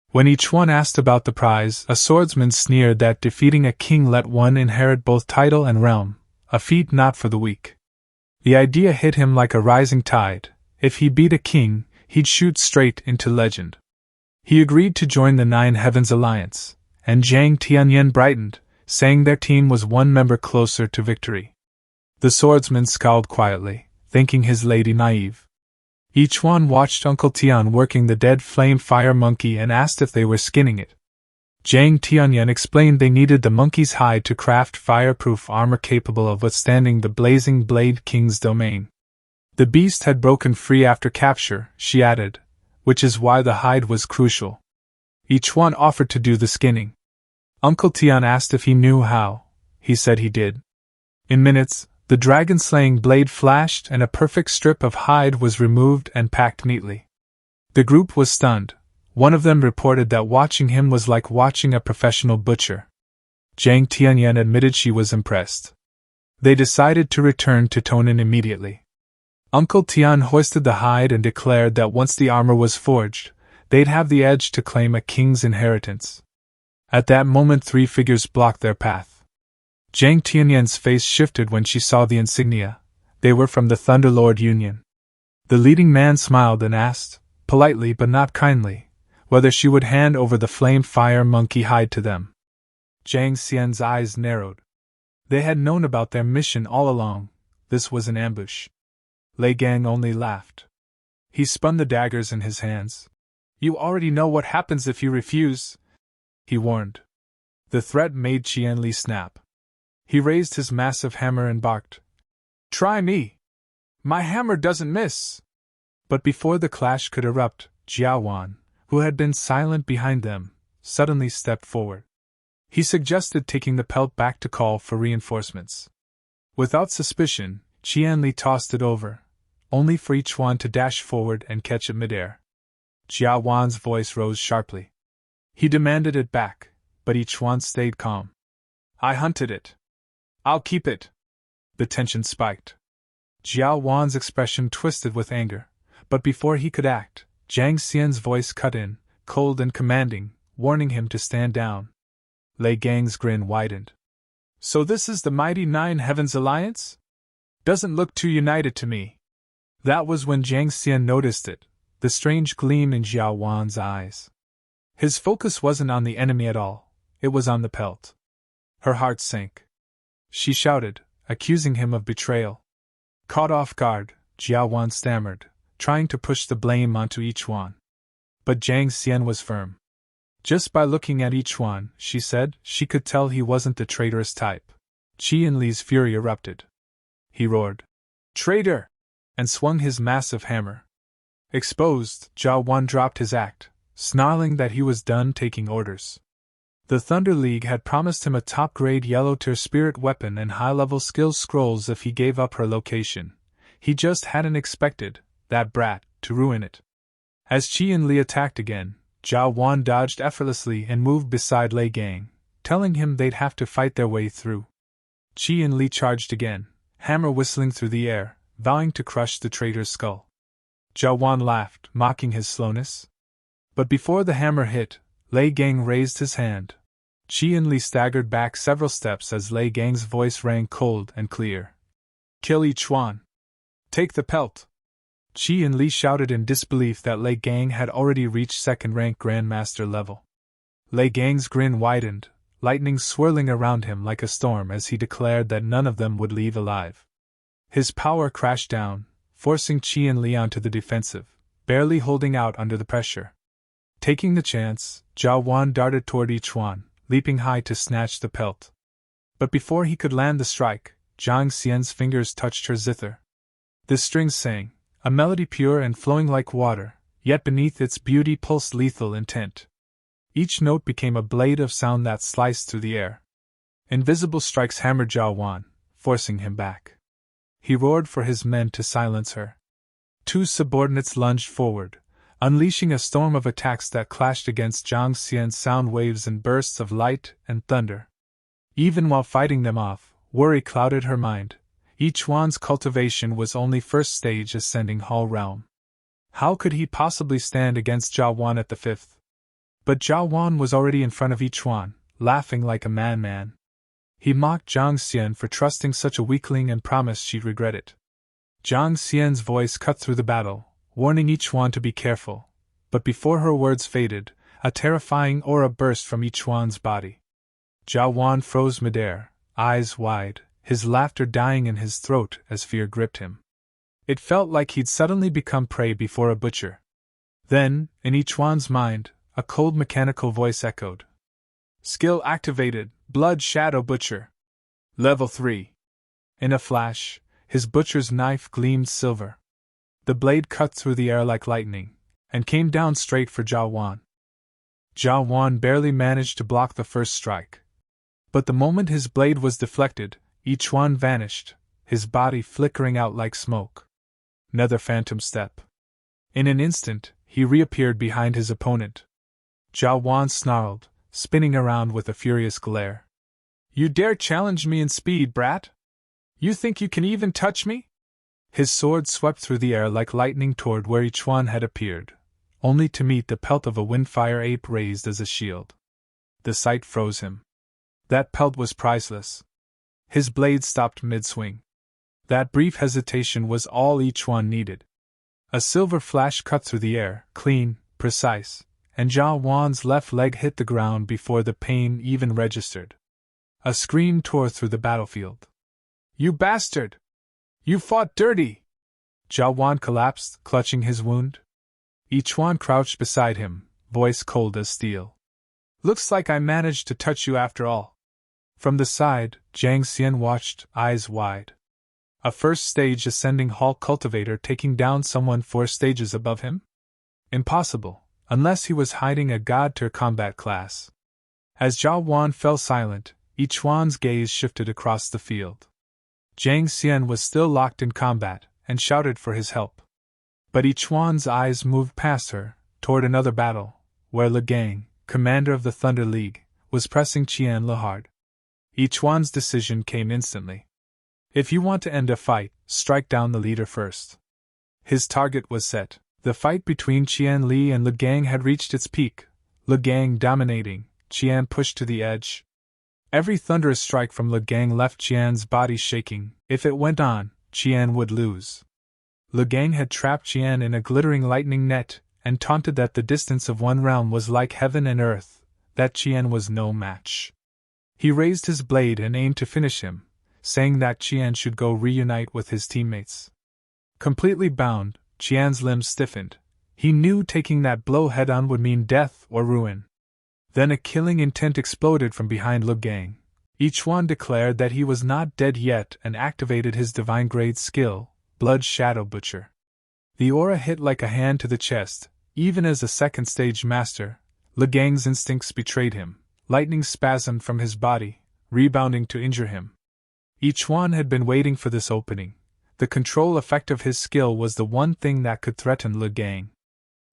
When each one asked about the prize, a swordsman sneered that defeating a king let one inherit both title and realm, a feat not for the weak. The idea hit him like a rising tide. If he beat a king, he'd shoot straight into legend. He agreed to join the 9 Heavens Alliance, and Jiang Tianyan brightened, saying their team was one member closer to victory. The swordsman scowled quietly, thinking his lady naive. Each one watched Uncle Tian working the dead flame fire monkey and asked if they were skinning it. Jiang Tianyan explained they needed the monkey's hide to craft fireproof armor capable of withstanding the Blazing Blade King's domain. The beast had broken free after capture, she added, which is why the hide was crucial. Each one offered to do the skinning. Uncle Tian asked if he knew how. He said he did. In minutes, the dragon-slaying blade flashed and a perfect strip of hide was removed and packed neatly. The group was stunned. One of them reported that watching him was like watching a professional butcher. Jiang Tianyan admitted she was impressed. They decided to return to Tonin immediately. Uncle Tian hoisted the hide and declared that once the armor was forged, they'd have the edge to claim a king's inheritance. At that moment 3 figures blocked their path. Jiang Tianyan's face shifted when she saw the insignia. They were from the Thunderlord Union. The leading man smiled and asked, politely but not kindly, whether she would hand over the flame fire monkey hide to them. Jiang Xian's eyes narrowed. They had known about their mission all along. This was an ambush. Lei Gang only laughed. He spun the daggers in his hands. You already know what happens if you refuse, he warned. The threat made Qianli snap. He raised his massive hammer and barked. Try me! My hammer doesn't miss! But before the clash could erupt, Jiawan, who had been silent behind them, suddenly stepped forward. He suggested taking the pelt back to call for reinforcements. Without suspicion, Qianli tossed it over, only for each one to dash forward and catch it midair. Jiawan's voice rose sharply. He demanded it back, but each one stayed calm. I hunted it. I'll keep it. The tension spiked. Jiawan's expression twisted with anger, but before he could act, Jiang Xian's voice cut in, cold and commanding, warning him to stand down. Lei Gang's grin widened. So this is the mighty 9 Heavens Alliance? Doesn't look too united to me. That was when Jiang Xian noticed it, the strange gleam in Jiawan's eyes. His focus wasn't on the enemy at all, it was on the pelt. Her heart sank. She shouted, accusing him of betrayal. Caught off guard, Jiawan stammered, trying to push the blame onto each one. But Jiang Xian was firm. Just by looking at each one, she said, she could tell he wasn't the traitorous type. Qianli's fury erupted. He roared, Traitor! And swung his massive hammer. Exposed, Jiawan dropped his act, snarling that he was done taking orders. The Thunder League had promised him a top-grade yellow-tier spirit weapon and high-level skills scrolls if he gave up her location. He just hadn't expected, that brat, to ruin it. As Qianli attacked again, Jiawan dodged effortlessly and moved beside Lei Gang, telling him they'd have to fight their way through. Qianli charged again, hammer whistling through the air, vowing to crush the traitor's skull. Jiawan laughed, mocking his slowness. But before the hammer hit, Lei Gang raised his hand. Qianli staggered back several steps as Lei Gang's voice rang cold and clear. Kill each one. Take the pelt. Qianli shouted in disbelief that Lei Gang had already reached second-rank Grandmaster level. Lei Gang's grin widened, lightning swirling around him like a storm as he declared that none of them would leave alive. His power crashed down, forcing Qianli onto the defensive, barely holding out under the pressure. Taking the chance, Jiawan darted toward each one, leaping high to snatch the pelt. But before he could land the strike, Jiang Xian's fingers touched her zither. The strings sang, a melody pure and flowing like water, yet beneath its beauty pulsed lethal intent. Each note became a blade of sound that sliced through the air. Invisible strikes hammered Jiawan, forcing him back. he roared for his men to silence her. Two subordinates lunged forward, unleashing a storm of attacks that clashed against Jiang Xian's sound waves and bursts of light and thunder. Even while fighting them off, worry clouded her mind. Ichuan's cultivation was only first stage ascending hall realm. How could he possibly stand against Jia Wan at the fifth? But Jia Wan was already in front of Ichuan, laughing like a madman. He mocked Jiang Xian for trusting such a weakling and promised she'd regret it. Jiang Xian's voice cut through the battle, warning Ichuan to be careful, but before her words faded, a terrifying aura burst from Ichuan's body. Jia Wan froze midair, eyes wide, his laughter dying in his throat as fear gripped him. It felt like he'd suddenly become prey before a butcher. Then, in Ichuan's mind, a cold mechanical voice echoed. Skill activated, Blood Shadow Butcher. Level 3. In a flash, his butcher's knife gleamed silver. The blade cut through the air like lightning, and came down straight for Jia Wan. Jia Wan barely managed to block the first strike. But the moment his blade was deflected, Ichuan vanished, his body flickering out like smoke. Another phantom step. In an instant, he reappeared behind his opponent. Jia Wan snarled, spinning around with a furious glare. You dare challenge me in speed, brat? You think you can even touch me? His sword swept through the air like lightning toward where Ichuan had appeared, only to meet the pelt of a windfire ape raised as a shield. The sight froze him. That pelt was priceless. His blade stopped mid-swing. That brief hesitation was all Ichuan needed. A silver flash cut through the air, clean, precise, and Jia Wan's left leg hit the ground before the pain even registered. A scream tore through the battlefield. You bastard! You fought dirty! Jia Wan collapsed, clutching his wound. Ichuan crouched beside him, voice cold as steel. Looks like I managed to touch you after all. From the side, Jiang Xian watched, eyes wide. A first stage ascending hall cultivator taking down someone 4 stages above him? Impossible, unless he was hiding a god-tier combat class. As Jia Wan fell silent, Ichuan's gaze shifted across the field. Jiang Xian was still locked in combat, and shouted for his help. But Ichuan's eyes moved past her, toward another battle, where Le Gang, commander of the Thunder League, was pressing Qian Le hard. Ichuan's decision came instantly. If you want to end a fight, strike down the leader first. His target was set. The fight between Qian Li and Le Gang had reached its peak, Le Gang dominating, Qian pushed to the edge. Every thunderous strike from Le Gang left Qian's body shaking. If it went on, Qian would lose. Le Gang had trapped Qian in a glittering lightning net, and taunted that the distance of one realm was like heaven and earth, that Qian was no match. He raised his blade and aimed to finish him, saying that Qian should go reunite with his teammates. Completely bound, Qian's limbs stiffened. He knew taking that blow head-on would mean death or ruin. Then a killing intent exploded from behind Le Gang. Ichuan declared that he was not dead yet and activated his divine-grade skill, Blood Shadow Butcher. The aura hit like a hand to the chest. Even as a second-stage master, Le Gang's instincts betrayed him. Lightning spasmed from his body, rebounding to injure him. Ichuan had been waiting for this opening. The control effect of his skill was the one thing that could threaten Le Gang.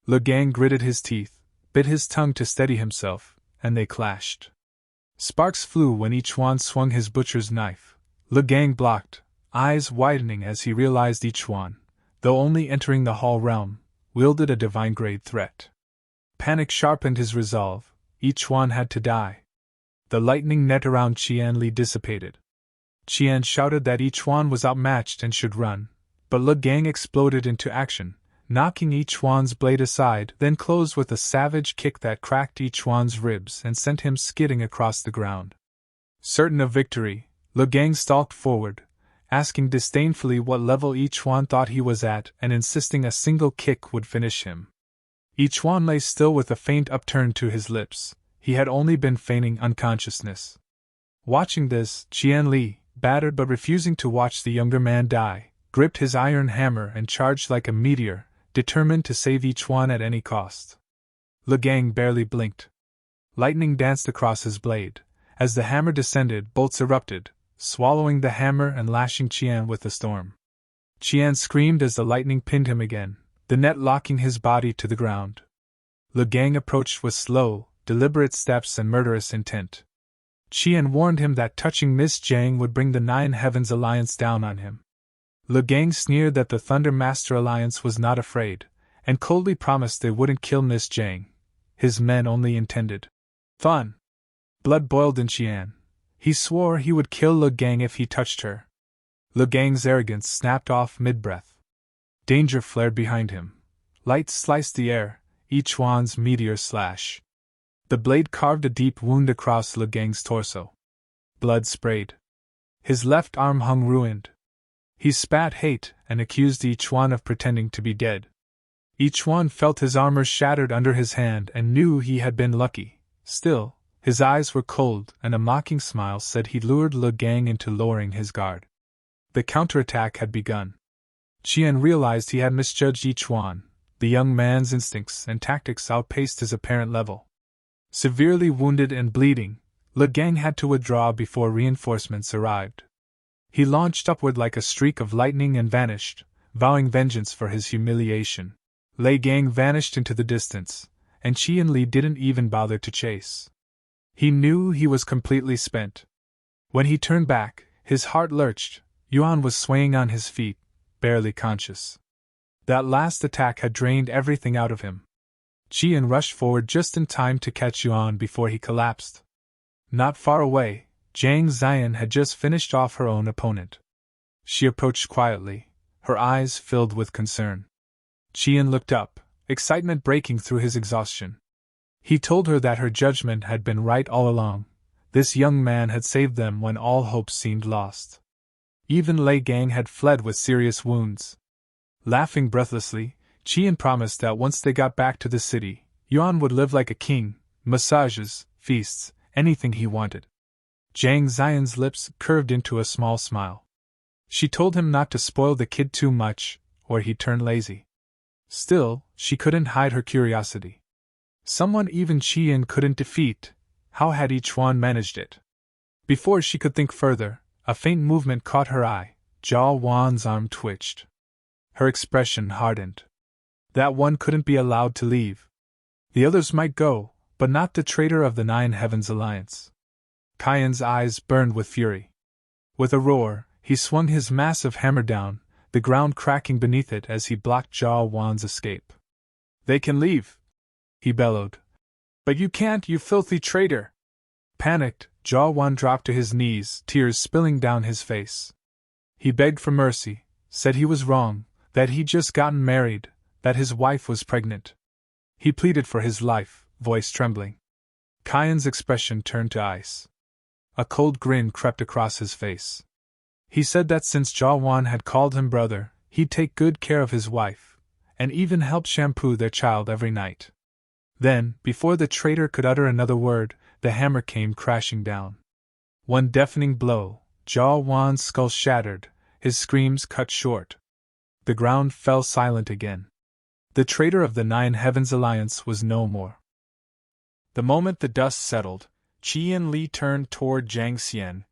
Le Gang gritted his teeth, bit his tongue to steady himself, and they clashed. Sparks flew when Ichuan swung his butcher's knife. Le Gang blocked, eyes widening as he realized Ichuan, though only entering the hall realm, wielded a divine-grade threat. Panic sharpened his resolve. Ichuan had to die. The lightning net around Qian Li dissipated. Qian shouted that Ichuan was outmatched and should run, but Le Gang exploded into action, knocking Ichuan's blade aside, then closed with a savage kick that cracked Ichuan's ribs and sent him skidding across the ground. Certain of victory, Le Gang stalked forward, asking disdainfully what level Ichuan thought he was at and insisting a single kick would finish him. Ichuan lay still with a faint upturn to his lips. He had only been feigning unconsciousness. Watching this, Qian Li, battered but refusing to watch the younger man die, gripped his iron hammer and charged like a meteor, determined to save Ichuan at any cost. Le Gang barely blinked. Lightning danced across his blade. As the hammer descended, bolts erupted, swallowing the hammer and lashing Qian with a storm. Qian screamed as the lightning pinned him again, the net locking his body to the ground. Le Gang approached with slow, deliberate steps and murderous intent. Qian warned him that touching Miss Jiang would bring the Nine Heavens Alliance down on him. Le Gang sneered that the Thunder Master Alliance was not afraid, and coldly promised they wouldn't kill Miss Jiang. His men only intended fun. Blood boiled in Qian. He swore he would kill Le Gang if he touched her. Le Gang's arrogance snapped off mid-breath. Danger flared behind him. Light sliced the air, each wand's meteor slash. The blade carved a deep wound across Le Gang's torso. Blood sprayed. His left arm hung ruined. He spat hate and accused each one of pretending to be dead. Each one felt his armor shattered under his hand and knew he had been lucky. Still, his eyes were cold and a mocking smile said he'd lured Le Gang into lowering his guard. The counterattack had begun. Qian realized he had misjudged each one. The young man's instincts and tactics outpaced his apparent level. Severely wounded and bleeding, Le Gang had to withdraw before reinforcements arrived. He launched upward like a streak of lightning and vanished, vowing vengeance for his humiliation. Le Gang vanished into the distance, and Qian Li didn't even bother to chase. He knew he was completely spent. When he turned back, his heart lurched. Yuan was swaying on his feet, barely conscious. That last attack had drained everything out of him. Qian rushed forward just in time to catch Yuan before he collapsed. Not far away, Zhang Xian had just finished off her own opponent. She approached quietly, her eyes filled with concern. Qian looked up, excitement breaking through his exhaustion. He told her that her judgment had been right all along. This young man had saved them when all hope seemed lost. Even Le Gang had fled with serious wounds. Laughing breathlessly, Qian promised that once they got back to the city, Yuan would live like a king, massages, feasts, anything he wanted. Zhang Xian's lips curved into a small smile. She told him not to spoil the kid too much, or he'd turn lazy. Still, she couldn't hide her curiosity. Someone even Qian couldn't defeat. How had each one managed it? Before she could think further, a faint movement caught her eye. Zhao Wan's arm twitched. Her expression hardened. That one couldn't be allowed to leave. The others might go, but not the traitor of the Nine Heavens Alliance. Qian's eyes burned with fury. With a roar, he swung his massive hammer down, the ground cracking beneath it as he blocked Zhao Wan's escape. "They can leave," he bellowed. "But you can't, you filthy traitor!" Panicked, Zhao Wan dropped to his knees, tears spilling down his face. He begged for mercy, said he was wrong, that he'd just gotten married, that his wife was pregnant. He pleaded for his life, voice trembling. Qian's expression turned to ice. A cold grin crept across his face. He said that since Zhao Wan had called him brother, he'd take good care of his wife, and even help shampoo their child every night. Then, before the traitor could utter another word, the hammer came crashing down. One deafening blow, Zhao Wan's skull shattered, his screams cut short. The ground fell silent again. The traitor of the Nine Heavens Alliance was no more. The moment the dust settled, Qian Li turned toward Zhang Xian,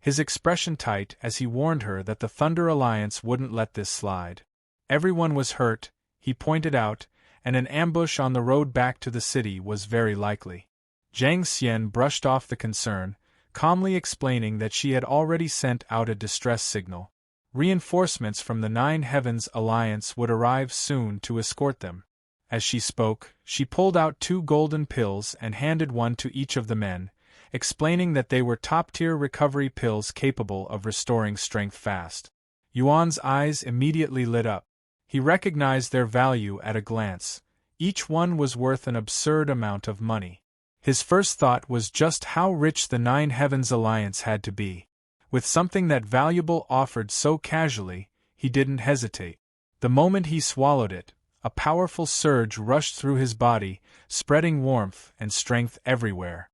his expression tight as he warned her that the Thunder Alliance wouldn't let this slide. Everyone was hurt, he pointed out, and an ambush on the road back to the city was very likely. Zhang Xian brushed off the concern, calmly explaining that she had already sent out a distress signal. Reinforcements from the Nine Heavens Alliance would arrive soon to escort them. As she spoke, she pulled out 2 golden pills and handed one to each of the men, explaining that they were top-tier recovery pills capable of restoring strength fast. Yuan's eyes immediately lit up. He recognized their value at a glance. Each one was worth an absurd amount of money. His first thought was just how rich the Nine Heavens Alliance had to be. With something that valuable offered so casually, he didn't hesitate. The moment he swallowed it, a powerful surge rushed through his body, spreading warmth and strength everywhere.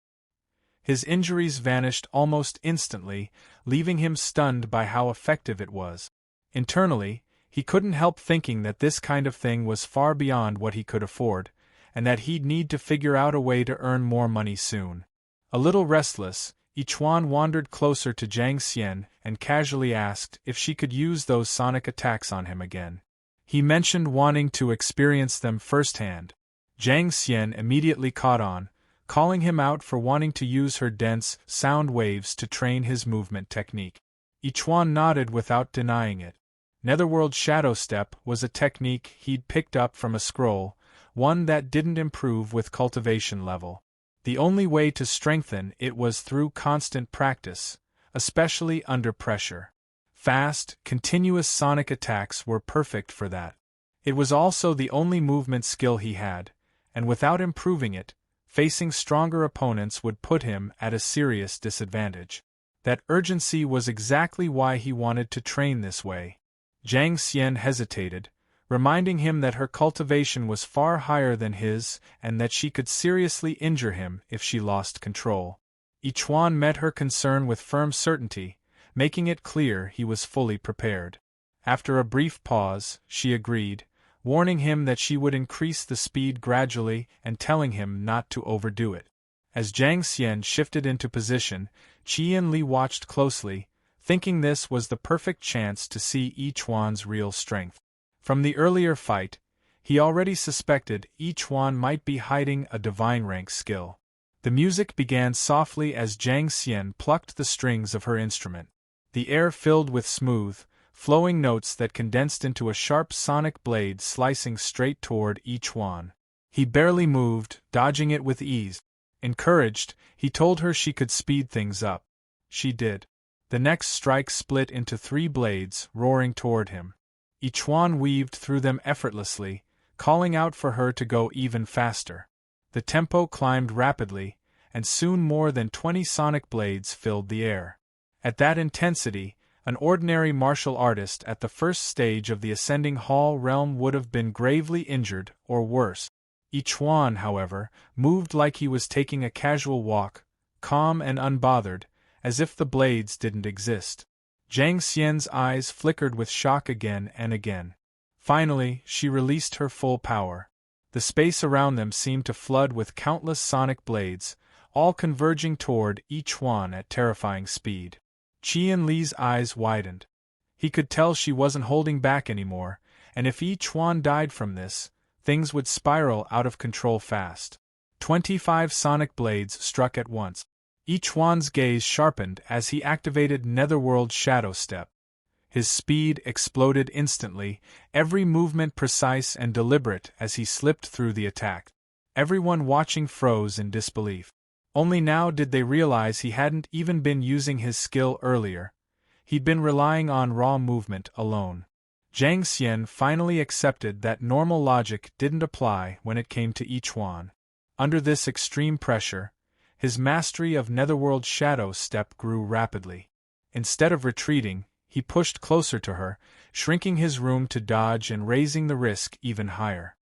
His injuries vanished almost instantly, leaving him stunned by how effective it was. Internally, he couldn't help thinking that this kind of thing was far beyond what he could afford, and that he'd need to figure out a way to earn more money soon. A little restless, Ichuan wandered closer to Jiang Xian and casually asked if she could use those sonic attacks on him again. He mentioned wanting to experience them firsthand. Jiang Xian immediately caught on, calling him out for wanting to use her dense sound waves to train his movement technique. Ichuan nodded without denying it. Netherworld Shadow Step was a technique he'd picked up from a scroll, one that didn't improve with cultivation level. The only way to strengthen it was through constant practice, especially under pressure. Fast, continuous sonic attacks were perfect for that. It was also the only movement skill he had, and without improving it, facing stronger opponents would put him at a serious disadvantage. That urgency was exactly why he wanted to train this way. Jiang Xian hesitated, reminding him that her cultivation was far higher than his and that she could seriously injure him if she lost control. Ichuan met her concern with firm certainty, making it clear he was fully prepared. After a brief pause, she agreed, warning him that she would increase the speed gradually and telling him not to overdo it. As Jiang Xian shifted into position, Qian Li watched closely, thinking this was the perfect chance to see Ichuan's real strength. From the earlier fight, he already suspected Ichuan might be hiding a divine rank skill. The music began softly as Jiang Xian plucked the strings of her instrument. The air filled with smooth, flowing notes that condensed into a sharp sonic blade slicing straight toward Ichuan. He barely moved, dodging it with ease. Encouraged, he told her she could speed things up. She did. The next strike split into 3 blades, roaring toward him. Ichuan weaved through them effortlessly, calling out for her to go even faster. The tempo climbed rapidly, and soon more than 20 sonic blades filled the air. At that intensity, an ordinary martial artist at the first stage of the ascending hall realm would have been gravely injured, or worse. Ichuan, however, moved like he was taking a casual walk, calm and unbothered, as if the blades didn't exist. Jiang Xian's eyes flickered with shock again and again. Finally, she released her full power. The space around them seemed to flood with countless sonic blades, all converging toward Ichuan at terrifying speed. Qian Li's eyes widened. He could tell she wasn't holding back anymore, and if Ichuan died from this, things would spiral out of control fast. 25 sonic blades struck at once. Ichuan's gaze sharpened as he activated Netherworld Shadow Step. His speed exploded instantly, every movement precise and deliberate as he slipped through the attack. Everyone watching froze in disbelief. Only now did they realize he hadn't even been using his skill earlier. He'd been relying on raw movement alone. Jiang Xian finally accepted that normal logic didn't apply when it came to Ichuan. Under this extreme pressure, his mastery of Netherworld Shadow Step grew rapidly. Instead of retreating, he pushed closer to her, shrinking his room to dodge and raising the risk even higher.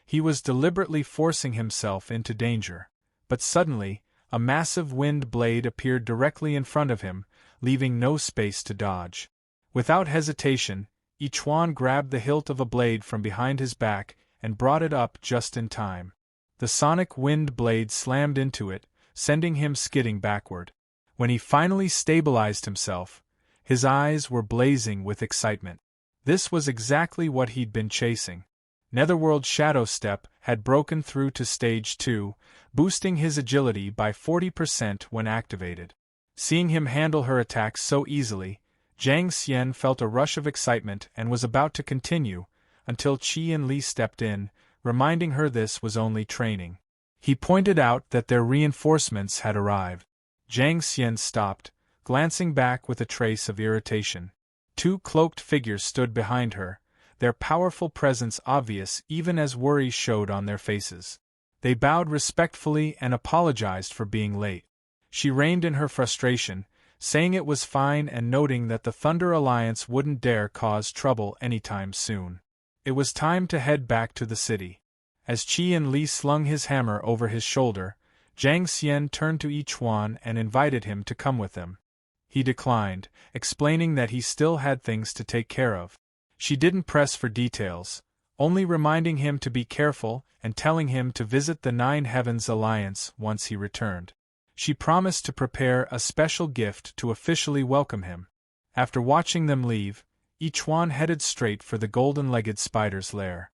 He was deliberately forcing himself into danger, but suddenly, a massive wind blade appeared directly in front of him, leaving no space to dodge. Without hesitation, Ichuan grabbed the hilt of a blade from behind his back and brought it up just in time. The sonic wind blade slammed into it, sending him skidding backward. When he finally stabilized himself, his eyes were blazing with excitement. This was exactly what he'd been chasing. Netherworld Shadow Step had broken through to Stage 2, boosting his agility by 40% when activated. Seeing him handle her attacks so easily, Jiang Xian felt a rush of excitement and was about to continue, until Qian Li stepped in, reminding her this was only training. He pointed out that their reinforcements had arrived. Jiang Xian stopped, glancing back with a trace of irritation. 2 cloaked figures stood behind her, their powerful presence obvious even as worry showed on their faces. They bowed respectfully and apologized for being late. She reined in her frustration, saying it was fine and noting that the Thunder Alliance wouldn't dare cause trouble anytime soon. It was time to head back to the city. As Qian Li slung his hammer over his shoulder, Jiang Xian turned to Ichuan and invited him to come with them. He declined, explaining that he still had things to take care of. She didn't press for details, only reminding him to be careful and telling him to visit the Nine Heavens Alliance once he returned. She promised to prepare a special gift to officially welcome him. After watching them leave, Ichuan headed straight for the golden-legged spider's lair.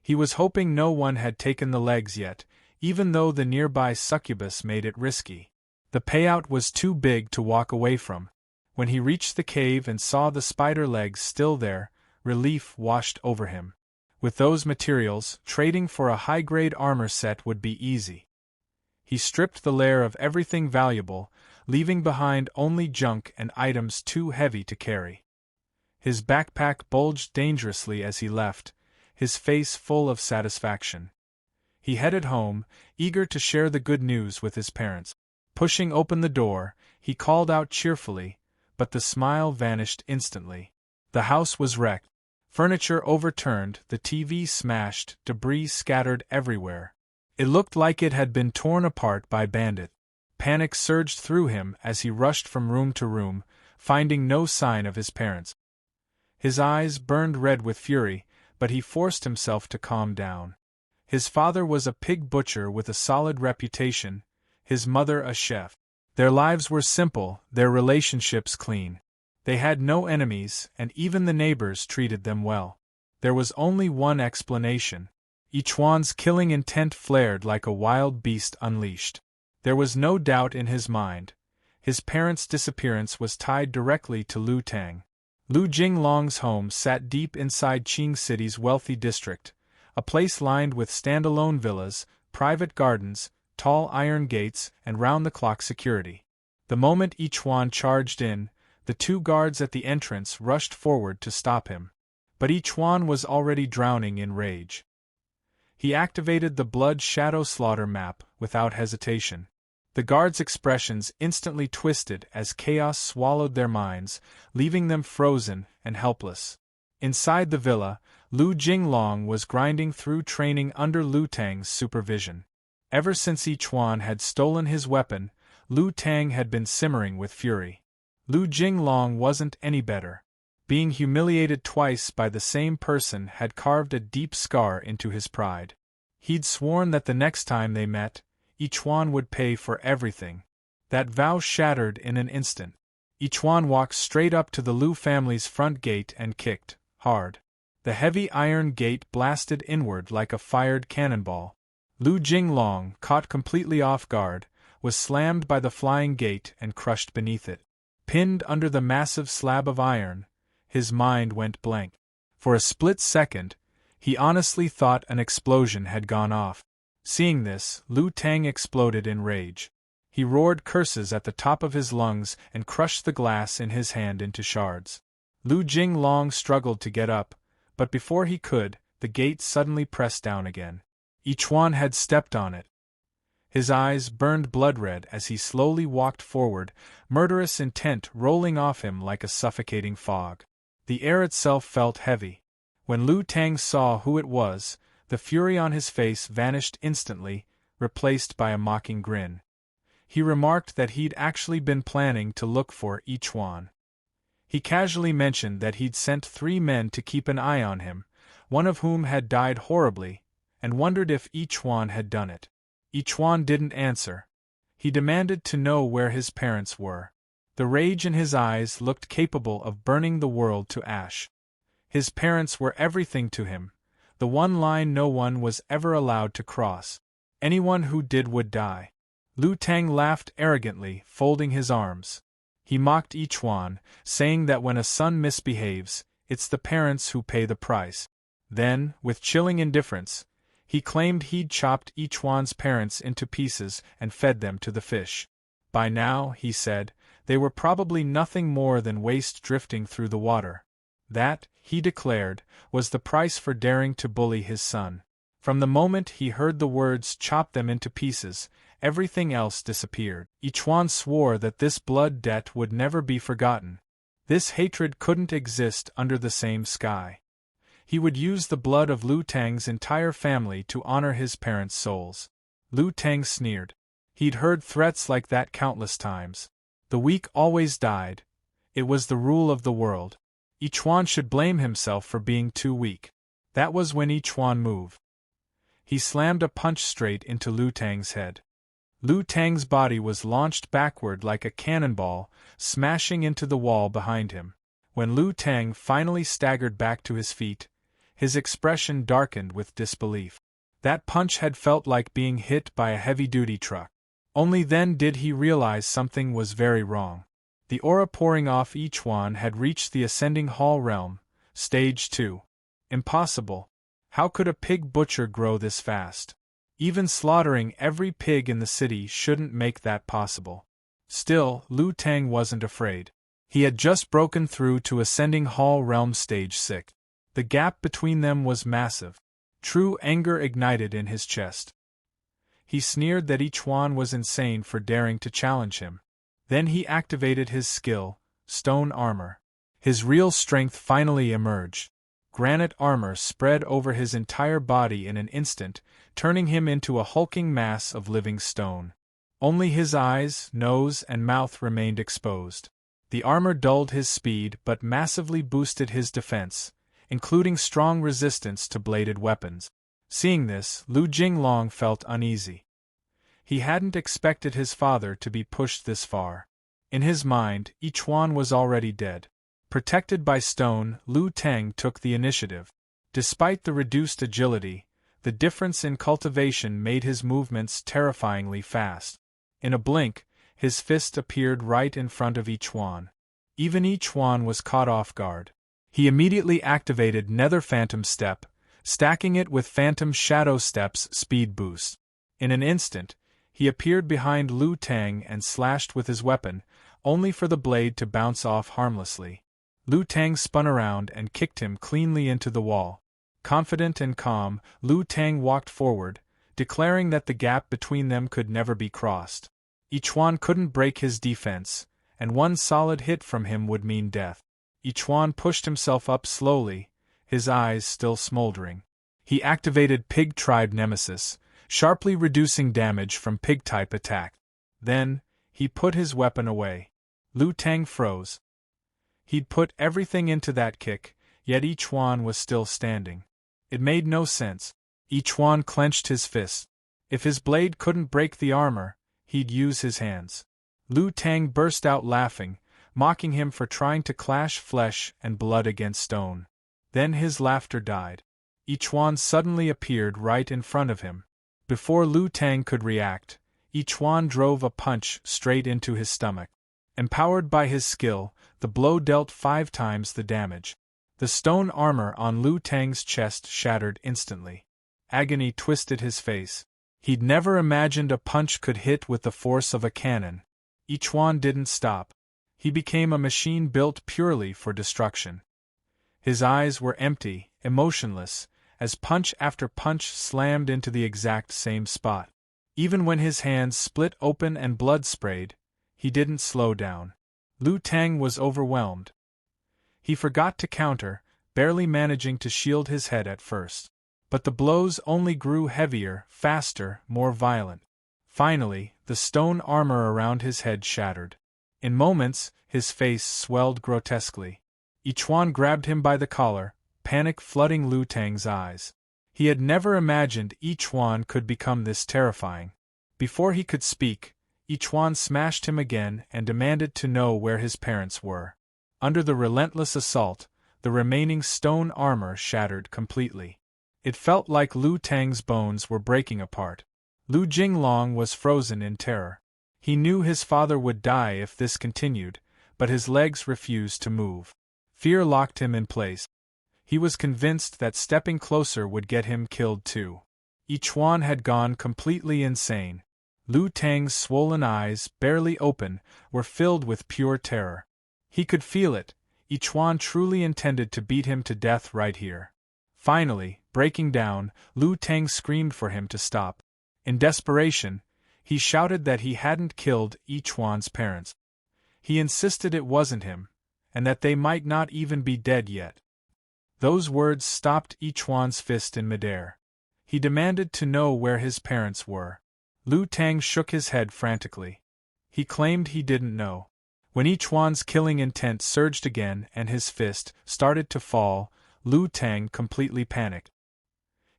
He was hoping no one had taken the legs yet, even though the nearby succubus made it risky. The payout was too big to walk away from. When he reached the cave and saw the spider legs still there, relief washed over him. With those materials, trading for a high-grade armor set would be easy. He stripped the lair of everything valuable, leaving behind only junk and items too heavy to carry. His backpack bulged dangerously as he left, his face full of satisfaction. He headed home, eager to share the good news with his parents. Pushing open the door, he called out cheerfully, but the smile vanished instantly. The house was wrecked. Furniture overturned, the TV smashed, debris scattered everywhere. It looked like it had been torn apart by bandits. Panic surged through him as he rushed from room to room, finding no sign of his parents. His eyes burned red with fury, but he forced himself to calm down. His father was a pig butcher with a solid reputation, his mother a chef. Their lives were simple, their relationships clean. They had no enemies, and even the neighbors treated them well. There was only one explanation. Ichuan's killing intent flared like a wild beast unleashed. There was no doubt in his mind. His parents' disappearance was tied directly to Lu Tang. Lu Jinglong's home sat deep inside Qing City's wealthy district, a place lined with standalone villas, private gardens, tall iron gates, and round-the-clock security. The moment Ichuan charged in, the two guards at the entrance rushed forward to stop him. But Ichuan was already drowning in rage. He activated the Blood Shadow Slaughter map without hesitation. The guards' expressions instantly twisted as chaos swallowed their minds, leaving them frozen and helpless. Inside the villa, Lu Jinglong was grinding through training under Lu Tang's supervision. Ever since Ichuan had stolen his weapon, Lu Tang had been simmering with fury. Lu Jinglong wasn't any better. Being humiliated twice by the same person had carved a deep scar into his pride. He'd sworn that the next time they met, Ichuan would pay for everything. That vow shattered in an instant. Ichuan walked straight up to the Lu family's front gate and kicked hard. The heavy iron gate blasted inward like a fired cannonball. Lu Jinglong, caught completely off guard, was slammed by the flying gate and crushed beneath it. Pinned under the massive slab of iron, his mind went blank. For a split second, he honestly thought an explosion had gone off. Seeing this, Lu Tang exploded in rage. He roared curses at the top of his lungs and crushed the glass in his hand into shards. Lu Jinglong struggled to get up, but before he could, the gate suddenly pressed down again. Ichuan had stepped on it. His eyes burned blood-red as he slowly walked forward, murderous intent rolling off him like a suffocating fog. The air itself felt heavy. When Lu Tang saw who it was, the fury on his face vanished instantly, replaced by a mocking grin. He remarked that he'd actually been planning to look for Ichuan. He casually mentioned that he'd sent 3 men to keep an eye on him, one of whom had died horribly, and wondered if Ichuan had done it. Ichuan didn't answer. He demanded to know where his parents were. The rage in his eyes looked capable of burning the world to ash. His parents were everything to him, the one line no one was ever allowed to cross. Anyone who did would die. Lu Tang laughed arrogantly, folding his arms. He mocked Ichuan, saying that when a son misbehaves, it's the parents who pay the price. Then, with chilling indifference, he claimed he'd chopped Ichuan's parents into pieces and fed them to the fish. By now, he said, they were probably nothing more than waste drifting through the water. That, he declared, was the price for daring to bully his son. From the moment he heard the words "chop them into pieces," everything else disappeared. Ichuan swore that this blood debt would never be forgotten. This hatred couldn't exist under the same sky. He would use the blood of Lu Tang's entire family to honor his parents' souls. Lu Tang sneered. He'd heard threats like that countless times. The weak always died. It was the rule of the world. Ichuan should blame himself for being too weak. That was when Ichuan moved. He slammed a punch straight into Lu Tang's head. Lu Tang's body was launched backward like a cannonball, smashing into the wall behind him. When Lu Tang finally staggered back to his feet, his expression darkened with disbelief. That punch had felt like being hit by a heavy-duty truck. Only then did he realize something was very wrong. The aura pouring off each one had reached the ascending hall realm, stage 2. Impossible. How could a pig butcher grow this fast? Even slaughtering every pig in the city shouldn't make that possible. Still, Lu Tang wasn't afraid. He had just broken through to ascending hall realm stage 6. The gap between them was massive. True anger ignited in his chest. He sneered that each one was insane for daring to challenge him. Then he activated his skill, stone armor. His real strength finally emerged. Granite armor spread over his entire body in an instant, turning him into a hulking mass of living stone. Only his eyes, nose, and mouth remained exposed. The armor dulled his speed but massively boosted his defense, including strong resistance to bladed weapons. Seeing this, Lu Jinglong felt uneasy. He hadn't expected his father to be pushed this far. In his mind, each one was already dead. Protected by stone, Lu Tang took the initiative. Despite the reduced agility, the difference in cultivation made his movements terrifyingly fast. In a blink, his fist appeared right in front of each one. Even each one was caught off guard. He immediately activated Nether Phantom Step, stacking it with Phantom Shadow Step's speed boost. In an instant, he appeared behind Lu Tang and slashed with his weapon, only for the blade to bounce off harmlessly. Lu Tang spun around and kicked him cleanly into the wall. Confident and calm, Lu Tang walked forward, declaring that the gap between them could never be crossed. Each one couldn't break his defense, and one solid hit from him would mean death. Each one pushed himself up slowly, his eyes still smoldering. He activated Pig Tribe Nemesis, sharply reducing damage from Pig-type attack. Then, he put his weapon away. Lu Tang froze. He'd put everything into that kick, yet each one was still standing. It made no sense. Each one clenched his fist. If his blade couldn't break the armor, he'd use his hands. Lu Tang burst out laughing, mocking him for trying to clash flesh and blood against stone. Then his laughter died. Each one suddenly appeared right in front of him. Before Lu Tang could react, each one drove a punch straight into his stomach. Empowered by his skill, the blow dealt 5 times the damage. The stone armor on Lu Tang's chest shattered instantly. Agony twisted his face. He'd never imagined a punch could hit with the force of a cannon. Each one didn't stop. He became a machine built purely for destruction. His eyes were empty, emotionless, as punch after punch slammed into the exact same spot. Even when his hands split open and blood sprayed, he didn't slow down. Lu Tang was overwhelmed. He forgot to counter, barely managing to shield his head at first. But the blows only grew heavier, faster, more violent. Finally, the stone armor around his head shattered. In moments, his face swelled grotesquely. Each one grabbed him by the collar, panic flooding Lu Tang's eyes. He had never imagined each one could become this terrifying. Before he could speak, each one smashed him again and demanded to know where his parents were. Under the relentless assault, the remaining stone armor shattered completely. It felt like Lu Tang's bones were breaking apart. Lu Jinglong was frozen in terror. He knew his father would die if this continued, but his legs refused to move. Fear locked him in place. He was convinced that stepping closer would get him killed too. Each one had gone completely insane. Lu Tang's swollen eyes, barely open, were filled with pure terror. He could feel it. Each one truly intended to beat him to death right here. Finally, breaking down, Lu Tang screamed for him to stop. In desperation, he shouted that he hadn't killed each one's parents. He insisted it wasn't him, and that they might not even be dead yet. Those words stopped each one's fist in midair. He demanded to know where his parents were. Lu Tang shook his head frantically. He claimed he didn't know. When each one's killing intent surged again and his fist started to fall, Lu Tang completely panicked.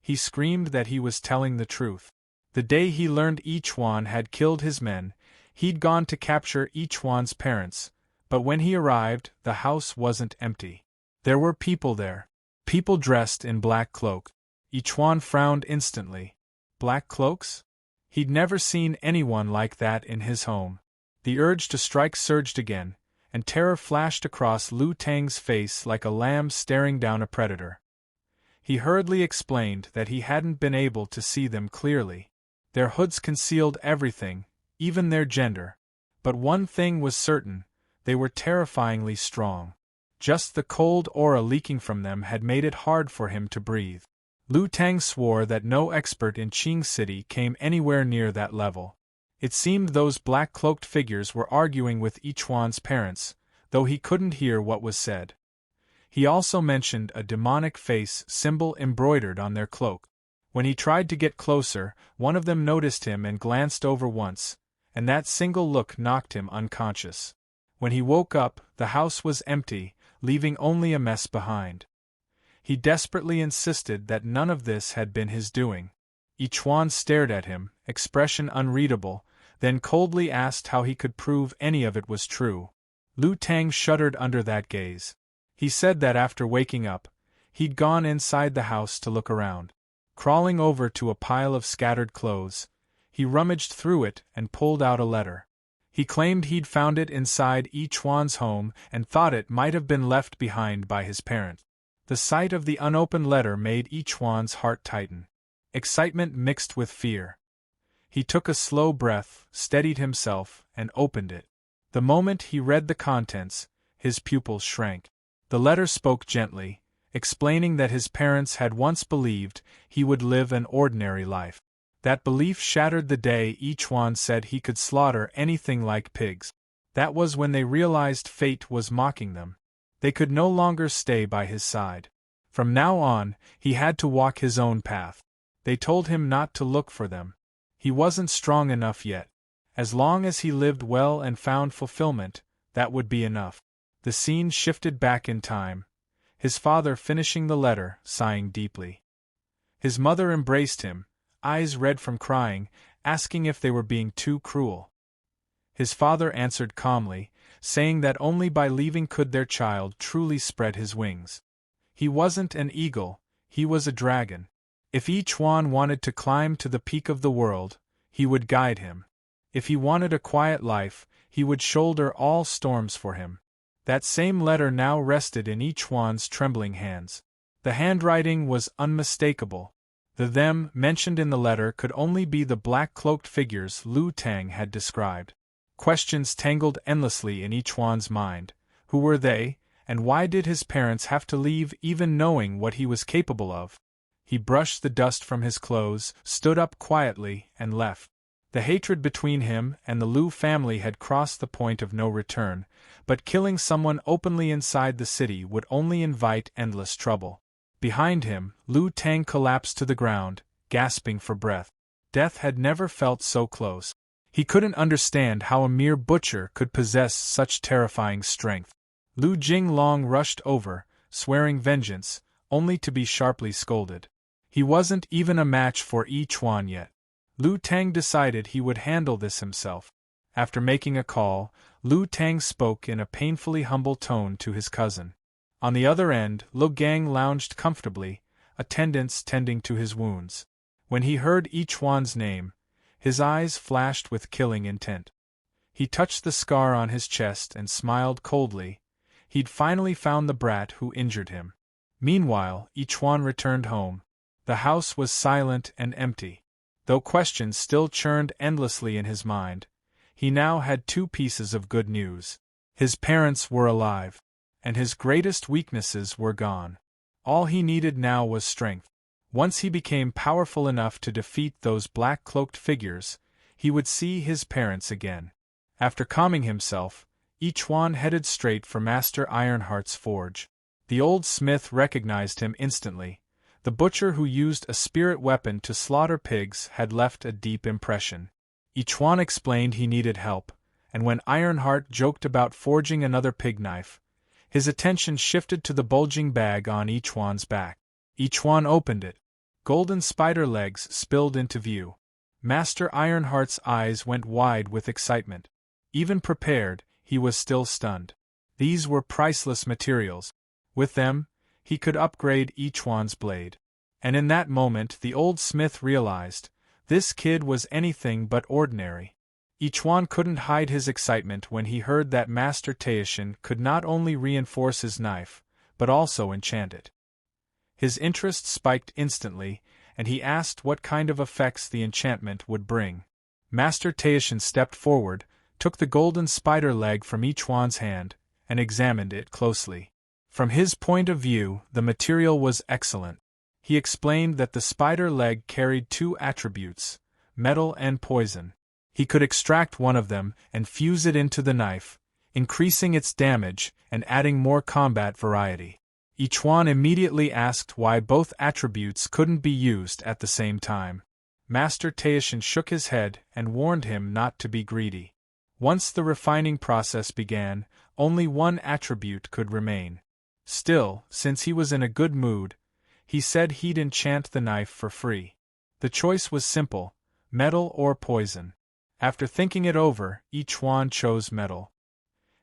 He screamed that he was telling the truth. The day he learned Ichwan had killed his men, he'd gone to capture Ichwan's parents, but when he arrived, the house wasn't empty. There were people there. People dressed in black cloaks. Ichwan frowned instantly. Black cloaks? He'd never seen anyone like that in his home. The urge to strike surged again, and terror flashed across Lu Tang's face like a lamb staring down a predator. He hurriedly explained that he hadn't been able to see them clearly. Their hoods concealed everything, even their gender. But one thing was certain, they were terrifyingly strong. Just the cold aura leaking from them had made it hard for him to breathe. Lu Tang swore that no expert in Qing City came anywhere near that level. It seemed those black-cloaked figures were arguing with Ichwan's parents, though he couldn't hear what was said. He also mentioned a demonic face symbol embroidered on their cloak. When he tried to get closer, one of them noticed him and glanced over once, and that single look knocked him unconscious. When he woke up, the house was empty, leaving only a mess behind. He desperately insisted that none of this had been his doing. Ichwan stared at him, expression unreadable, then coldly asked how he could prove any of it was true. Lu Tang shuddered under that gaze. He said that after waking up, he'd gone inside the house to look around. Crawling over to a pile of scattered clothes, he rummaged through it and pulled out a letter. He claimed he'd found it inside Ichwan's home and thought it might have been left behind by his parents. The sight of the unopened letter made Ichwan's heart tighten. Excitement mixed with fear. He took a slow breath, steadied himself, and opened it. The moment he read the contents, his pupils shrank. The letter spoke gently, explaining that his parents had once believed he would live an ordinary life. That belief shattered the day Ichwan said he could slaughter anything like pigs. That was when they realized fate was mocking them. They could no longer stay by his side. From now on, he had to walk his own path. They told him not to look for them. He wasn't strong enough yet. As long as he lived well and found fulfillment, that would be enough. The scene shifted back in time. His father finishing the letter, sighing deeply. His mother embraced him, eyes red from crying, asking if they were being too cruel. His father answered calmly, saying that only by leaving could their child truly spread his wings. He wasn't an eagle, he was a dragon. If Ichwan wanted to climb to the peak of the world, he would guide him. If he wanted a quiet life, he would shoulder all storms for him. That same letter now rested in Ichwan's trembling hands. The handwriting was unmistakable. The them mentioned in the letter could only be the black-cloaked figures Lu Tang had described. Questions tangled endlessly in Ichwan's mind. Who were they, and why did his parents have to leave even knowing what he was capable of? He brushed the dust from his clothes, stood up quietly, and left. The hatred between him and the Lu family had crossed the point of no return, but killing someone openly inside the city would only invite endless trouble. Behind him, Lu Tang collapsed to the ground, gasping for breath. Death had never felt so close. He couldn't understand how a mere butcher could possess such terrifying strength. Lu Jinglong rushed over, swearing vengeance, only to be sharply scolded. He wasn't even a match for Ichwan yet. Lu Tang decided he would handle this himself. After making a call, Lu Tang spoke in a painfully humble tone to his cousin. On the other end, Lu Gang lounged comfortably, attendants tending to his wounds. When he heard Ichwan's name, his eyes flashed with killing intent. He touched the scar on his chest and smiled coldly. He'd finally found the brat who injured him. Meanwhile, Ichwan returned home. The house was silent and empty. Though questions still churned endlessly in his mind, he now had two pieces of good news. His parents were alive, and his greatest weaknesses were gone. All he needed now was strength. Once he became powerful enough to defeat those black-cloaked figures, he would see his parents again. After calming himself, Ichwan headed straight for Master Ironheart's forge. The old smith recognized him instantly. The butcher who used a spirit weapon to slaughter pigs had left a deep impression. Ichwan explained he needed help, and when Ironheart joked about forging another pig knife, his attention shifted to the bulging bag on Ichwan's back. Ichwan opened it. Golden spider legs spilled into view. Master Ironheart's eyes went wide with excitement. Even prepared, he was still stunned. These were priceless materials. With them, he could upgrade Ichuan's blade. And in that moment the old smith realized, this kid was anything but ordinary. Ichuan couldn't hide his excitement when he heard that Master Teishin could not only reinforce his knife, but also enchant it. His interest spiked instantly, and he asked what kind of effects the enchantment would bring. Master Teishin stepped forward, took the golden spider leg from Ichuan's hand, and examined it closely. From his point of view, the material was excellent. He explained that the spider leg carried two attributes, metal and poison. He could extract one of them and fuse it into the knife, increasing its damage and adding more combat variety. Ichuan immediately asked why both attributes couldn't be used at the same time. Master Teishin shook his head and warned him not to be greedy. Once the refining process began, only one attribute could remain. Still, since he was in a good mood, he said he'd enchant the knife for free. The choice was simple, metal or poison. After thinking it over, Ichuan chose metal.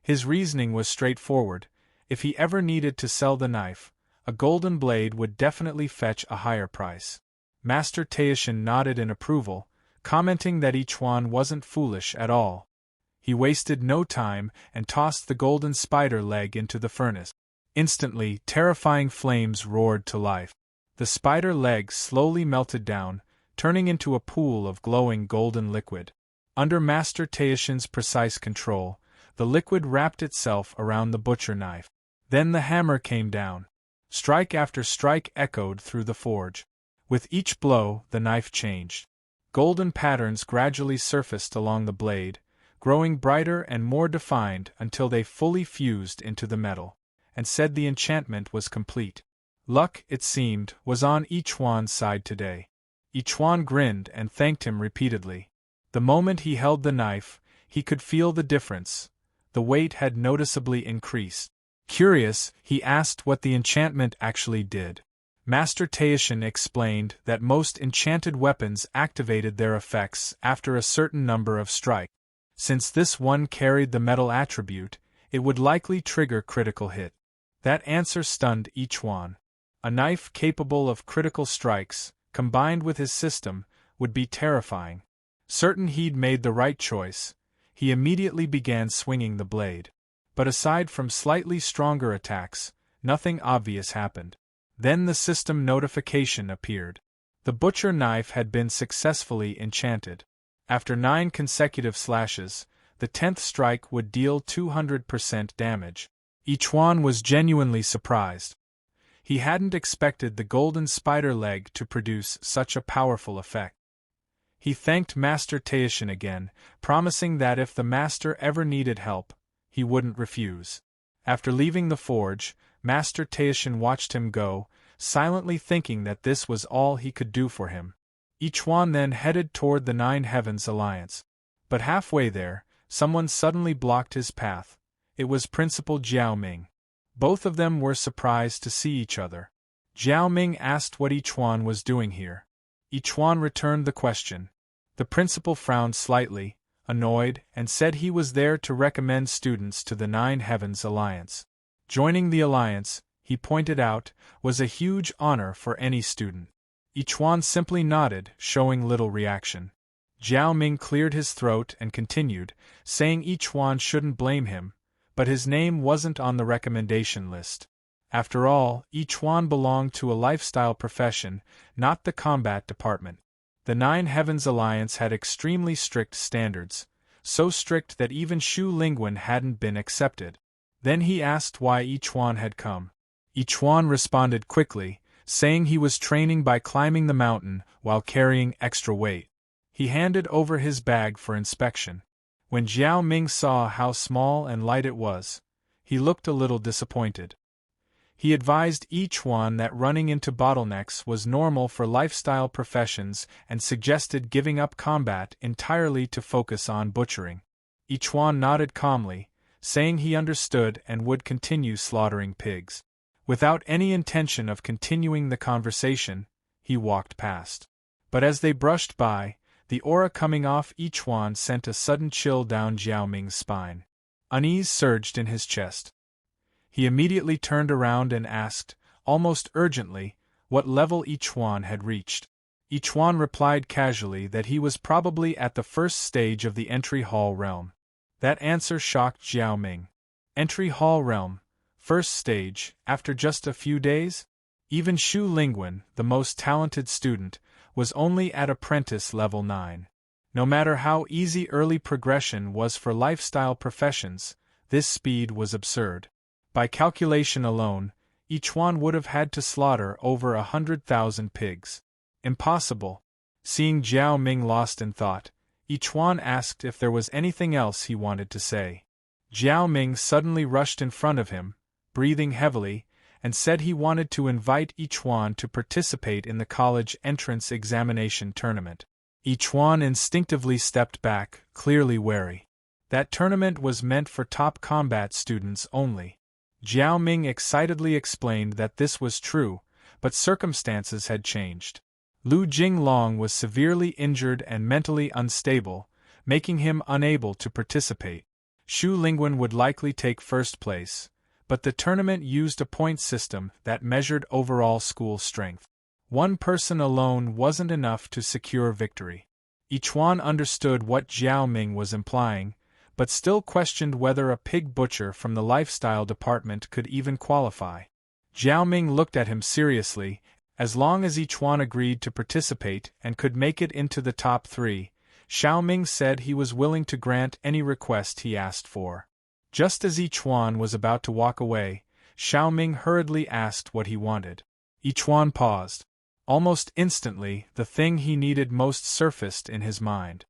His reasoning was straightforward. If he ever needed to sell the knife, a golden blade would definitely fetch a higher price. Master Teishin nodded in approval, commenting that Ichuan wasn't foolish at all. He wasted no time and tossed the golden spider leg into the furnace. Instantly, terrifying flames roared to life. The spider leg slowly melted down, turning into a pool of glowing golden liquid. Under Master Teishin's precise control, the liquid wrapped itself around the butcher knife. Then the hammer came down. Strike after strike echoed through the forge. With each blow, the knife changed. Golden patterns gradually surfaced along the blade, growing brighter and more defined until they fully fused into the metal, and said the enchantment was complete. Luck, it seemed, was on Ichuan's side today. Ichuan grinned and thanked him repeatedly. The moment he held the knife, he could feel the difference. The weight had noticeably increased. Curious, he asked what the enchantment actually did. Master Teishin explained that most enchanted weapons activated their effects after a certain number of strikes. Since this one carried the metal attribute, it would likely trigger critical hit. That answer stunned Ichuan. A knife capable of critical strikes, combined with his system, would be terrifying. Certain he'd made the right choice, he immediately began swinging the blade. But aside from slightly stronger attacks, nothing obvious happened. Then the system notification appeared. The butcher knife had been successfully enchanted. After 9 consecutive slashes, the 10th strike would deal 200% damage. Ichuan was genuinely surprised. He hadn't expected the golden spider leg to produce such a powerful effect. He thanked Master Teishin again, promising that if the master ever needed help, he wouldn't refuse. After leaving the forge, Master Teishin watched him go, silently thinking that this was all he could do for him. Ichuan then headed toward the Nine Heavens Alliance. But halfway there, someone suddenly blocked his path. It was Principal Jiao Ming. Both of them were surprised to see each other. Jiao Ming asked what Ichuan was doing here. Ichuan returned the question. The principal frowned slightly, annoyed, and said he was there to recommend students to the Nine Heavens Alliance. Joining the alliance, he pointed out, was a huge honor for any student. Ichuan simply nodded, showing little reaction. Jiao Ming cleared his throat and continued, saying Ichuan shouldn't blame him, but his name wasn't on the recommendation list. After all, Ichuan belonged to a lifestyle profession, not the combat department. The Nine Heavens Alliance had extremely strict standards, so strict that even Shu Lingwen hadn't been accepted. Then he asked why Ichuan had come. Ichuan responded quickly, saying he was training by climbing the mountain while carrying extra weight. He handed over his bag for inspection. When Jiao Ming saw how small and light it was, he looked a little disappointed. He advised Ichuan that running into bottlenecks was normal for lifestyle professions and suggested giving up combat entirely to focus on butchering. Ichuan nodded calmly, saying he understood and would continue slaughtering pigs. Without any intention of continuing the conversation, he walked past. But as they brushed by, The aura coming off each wand sent a sudden chill down Jiao Ming's spine. Unease surged in his chest. He immediately turned around and asked, almost urgently, what level each wand had reached. Each wand replied casually that he was probably at the first stage of the entry hall realm. That answer shocked Jiao Ming. Entry hall realm, first stage, after just a few days? Even Xu Lingwen, the most talented student, was only at apprentice level 9. No matter how easy early progression was for lifestyle professions, this speed was absurd. By calculation alone, each one would have had to slaughter over 100,000 pigs. Impossible. Seeing Jiao Ming lost in thought, each one asked if there was anything else he wanted to say. Jiao Ming suddenly rushed in front of him, breathing heavily, and said he wanted to invite each one to participate in the college entrance examination tournament. Each one instinctively stepped back, clearly wary. That tournament was meant for top combat students only. Jiao Ming excitedly explained that this was true, but circumstances had changed. Lu Jinglong was severely injured and mentally unstable, making him unable to participate. Xu Lingwen would likely take first place, but the tournament used a point system that measured overall school strength. One person alone wasn't enough to secure victory. Each one understood what Jiao Ming was implying, but still questioned whether a pig butcher from the lifestyle department could even qualify. Jiao Ming looked at him seriously. As long as each one agreed to participate and could make it into the top 3, Xiao Ming said he was willing to grant any request he asked for. Just as each one was about to walk away, Xiao Ming hurriedly asked what he wanted. Each one paused. Almost instantly, the thing he needed most surfaced in his mind.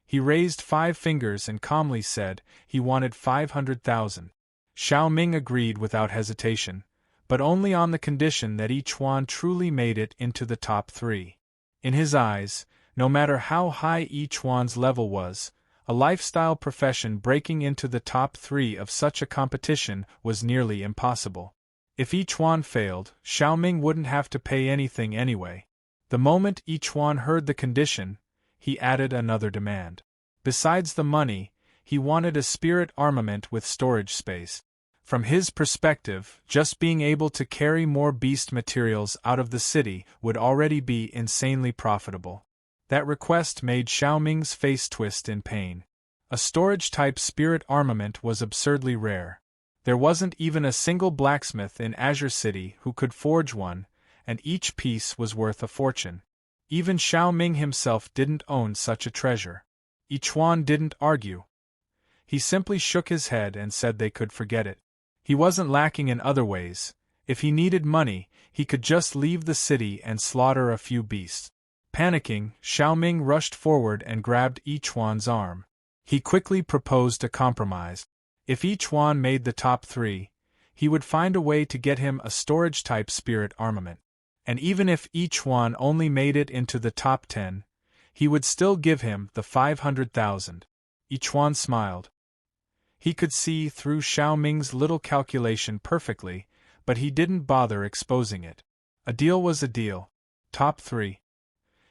He raised 5 fingers and calmly said he wanted 500,000. Xiao Ming agreed without hesitation, but only on the condition that each one truly made it into the top 3. In his eyes, no matter how high each one's level was, a lifestyle profession breaking into the top 3 of such a competition was nearly impossible. If each one failed, Xiao Ming wouldn't have to pay anything anyway. The moment each one heard the condition, he added another demand. Besides the money, he wanted a spirit armament with storage space. From his perspective, just being able to carry more beast materials out of the city would already be insanely profitable. That request made Xiao Ming's face twist in pain. A storage-type spirit armament was absurdly rare. There wasn't even a single blacksmith in Azure City who could forge one, and each piece was worth a fortune. Even Xiao Ming himself didn't own such a treasure. Ichuan didn't argue. He simply shook his head and said they could forget it. He wasn't lacking in other ways. If he needed money, he could just leave the city and slaughter a few beasts. Panicking, Xiao Ming rushed forward and grabbed Ichuan's arm. He quickly proposed a compromise. If Ichuan made the top 3, he would find a way to get him a storage-type spirit armament. And even if Ichuan only made it into the top 10, he would still give him the 500,000. Ichuan smiled. He could see through Xiao Ming's little calculation perfectly, but he didn't bother exposing it. A deal was a deal. Top 3.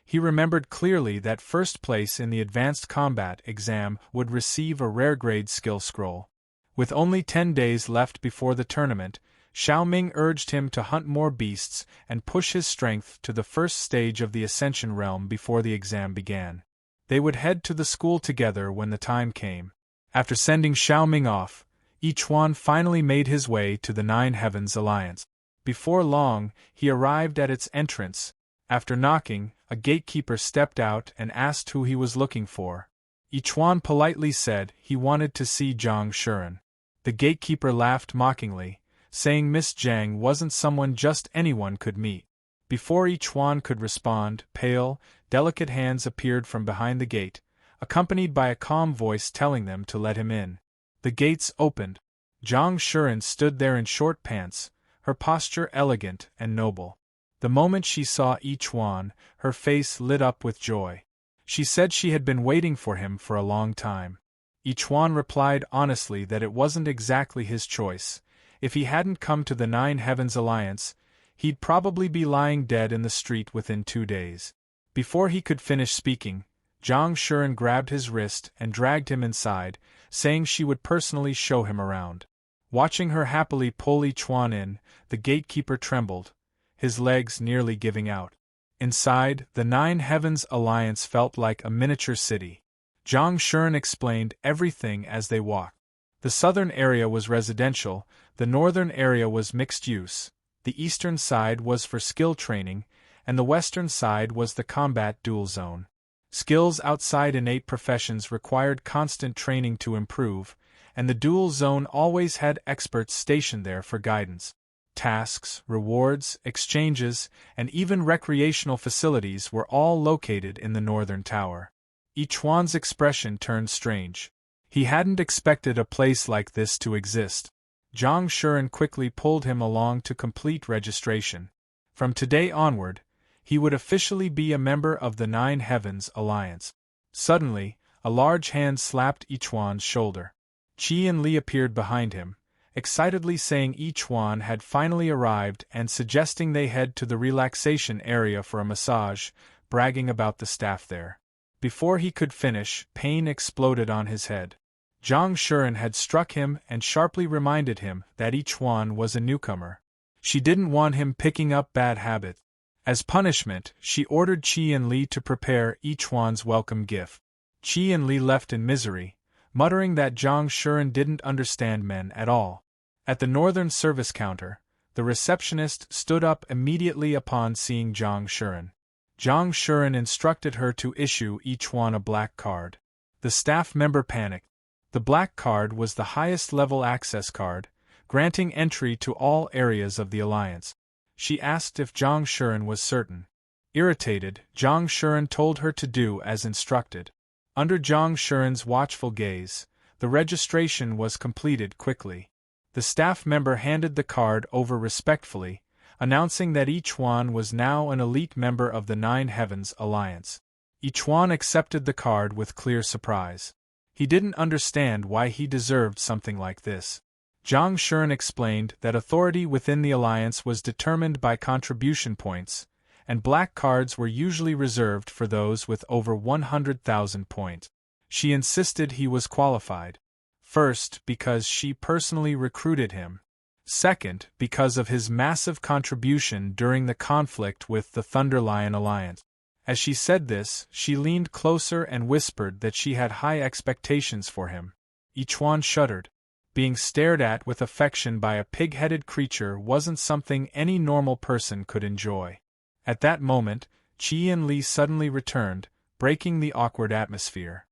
He remembered clearly that first place in the advanced combat exam would receive a rare grade skill scroll. With only 10 days left before the tournament, Xiao Ming urged him to hunt more beasts and push his strength to the first stage of the Ascension realm before the exam began. They would head to the school together when the time came. After sending Xiao Ming off, Ichuan finally made his way to the Nine Heavens Alliance. Before long, he arrived at its entrance. After knocking, a gatekeeper stepped out and asked who he was looking for. Ichuan politely said he wanted to see Zhang Shuren. The gatekeeper laughed mockingly, saying Miss Zhang wasn't someone just anyone could meet. Before Ichuan could respond, pale, delicate hands appeared from behind the gate, accompanied by a calm voice telling them to let him in. The gates opened. Zhang Shuren stood there in short pants, her posture elegant and noble. The moment she saw Ichuan, her face lit up with joy. She said she had been waiting for him for a long time. Ichuan replied honestly that it wasn't exactly his choice. If he hadn't come to the Nine Heavens Alliance, he'd probably be lying dead in the street within 2 days. Before he could finish speaking, Zhang Shuren grabbed his wrist and dragged him inside, saying she would personally show him around. Watching her happily pull Ichuan in, the gatekeeper trembled, his legs nearly giving out. Inside, the Nine Heavens Alliance felt like a miniature city. Zhang Shuren explained everything as they walked. The southern area was residential, the northern area was mixed use, the eastern side was for skill training, and the western side was the combat duel zone. Skills outside innate professions required constant training to improve, and the duel zone always had experts stationed there for guidance. Tasks, rewards, exchanges, and even recreational facilities were all located in the northern tower. Ichuan's expression turned strange. He hadn't expected a place like this to exist. Zhang Shuren quickly pulled him along to complete registration. From today onward, he would officially be a member of the Nine Heavens Alliance. Suddenly, a large hand slapped Ichuan's shoulder. Qi and Li appeared behind him, excitedly saying Ichuan had finally arrived and suggesting they head to the relaxation area for a massage, bragging about the staff there. Before he could finish, pain exploded on his head. Zhang Shuren had struck him and sharply reminded him that Ichuan was a newcomer. She didn't want him picking up bad habits. As punishment, she ordered Qi and Li to prepare Ichuan's welcome gift. Qi and Li left in misery, muttering that Zhang Shuren didn't understand men at all. At the northern service counter, the receptionist stood up immediately upon seeing Zhang Shuren. Zhang Shuren instructed her to issue Ichuan a black card. The staff member panicked. The black card was the highest level access card, granting entry to all areas of the alliance. She asked if Zhang Shuren was certain. Irritated, Zhang Shuren told her to do as instructed. Under Zhang Shuren's watchful gaze, the registration was completed quickly. The staff member handed the card over respectfully, announcing that Ichuan was now an elite member of the Nine Heavens Alliance. Ichuan accepted the card with clear surprise. He didn't understand why he deserved something like this. Zhang Shuren explained that authority within the alliance was determined by contribution points, and black cards were usually reserved for those with over 100,000 points. She insisted he was qualified. First, because she personally recruited him. Second, because of his massive contribution during the conflict with the Thunderlion Alliance. As she said this, she leaned closer and whispered that she had high expectations for him. Ichuan shuddered. Being stared at with affection by a pig-headed creature wasn't something any normal person could enjoy. At that moment, Qi and Li suddenly returned, breaking the awkward atmosphere.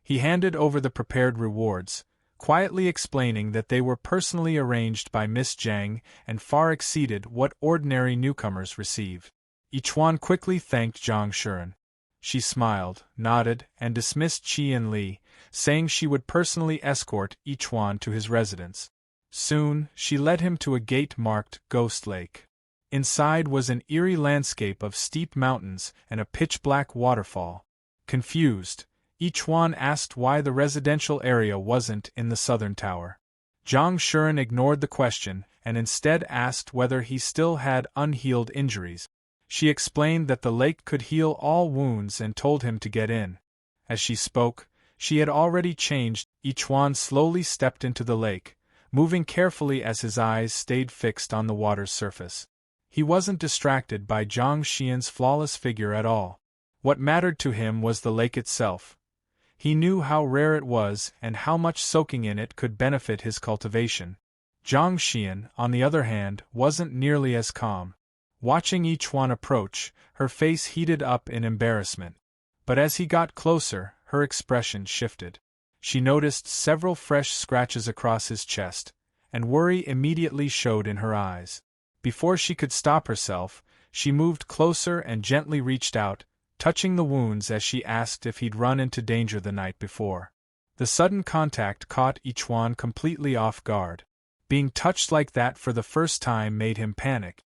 He handed over the prepared rewards, quietly explaining that they were personally arranged by Miss Zhang and far exceeded what ordinary newcomers received. Ichuan quickly thanked Zhang Shuren. She smiled, nodded, and dismissed Qi and Li, saying she would personally escort Ichuan to his residence. Soon, she led him to a gate marked Ghost Lake. Inside was an eerie landscape of steep mountains and a pitch-black waterfall. Confused, Ichuan asked why the residential area wasn't in the southern tower. Zhang Shuren ignored the question and instead asked whether he still had unhealed injuries. She explained that the lake could heal all wounds and told him to get in. As she spoke, she had already changed. Ichuan slowly stepped into the lake, moving carefully as his eyes stayed fixed on the water's surface. He wasn't distracted by Zhang Xian's flawless figure at all. What mattered to him was the lake itself. He knew how rare it was and how much soaking in it could benefit his cultivation. Zhang Xian, on the other hand, wasn't nearly as calm. Watching Ichuan approach, her face heated up in embarrassment. But as he got closer, her expression shifted. She noticed several fresh scratches across his chest, and worry immediately showed in her eyes. Before she could stop herself, she moved closer and gently reached out, touching the wounds as she asked if he'd run into danger the night before. The sudden contact caught Ichuan completely off guard. Being touched like that for the first time made him panic.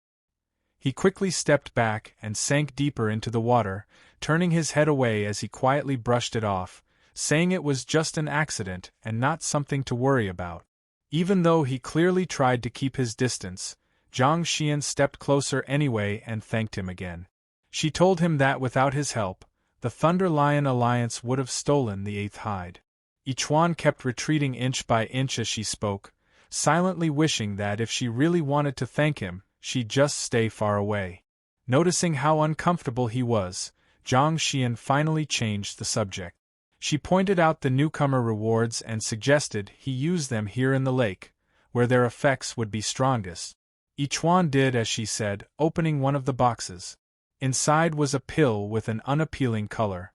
He quickly stepped back and sank deeper into the water, turning his head away as he quietly brushed it off, saying it was just an accident and not something to worry about. Even though he clearly tried to keep his distance, Zhang Xian stepped closer anyway and thanked him again. She told him that without his help, the Thunder Lion Alliance would have stolen the 8th hide. Ichuan kept retreating inch by inch as she spoke, silently wishing that if she really wanted to thank him, she'd just stay far away. Noticing how uncomfortable he was, Zhang Xian finally changed the subject. She pointed out the newcomer rewards and suggested he use them here in the lake, where their effects would be strongest. Ichuan did as she said, opening one of the boxes. Inside was a pill with an unappealing color.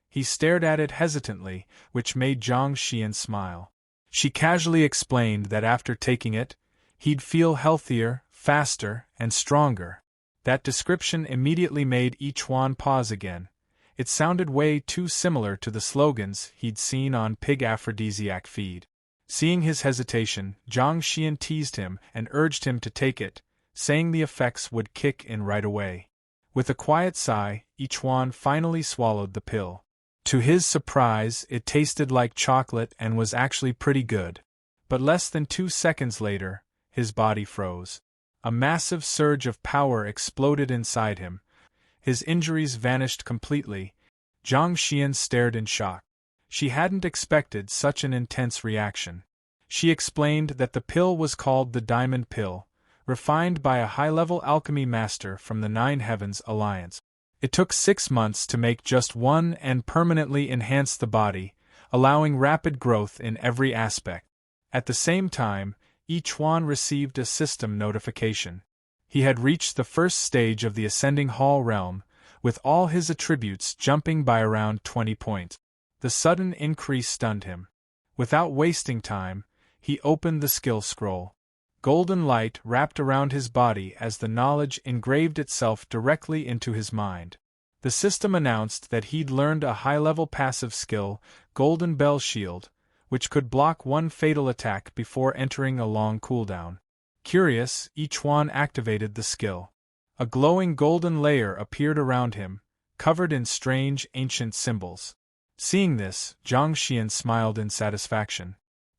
He stared at it hesitantly, which made Zhang Xian smile. She casually explained that after taking it, he'd feel healthier, faster, and stronger. That description immediately made Ichuan pause again. It sounded way too similar to the slogans he'd seen on Pig Aphrodisiac feed. Seeing his hesitation, Zhang Xian teased him and urged him to take it, saying the effects would kick in right away. With a quiet sigh, Ichuan finally swallowed the pill. To his surprise, it tasted like chocolate and was actually pretty good. But less than 2 seconds later, his body froze. A massive surge of power exploded inside him. His injuries vanished completely. Zhang Xian stared in shock. She hadn't expected such an intense reaction. She explained that the pill was called the Diamond Pill, refined by a high-level alchemy master from the Nine Heavens Alliance. It took 6 months to make just one and permanently enhance the body, allowing rapid growth in every aspect. At the same time, Ichuan received a system notification. He had reached the first stage of the Ascending Hall realm, with all his attributes jumping by around 20 points. The sudden increase stunned him. Without wasting time, he opened the skill scroll. Golden light wrapped around his body as the knowledge engraved itself directly into his mind. The system announced that he'd learned a high-level passive skill, Golden Bell Shield, which could block one fatal attack before entering a long cooldown. Curious, Ichuan activated the skill. A glowing golden layer appeared around him, covered in strange ancient symbols. Seeing this, Zhang Xian smiled in satisfaction.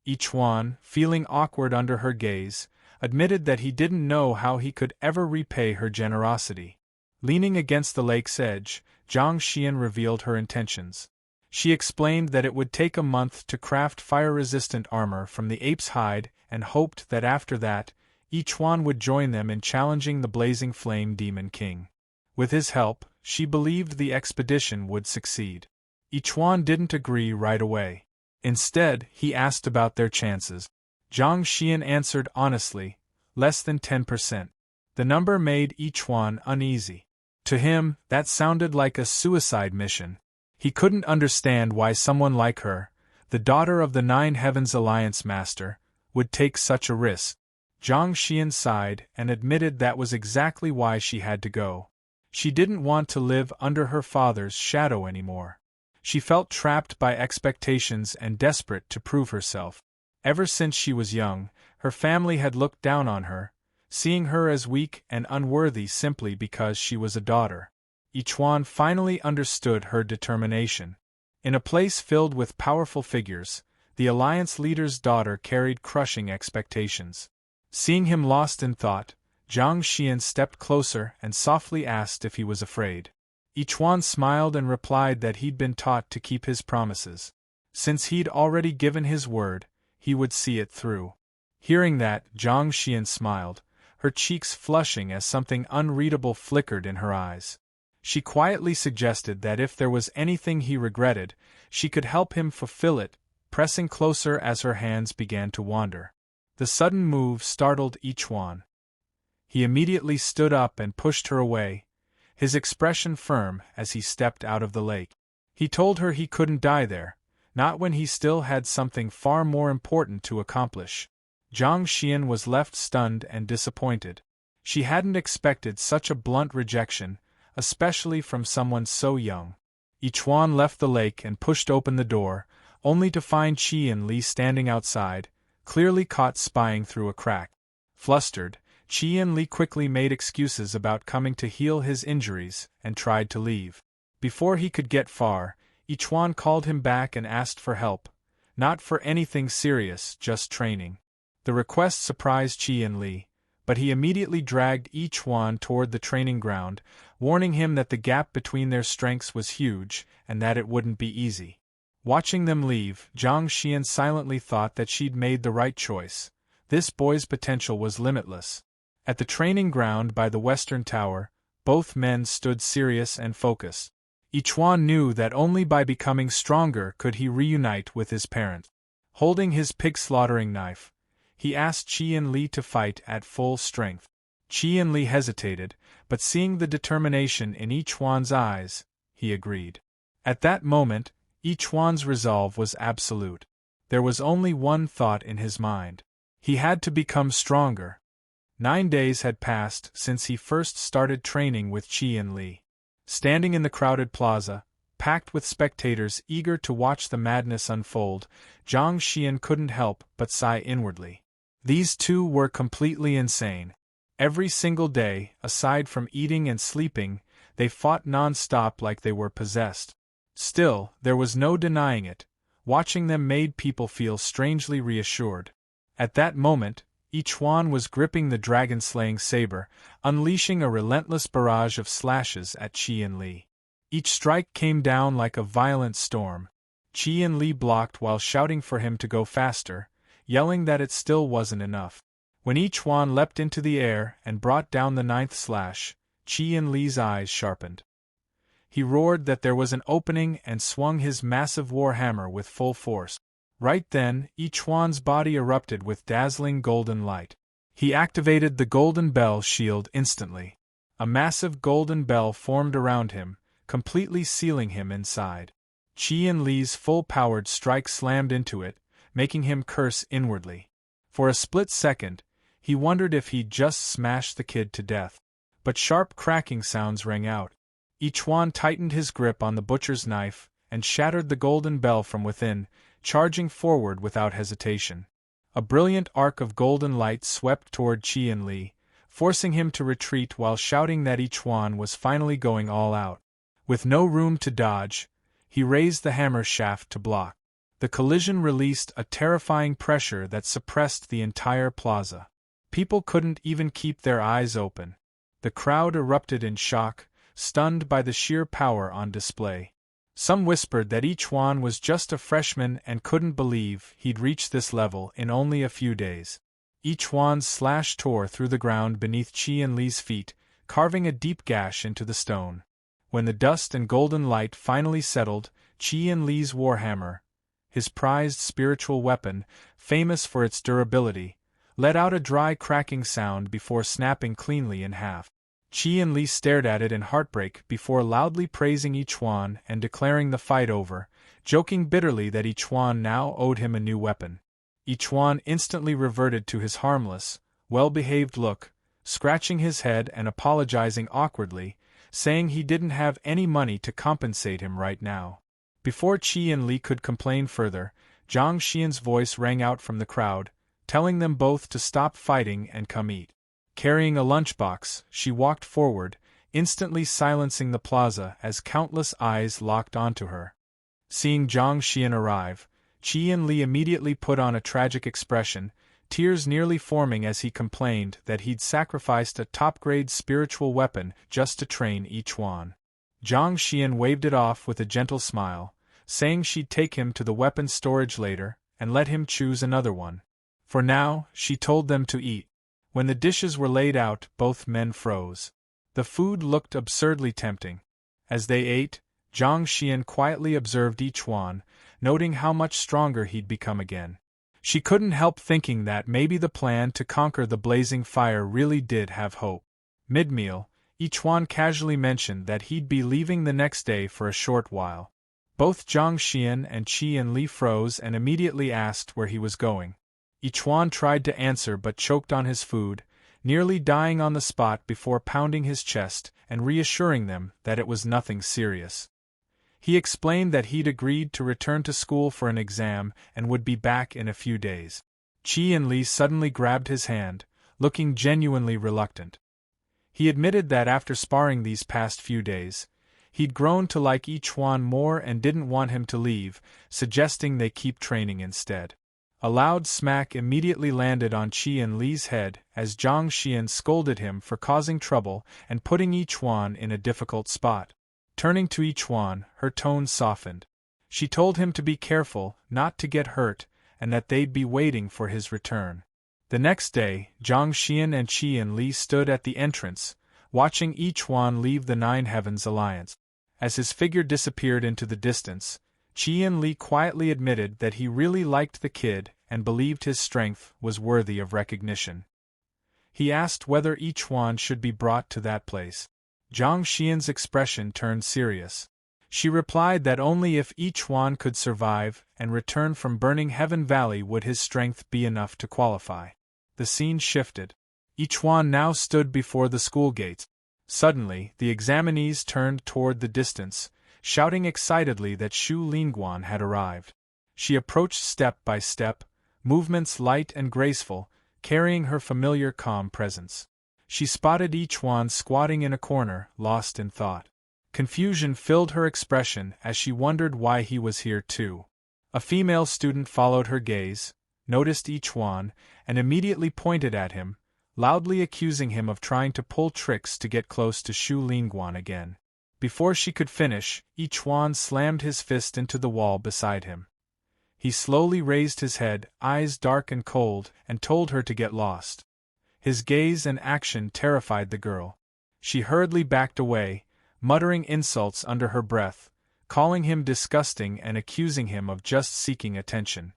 Ichuan, feeling awkward under her gaze, admitted that he didn't know how he could ever repay her generosity. Leaning against the lake's edge, Zhang Xian revealed her intentions. She explained that it would take a month to craft fire-resistant armor from the ape's hide and hoped that after that, Ichuan would join them in challenging the Blazing Flame Demon King. With his help, she believed the expedition would succeed. Ichuan didn't agree right away. Instead, he asked about their chances. Zhang Xian answered honestly, less than 10%. The number made Ichuan uneasy. To him, that sounded like a suicide mission. He couldn't understand why someone like her, the daughter of the Nine Heavens Alliance Master, would take such a risk. Zhang Xian sighed and admitted that was exactly why she had to go. She didn't want to live under her father's shadow anymore. She felt trapped by expectations and desperate to prove herself. Ever since she was young, her family had looked down on her, seeing her as weak and unworthy simply because she was a daughter. Ichuan finally understood her determination. In a place filled with powerful figures, the Alliance leader's daughter carried crushing expectations. Seeing him lost in thought, Zhang Xian stepped closer and softly asked if he was afraid. Ichuan smiled and replied that he'd been taught to keep his promises. Since he'd already given his word, he would see it through. Hearing that, Zhang Xian smiled, her cheeks flushing as something unreadable flickered in her eyes. She quietly suggested that if there was anything he regretted, she could help him fulfill it, pressing closer as her hands began to wander. The sudden move startled Ichuan. He immediately stood up and pushed her away, his expression firm as he stepped out of the lake. He told her he couldn't die there, not when he still had something far more important to accomplish. Zhang Xian was left stunned and disappointed. She hadn't expected such a blunt rejection, especially from someone so young. Ichuan left the lake and pushed open the door, only to find Qi and Li standing outside, clearly caught spying through a crack. Flustered, Qi and Li quickly made excuses about coming to heal his injuries and tried to leave. Before he could get far, Ichuan called him back and asked for help, not for anything serious, just training. The request surprised Qi and Li, but he immediately dragged Ichuan toward the training ground, warning him that the gap between their strengths was huge and that it wouldn't be easy. Watching them leave, Zhang Xian silently thought that she'd made the right choice. This boy's potential was limitless. At the training ground by the Western Tower, both men stood serious and focused. Ichuan knew that only by becoming stronger could he reunite with his parents. Holding his pig-slaughtering knife, he asked Qian Li to fight at full strength. Qian Li hesitated, but seeing the determination in Ichuan's eyes, he agreed. At that moment, Ichuan's resolve was absolute. There was only one thought in his mind. He had to become stronger. 9 days had passed since he first started training with Qian Li. Standing in the crowded plaza, packed with spectators eager to watch the madness unfold, Zhang Xian couldn't help but sigh inwardly. These two were completely insane. Every single day, aside from eating and sleeping, they fought non-stop like they were possessed. Still, there was no denying it. Watching them made people feel strangely reassured. At that moment, Ichuan was gripping the dragon-slaying saber, unleashing a relentless barrage of slashes at Qian Li. Each strike came down like a violent storm. Qian Li blocked while shouting for him to go faster, yelling that it still wasn't enough. When Ichuan leapt into the air and brought down the 9th slash, Qian Li's eyes sharpened. He roared that there was an opening and swung his massive war hammer with full force. Right then, Ichuan's body erupted with dazzling golden light. He activated the golden bell shield instantly. A massive golden bell formed around him, completely sealing him inside. Qian Li's full-powered strike slammed into it, making him curse inwardly. For a split second, he wondered if he'd just smashed the kid to death. But sharp cracking sounds rang out. Ichuan tightened his grip on the butcher's knife and shattered the golden bell from within, charging forward without hesitation. A brilliant arc of golden light swept toward Qian Li, forcing him to retreat while shouting that Ichuan was finally going all out. With no room to dodge, he raised the hammer shaft to block. The collision released a terrifying pressure that suppressed the entire plaza. People couldn't even keep their eyes open. The crowd erupted in shock, stunned by the sheer power on display. Some whispered that Ichuan was just a freshman and couldn't believe he'd reached this level in only a few days. Ichuan's slash tore through the ground beneath Qian Li's feet, carving a deep gash into the stone. When the dust and golden light finally settled, Qian Li's warhammer, his prized spiritual weapon, famous for its durability, let out a dry cracking sound before snapping cleanly in half. Qian Li stared at it in heartbreak before loudly praising Ichuan and declaring the fight over, joking bitterly that Ichuan now owed him a new weapon. Ichuan instantly reverted to his harmless, well-behaved look, scratching his head and apologizing awkwardly, saying he didn't have any money to compensate him right now. Before Qian Li could complain further, Zhang Xian's voice rang out from the crowd, telling them both to stop fighting and come eat. Carrying a lunchbox, she walked forward, instantly silencing the plaza as countless eyes locked onto her. Seeing Zhang Xian arrive, Qian Li immediately put on a tragic expression, tears nearly forming as he complained that he'd sacrificed a top-grade spiritual weapon just to train Ichuan. Zhang Xian waved it off with a gentle smile, saying she'd take him to the weapons storage later and let him choose another one. For now, she told them to eat. When the dishes were laid out, both men froze. The food looked absurdly tempting. As they ate, Zhang Xian quietly observed Ichuan, noting how much stronger he'd become again. She couldn't help thinking that maybe the plan to conquer the blazing fire really did have hope. Mid-meal, Ichuan casually mentioned that he'd be leaving the next day for a short while. Both Zhang Xian and Qian Li froze and immediately asked where he was going. Ichuan tried to answer but choked on his food, nearly dying on the spot before pounding his chest and reassuring them that it was nothing serious. He explained that he'd agreed to return to school for an exam and would be back in a few days. Qian Li suddenly grabbed his hand, looking genuinely reluctant. He admitted that after sparring these past few days, he'd grown to like Ichuan more and didn't want him to leave, suggesting they keep training instead. A loud smack immediately landed on Qi and Li's head as Zhang Xian scolded him for causing trouble and putting Yichuan in a difficult spot. Turning to Yichuan, her tone softened. She told him to be careful, not to get hurt, and that they'd be waiting for his return. The next day, Zhang Xian and Qi and Li stood at the entrance, watching Yichuan leave the Nine Heavens Alliance. As his figure disappeared into the distance, Qi and Li quietly admitted that he really liked the kid and believed his strength was worthy of recognition. He asked whether Yichuan should be brought to that place. Zhang Xian's expression turned serious. She replied that only if Yichuan could survive and return from Burning Heaven Valley would his strength be enough to qualify. The scene shifted. Yichuan now stood before the school gates. Suddenly, the examinees turned toward the distance, shouting excitedly that Shu Lingguan had arrived. She approached step by step, movements light and graceful, carrying her familiar calm presence. She spotted Yichuan squatting in a corner, lost in thought. Confusion filled her expression as she wondered why he was here too. A female student followed her gaze, noticed Yichuan, and immediately pointed at him, loudly accusing him of trying to pull tricks to get close to Shu Lingguan again. Before she could finish, Yichuan slammed his fist into the wall beside him. He slowly raised his head, eyes dark and cold, and told her to get lost. His gaze and action terrified the girl. She hurriedly backed away, muttering insults under her breath, calling him disgusting and accusing him of just seeking attention.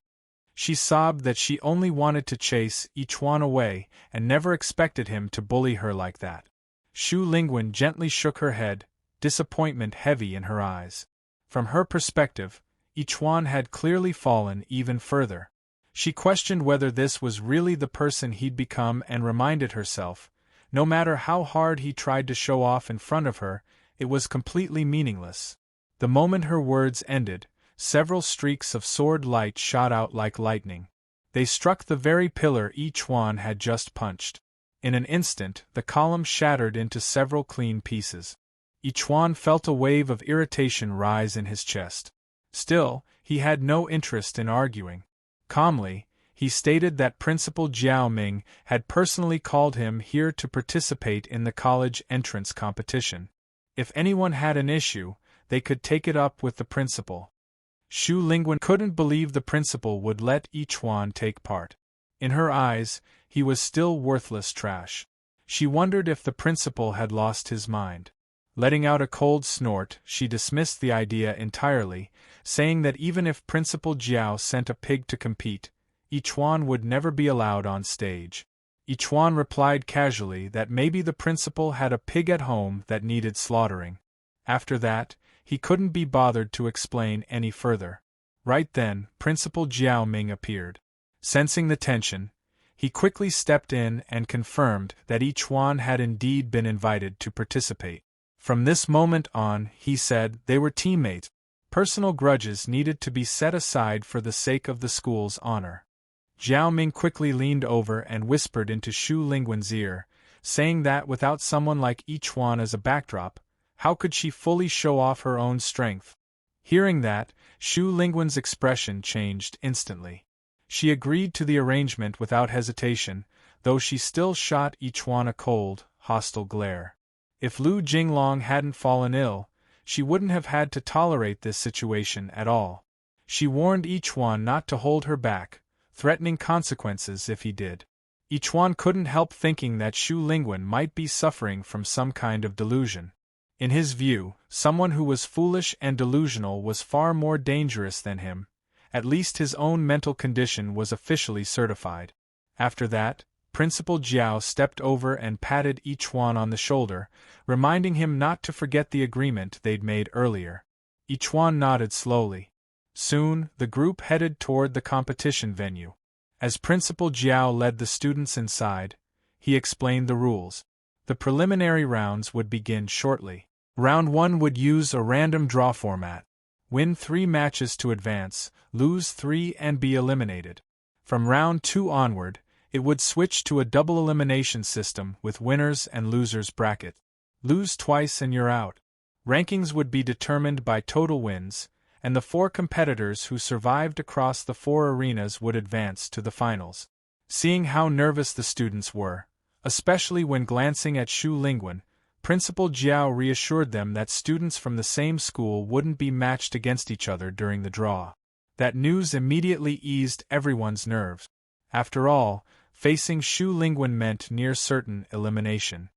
She sobbed that she only wanted to chase Yichuan away and never expected him to bully her like that. Shu Lingguan gently shook her head, disappointment heavy in her eyes. From her perspective, Yichuan had clearly fallen even further. She questioned whether this was really the person he'd become and reminded herself, no matter how hard he tried to show off in front of her, it was completely meaningless. The moment her words ended, several streaks of sword light shot out like lightning. They struck the very pillar Yichuan had just punched. In an instant, the column shattered into several clean pieces. Yichuan felt a wave of irritation rise in his chest. Still, he had no interest in arguing. Calmly, he stated that Principal Jiao Ming had personally called him here to participate in the college entrance competition. If anyone had an issue, they could take it up with the principal. Shu Lingguan couldn't believe the principal would let Yichuan take part. In her eyes, he was still worthless trash. She wondered if the principal had lost his mind. Letting out a cold snort, she dismissed the idea entirely, saying that even if Principal Jiao sent a pig to compete, Yichuan would never be allowed on stage. Yichuan replied casually that maybe the principal had a pig at home that needed slaughtering. After that, he couldn't be bothered to explain any further. Right then, Principal Jiao Ming appeared. Sensing the tension, he quickly stepped in and confirmed that Yichuan had indeed been invited to participate. From this moment on, he said, they were teammates. Personal grudges needed to be set aside for the sake of the school's honor. Jiao Ming quickly leaned over and whispered into Shu Lingguan's ear, saying that without someone like Yichuan as a backdrop, how could she fully show off her own strength? Hearing that, Shu Lingguan's expression changed instantly. She agreed to the arrangement without hesitation, though she still shot Yichuan a cold, hostile glare. If Lu Jinglong hadn't fallen ill, she wouldn't have had to tolerate this situation at all. She warned Yichuan not to hold her back, threatening consequences if he did. Yichuan couldn't help thinking that Shu Lingguan might be suffering from some kind of delusion. In his view, someone who was foolish and delusional was far more dangerous than him. At least his own mental condition was officially certified. After that, Principal Jiao stepped over and patted Yichuan on the shoulder, reminding him not to forget the agreement they'd made earlier. Yichuan nodded slowly. Soon, the group headed toward the competition venue. As Principal Jiao led the students inside, he explained the rules. The preliminary rounds would begin shortly. Round 1 would use a random draw format. Win 3 matches to advance, lose 3 and be eliminated. From round 2 onward, it would switch to a double elimination system with winners and losers bracket. Lose twice and you're out. Rankings would be determined by total wins, and the 4 competitors who survived across the 4 arenas would advance to the finals. Seeing how nervous the students were, especially when glancing at Xu Lingwen, Principal Jiao reassured them that students from the same school wouldn't be matched against each other during the draw. That news immediately eased everyone's nerves. After all, facing Xu Lingwen meant near certain elimination.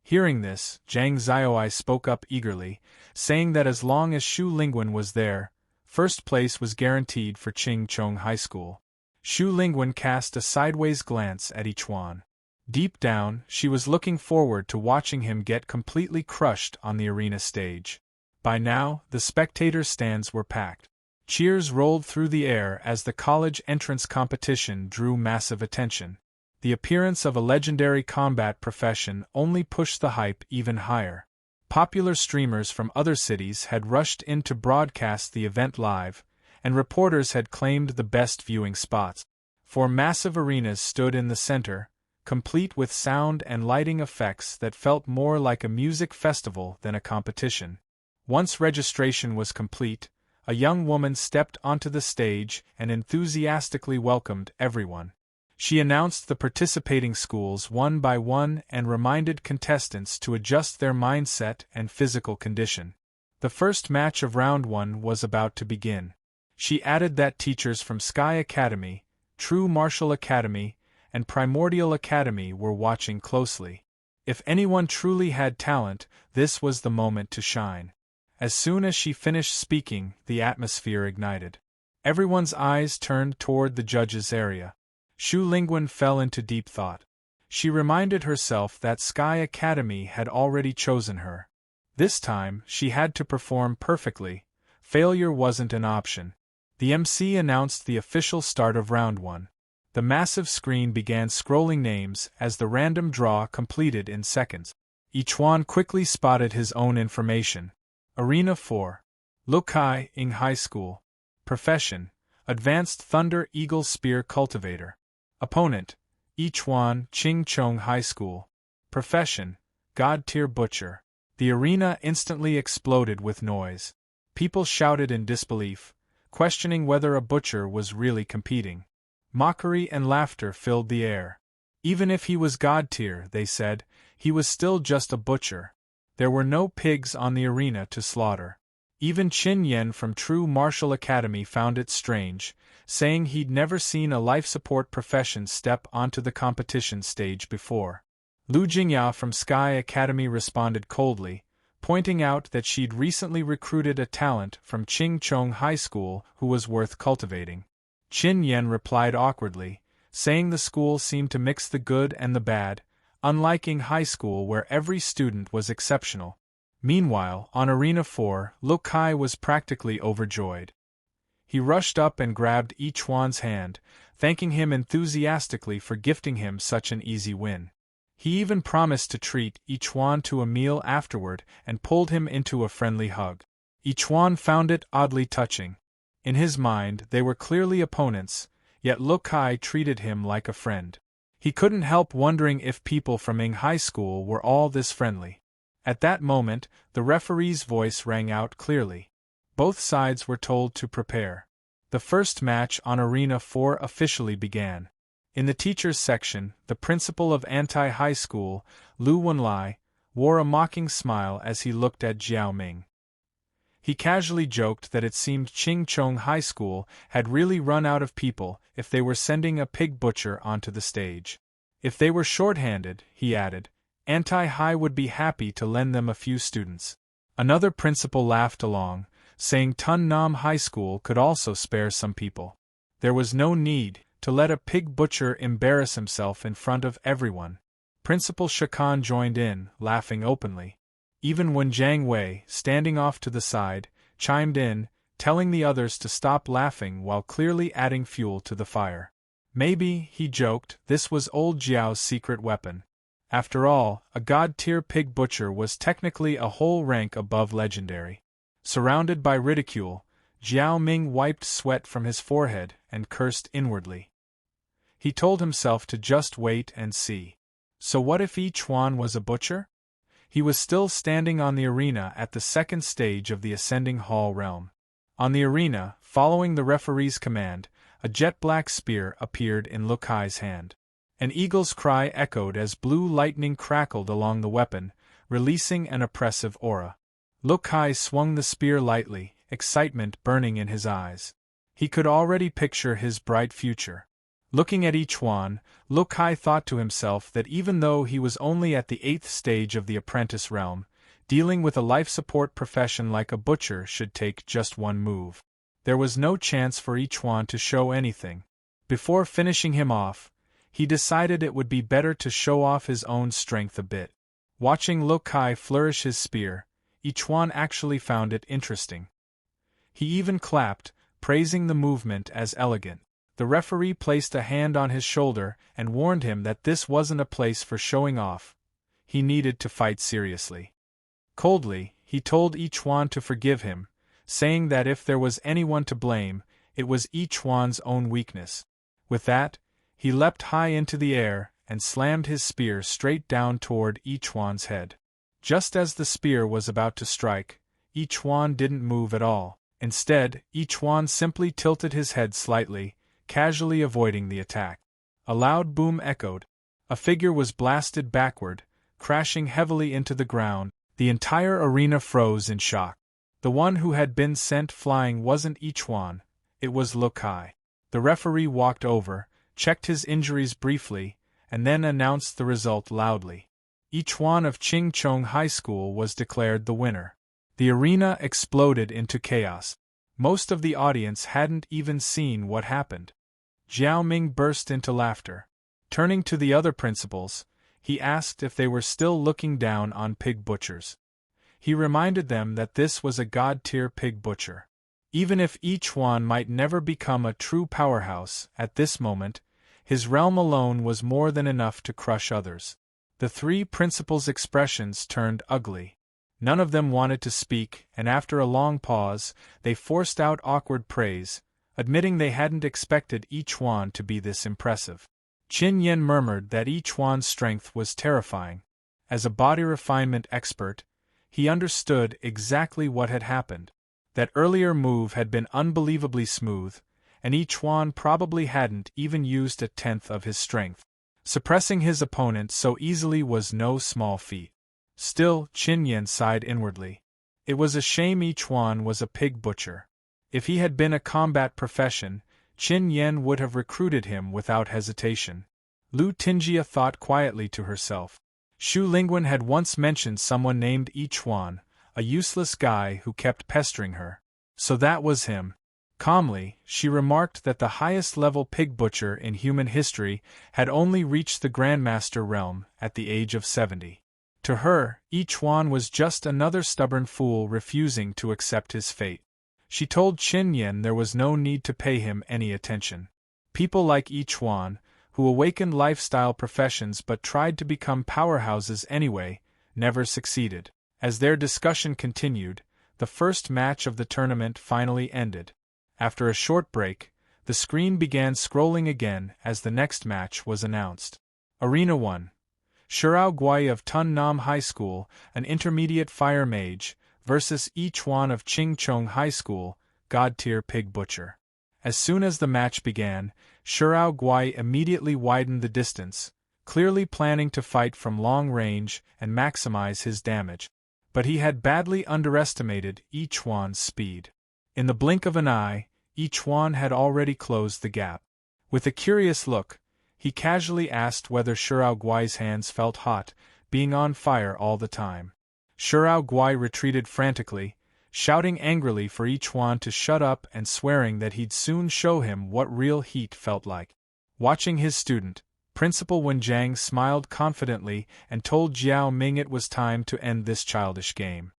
Hearing this, Zhang Xiaoai spoke up eagerly, saying that as long as Xu Lingwen was there, first place was guaranteed for Qingchong High School. Xu Lingwen cast a sideways glance at Yichuan. Deep down, she was looking forward to watching him get completely crushed on the arena stage. By now, the spectator stands were packed. Cheers rolled through the air as the college entrance competition drew massive attention. The appearance of a legendary combat profession only pushed the hype even higher. Popular streamers from other cities had rushed in to broadcast the event live, and reporters had claimed the best viewing spots. 4 massive arenas stood in the center, complete with sound and lighting effects that felt more like a music festival than a competition. Once registration was complete, a young woman stepped onto the stage and enthusiastically welcomed everyone. She announced the participating schools one by one and reminded contestants to adjust their mindset and physical condition. The first match of round 1 was about to begin. She added that teachers from Sky Academy, True Martial Academy, and Primordial Academy were watching closely. If anyone truly had talent, this was the moment to shine. As soon as she finished speaking, the atmosphere ignited. Everyone's eyes turned toward the judges' area. Xu Lingwen fell into deep thought. She reminded herself that Sky Academy had already chosen her. This time, she had to perform perfectly. Failure wasn't an option. The MC announced the official start of round 1. The massive screen began scrolling names as the random draw completed in seconds. Yichuan quickly spotted his own information. Arena 4. Lukai Ing High School. Profession: Advanced Thunder Eagle Spear Cultivator. Opponent: Yichuan Qingchong High School. Profession: God-tier Butcher. The arena instantly exploded with noise. People shouted in disbelief, questioning whether a butcher was really competing. Mockery and laughter filled the air. Even if he was God-tier, they said, he was still just a butcher. There were no pigs on the arena to slaughter. Even Qin Yen from True Martial Academy found it strange, saying he'd never seen a life support profession step onto the competition stage before. Lu Jingya from Sky Academy responded coldly, pointing out that she'd recently recruited a talent from Qingchong High School who was worth cultivating. Qin Yen replied awkwardly, saying the school seemed to mix the good and the bad, unlike Ing High School where every student was exceptional. Meanwhile, on Arena 4, Lukai was practically overjoyed. He rushed up and grabbed Yichuan's hand, thanking him enthusiastically for gifting him such an easy win. He even promised to treat Yichuan to a meal afterward and pulled him into a friendly hug. Yichuan found it oddly touching. In his mind, they were clearly opponents, yet Lukai treated him like a friend. He couldn't help wondering if people from Ing High School were all this friendly. At that moment, the referee's voice rang out clearly. Both sides were told to prepare. The first match on Arena 4 officially began. In the teachers section, the principal of Anti-High School, Lu Wenlai, wore a mocking smile as he looked at Jiao Ming. He casually joked that it seemed Qingchong High School had really run out of people if they were sending a pig butcher onto the stage. If they were short-handed, he added, Anti-High would be happy to lend them a few students. Another principal laughed along, saying Tun Nam High School could also spare some people. There was no need to let a pig butcher embarrass himself in front of everyone. Principal Shakan joined in, laughing openly. Even when Jiang Wei, standing off to the side, chimed in, telling the others to stop laughing while clearly adding fuel to the fire. Maybe, he joked, this was old Jiao's secret weapon. After all, a god-tier pig butcher was technically a whole rank above legendary. Surrounded by ridicule, Jiao Ming wiped sweat from his forehead and cursed inwardly. He told himself to just wait and see. So what if Yichuan was a butcher? He was still standing on the arena at the second stage of the Ascending Hall realm. On the arena, following the referee's command, a jet-black spear appeared in Luk-Hai's hand. An eagle's cry echoed as blue lightning crackled along the weapon, releasing an oppressive aura. Luk-Hai swung the spear lightly, excitement burning in his eyes. He could already picture his bright future. Looking at each one, Luk-Hai thought to himself that even though he was only at the 8th stage of the apprentice realm, dealing with a life support profession like a butcher should take just one move. There was no chance for each one to show anything. Before finishing him off, he decided it would be better to show off his own strength a bit. Watching Luk-Hai flourish his spear, each one actually found it interesting. He even clapped, praising the movement as elegant. The referee placed a hand on his shoulder and warned him that this wasn't a place for showing off. He needed to fight seriously. Coldly, he told each one to forgive him, saying that if there was anyone to blame, it was each one's own weakness. With that, he leapt high into the air and slammed his spear straight down toward each one's head. Just as the spear was about to strike, each one didn't move at all. Instead, each one simply tilted his head slightly, casually avoiding the attack. A loud boom echoed. A figure was blasted backward, crashing heavily into the ground. The entire arena froze in shock. The one who had been sent flying wasn't each one, it was Luk-Hai. The referee walked over, checked his injuries briefly, and then announced the result loudly. Each one of Chingchong High School was declared the winner. The arena exploded into chaos. Most of the audience hadn't even seen what happened. Jiao Ming burst into laughter. Turning to the other principals, he asked if they were still looking down on pig butchers. He reminded them that this was a god-tier pig butcher. Even if each one might never become a true powerhouse, at this moment, his realm alone was more than enough to crush others. The three principals' expressions turned ugly. None of them wanted to speak, and after a long pause, they forced out awkward praise, admitting they hadn't expected each one to be this impressive. Qin Yen murmured that each one's strength was terrifying. As a body refinement expert, he understood exactly what had happened. That earlier move had been unbelievably smooth, and each one probably hadn't even used a tenth of his strength. Suppressing his opponent so easily was no small feat. Still, Qin Yen sighed inwardly. It was a shame each one was a pig butcher. If he had been a combat profession, Qin Yen would have recruited him without hesitation. Lu Tingjia thought quietly to herself. Shu Lingwen had once mentioned someone named Ichuan, a useless guy who kept pestering her. So that was him. Calmly, she remarked that the highest-level pig butcher in human history had only reached the Grandmaster realm at the age of 70. To her, Ichuan was just another stubborn fool refusing to accept his fate. She told Qin Yen there was no need to pay him any attention. People like Ichuan, who awakened lifestyle professions but tried to become powerhouses anyway, never succeeded. As their discussion continued, the first match of the tournament finally ended. After a short break, the screen began scrolling again as the next match was announced. Arena 1. Shirao Guai of Tun Nam High School, an intermediate fire mage, versus Ichuan of Chingchong High School, god-tier pig butcher. As soon as the match began, Shirao Guai immediately widened the distance, clearly planning to fight from long range and maximize his damage. But he had badly underestimated Ichuan's speed. In the blink of an eye, Ichuan had already closed the gap. With a curious look, he casually asked whether Shirao Guai's hands felt hot, being on fire all the time. Shirao Guai retreated frantically, shouting angrily for Ichuan to shut up and swearing that he'd soon show him what real heat felt like. Watching his student, Principal Wenjiang smiled confidently and told Jiao Ming it was time to end this childish game.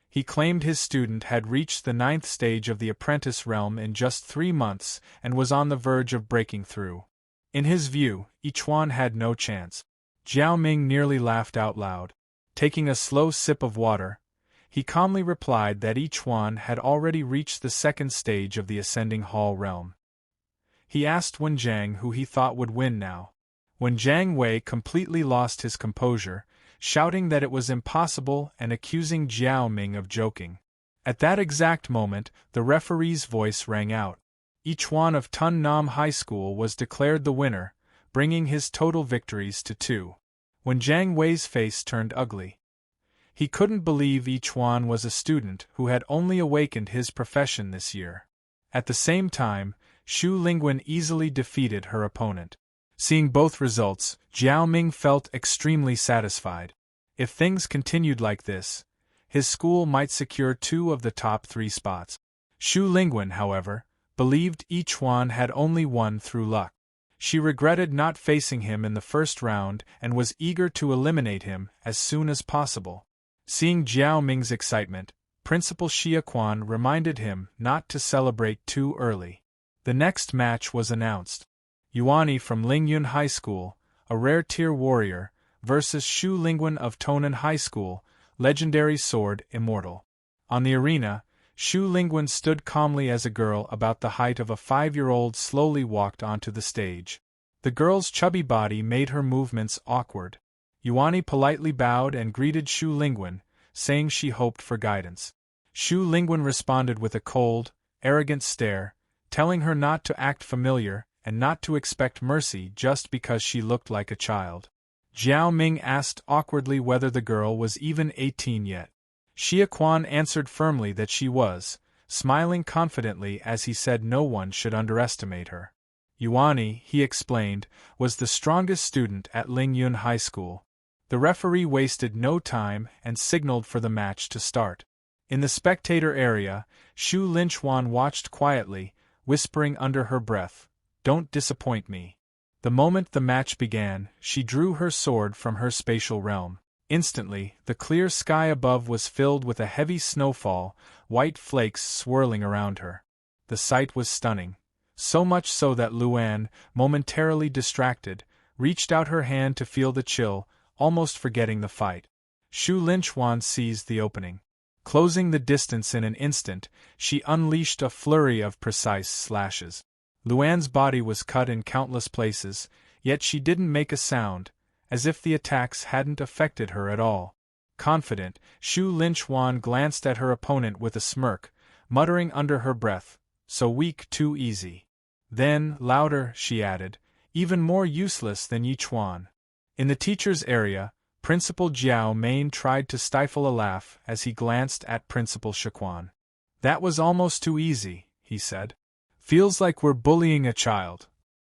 He claimed his student had reached the 9th stage of the apprentice realm in just 3 months and was on the verge of breaking through. In his view, Ichuan had no chance. Jiao Ming nearly laughed out loud. Taking a slow sip of water, he calmly replied that Ichuan had already reached the 2nd stage of the ascending hall realm. He asked Wenjiang who he thought would win now. Wenjiang Wei completely lost his composure, shouting that it was impossible and accusing Jiao Ming of joking. At that exact moment, the referee's voice rang out. Ichwan of Tun Nam High School was declared the winner, bringing his total victories to 2. When Jiang Wei's face turned ugly. He couldn't believe Ichwan was a student who had only awakened his profession this year. At the same time, Xu Lingwen easily defeated her opponent. Seeing both results, Jiao Ming felt extremely satisfied. If things continued like this, his school might secure 2 of the top 3 spots. Xu Lingwen, however, believed Ichwan had only won through luck. She regretted not facing him in the first round and was eager to eliminate him as soon as possible. Seeing Jiao Ming's excitement, Principal Xia Quan reminded him not to celebrate too early. The next match was announced. Yuani from Lingyun High School, a rare-tier warrior, versus Xu Lingwen of Tonan High School, legendary sword immortal. On the arena, Xu Lingwen stood calmly as a girl about the height of a 5-year-old slowly walked onto the stage. The girl's chubby body made her movements awkward. Yuani politely bowed and greeted Xu Lingwen, saying she hoped for guidance. Xu Lingwen responded with a cold, arrogant stare, telling her not to act familiar and not to expect mercy just because she looked like a child. Jiao Ming asked awkwardly whether the girl was even 18 yet. Xia Quan answered firmly that she was, smiling confidently as he said no one should underestimate her. Yuani, he explained, was the strongest student at Lingyun High School. The referee wasted no time and signaled for the match to start. In the spectator area, Xu Linchuan watched quietly, whispering under her breath, "Don't disappoint me." The moment the match began, she drew her sword from her spatial realm. Instantly, the clear sky above was filled with a heavy snowfall, white flakes swirling around her. The sight was stunning, so much so that Luan, momentarily distracted, reached out her hand to feel the chill, almost forgetting the fight. Xu Linchuan seized the opening. Closing the distance in an instant, she unleashed a flurry of precise slashes. Luan's body was cut in countless places, yet she didn't make a sound, as if the attacks hadn't affected her at all. Confident, Xu Linchuan glanced at her opponent with a smirk, muttering under her breath, "So weak, too easy." Then, louder, she added, "Even more useless than Yichuan." In the teacher's area, Principal Jiao Main tried to stifle a laugh as he glanced at Principal Shiquan. "That was almost too easy," he said. "Feels like we're bullying a child."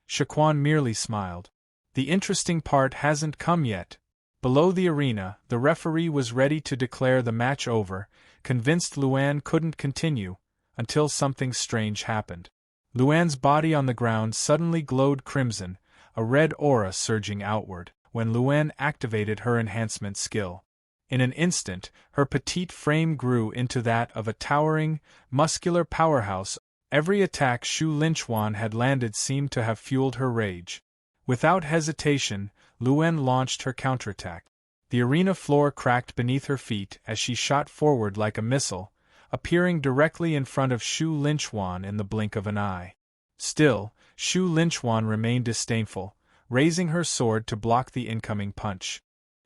Shiquan merely smiled. "The interesting part hasn't come yet." Below the arena, the referee was ready to declare the match over, convinced Luan couldn't continue, until something strange happened. Luan's body on the ground suddenly glowed crimson, a red aura surging outward, when Luan activated her enhancement skill. In an instant, her petite frame grew into that of a towering, muscular powerhouse. Every attack Xu Linchuan had landed seemed to have fueled her rage. Without hesitation, Luan launched her counterattack. The arena floor cracked beneath her feet as she shot forward like a missile, appearing directly in front of Xu Linchuan in the blink of an eye. Still, Xu Linchuan remained disdainful, raising her sword to block the incoming punch.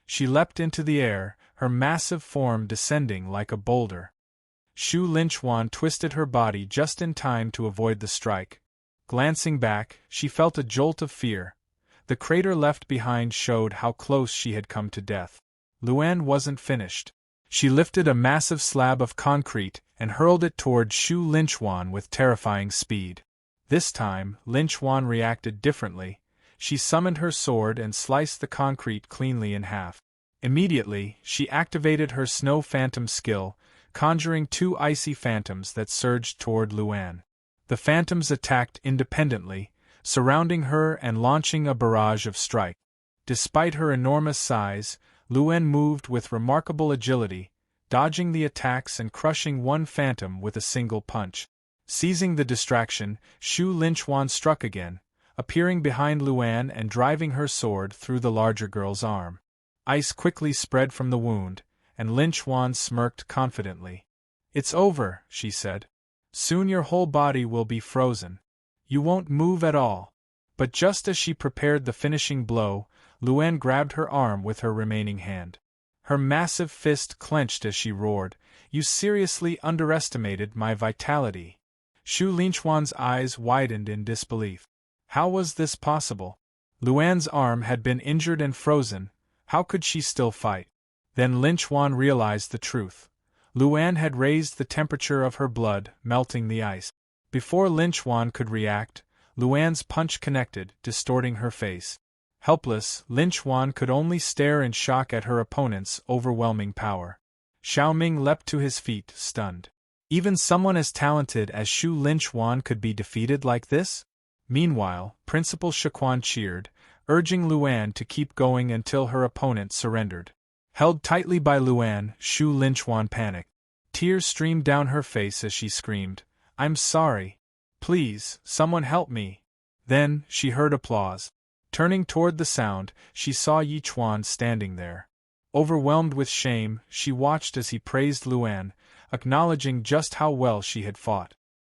She leapt into the air, her massive form descending like a boulder. Xu Linchuan twisted her body just in time to avoid the strike. Glancing back, she felt a jolt of fear. The crater left behind showed how close she had come to death. Luan wasn't finished. She lifted a massive slab of concrete and hurled it toward Xu Linchuan with terrifying speed. This time, Linchuan reacted differently. She summoned her sword and sliced the concrete cleanly in half. Immediately, she activated her Snow Phantom skill, conjuring 2 icy phantoms that surged toward Luan. The phantoms attacked independently, surrounding her and launching a barrage of strike. Despite her enormous size, Luan moved with remarkable agility, dodging the attacks and crushing one phantom with a single punch. Seizing the distraction, Xu Linchuan struck again, appearing behind Luan and driving her sword through the larger girl's arm. Ice quickly spread from the wound, and Linchuan smirked confidently. "It's over," she said. "Soon your whole body will be frozen. You won't move at all." But just as she prepared the finishing blow, Luan grabbed her arm with her remaining hand. Her massive fist clenched as she roared, "You seriously underestimated my vitality." Shu Linchuan's eyes widened in disbelief. How was this possible? Luan's arm had been injured and frozen. How could she still fight? Then Linchuan realized the truth. Luan had raised the temperature of her blood, melting the ice. Before Linchuan could react, Luan's punch connected, distorting her face. Helpless, Linchuan could only stare in shock at her opponent's overwhelming power. Xiaoming leapt to his feet, stunned. Even someone as talented as Shu Linchuan could be defeated like this? Meanwhile, Principal Shaquan cheered, urging Luan to keep going until her opponent surrendered. Held tightly by Luan, Shu Linchuan panicked. Tears streamed down her face as she screamed, "I'm sorry. Please, someone help me." Then, she heard applause. Turning toward the sound, she saw Yichuan standing there. Overwhelmed with shame, she watched as he praised Luan, acknowledging just how well she had fought.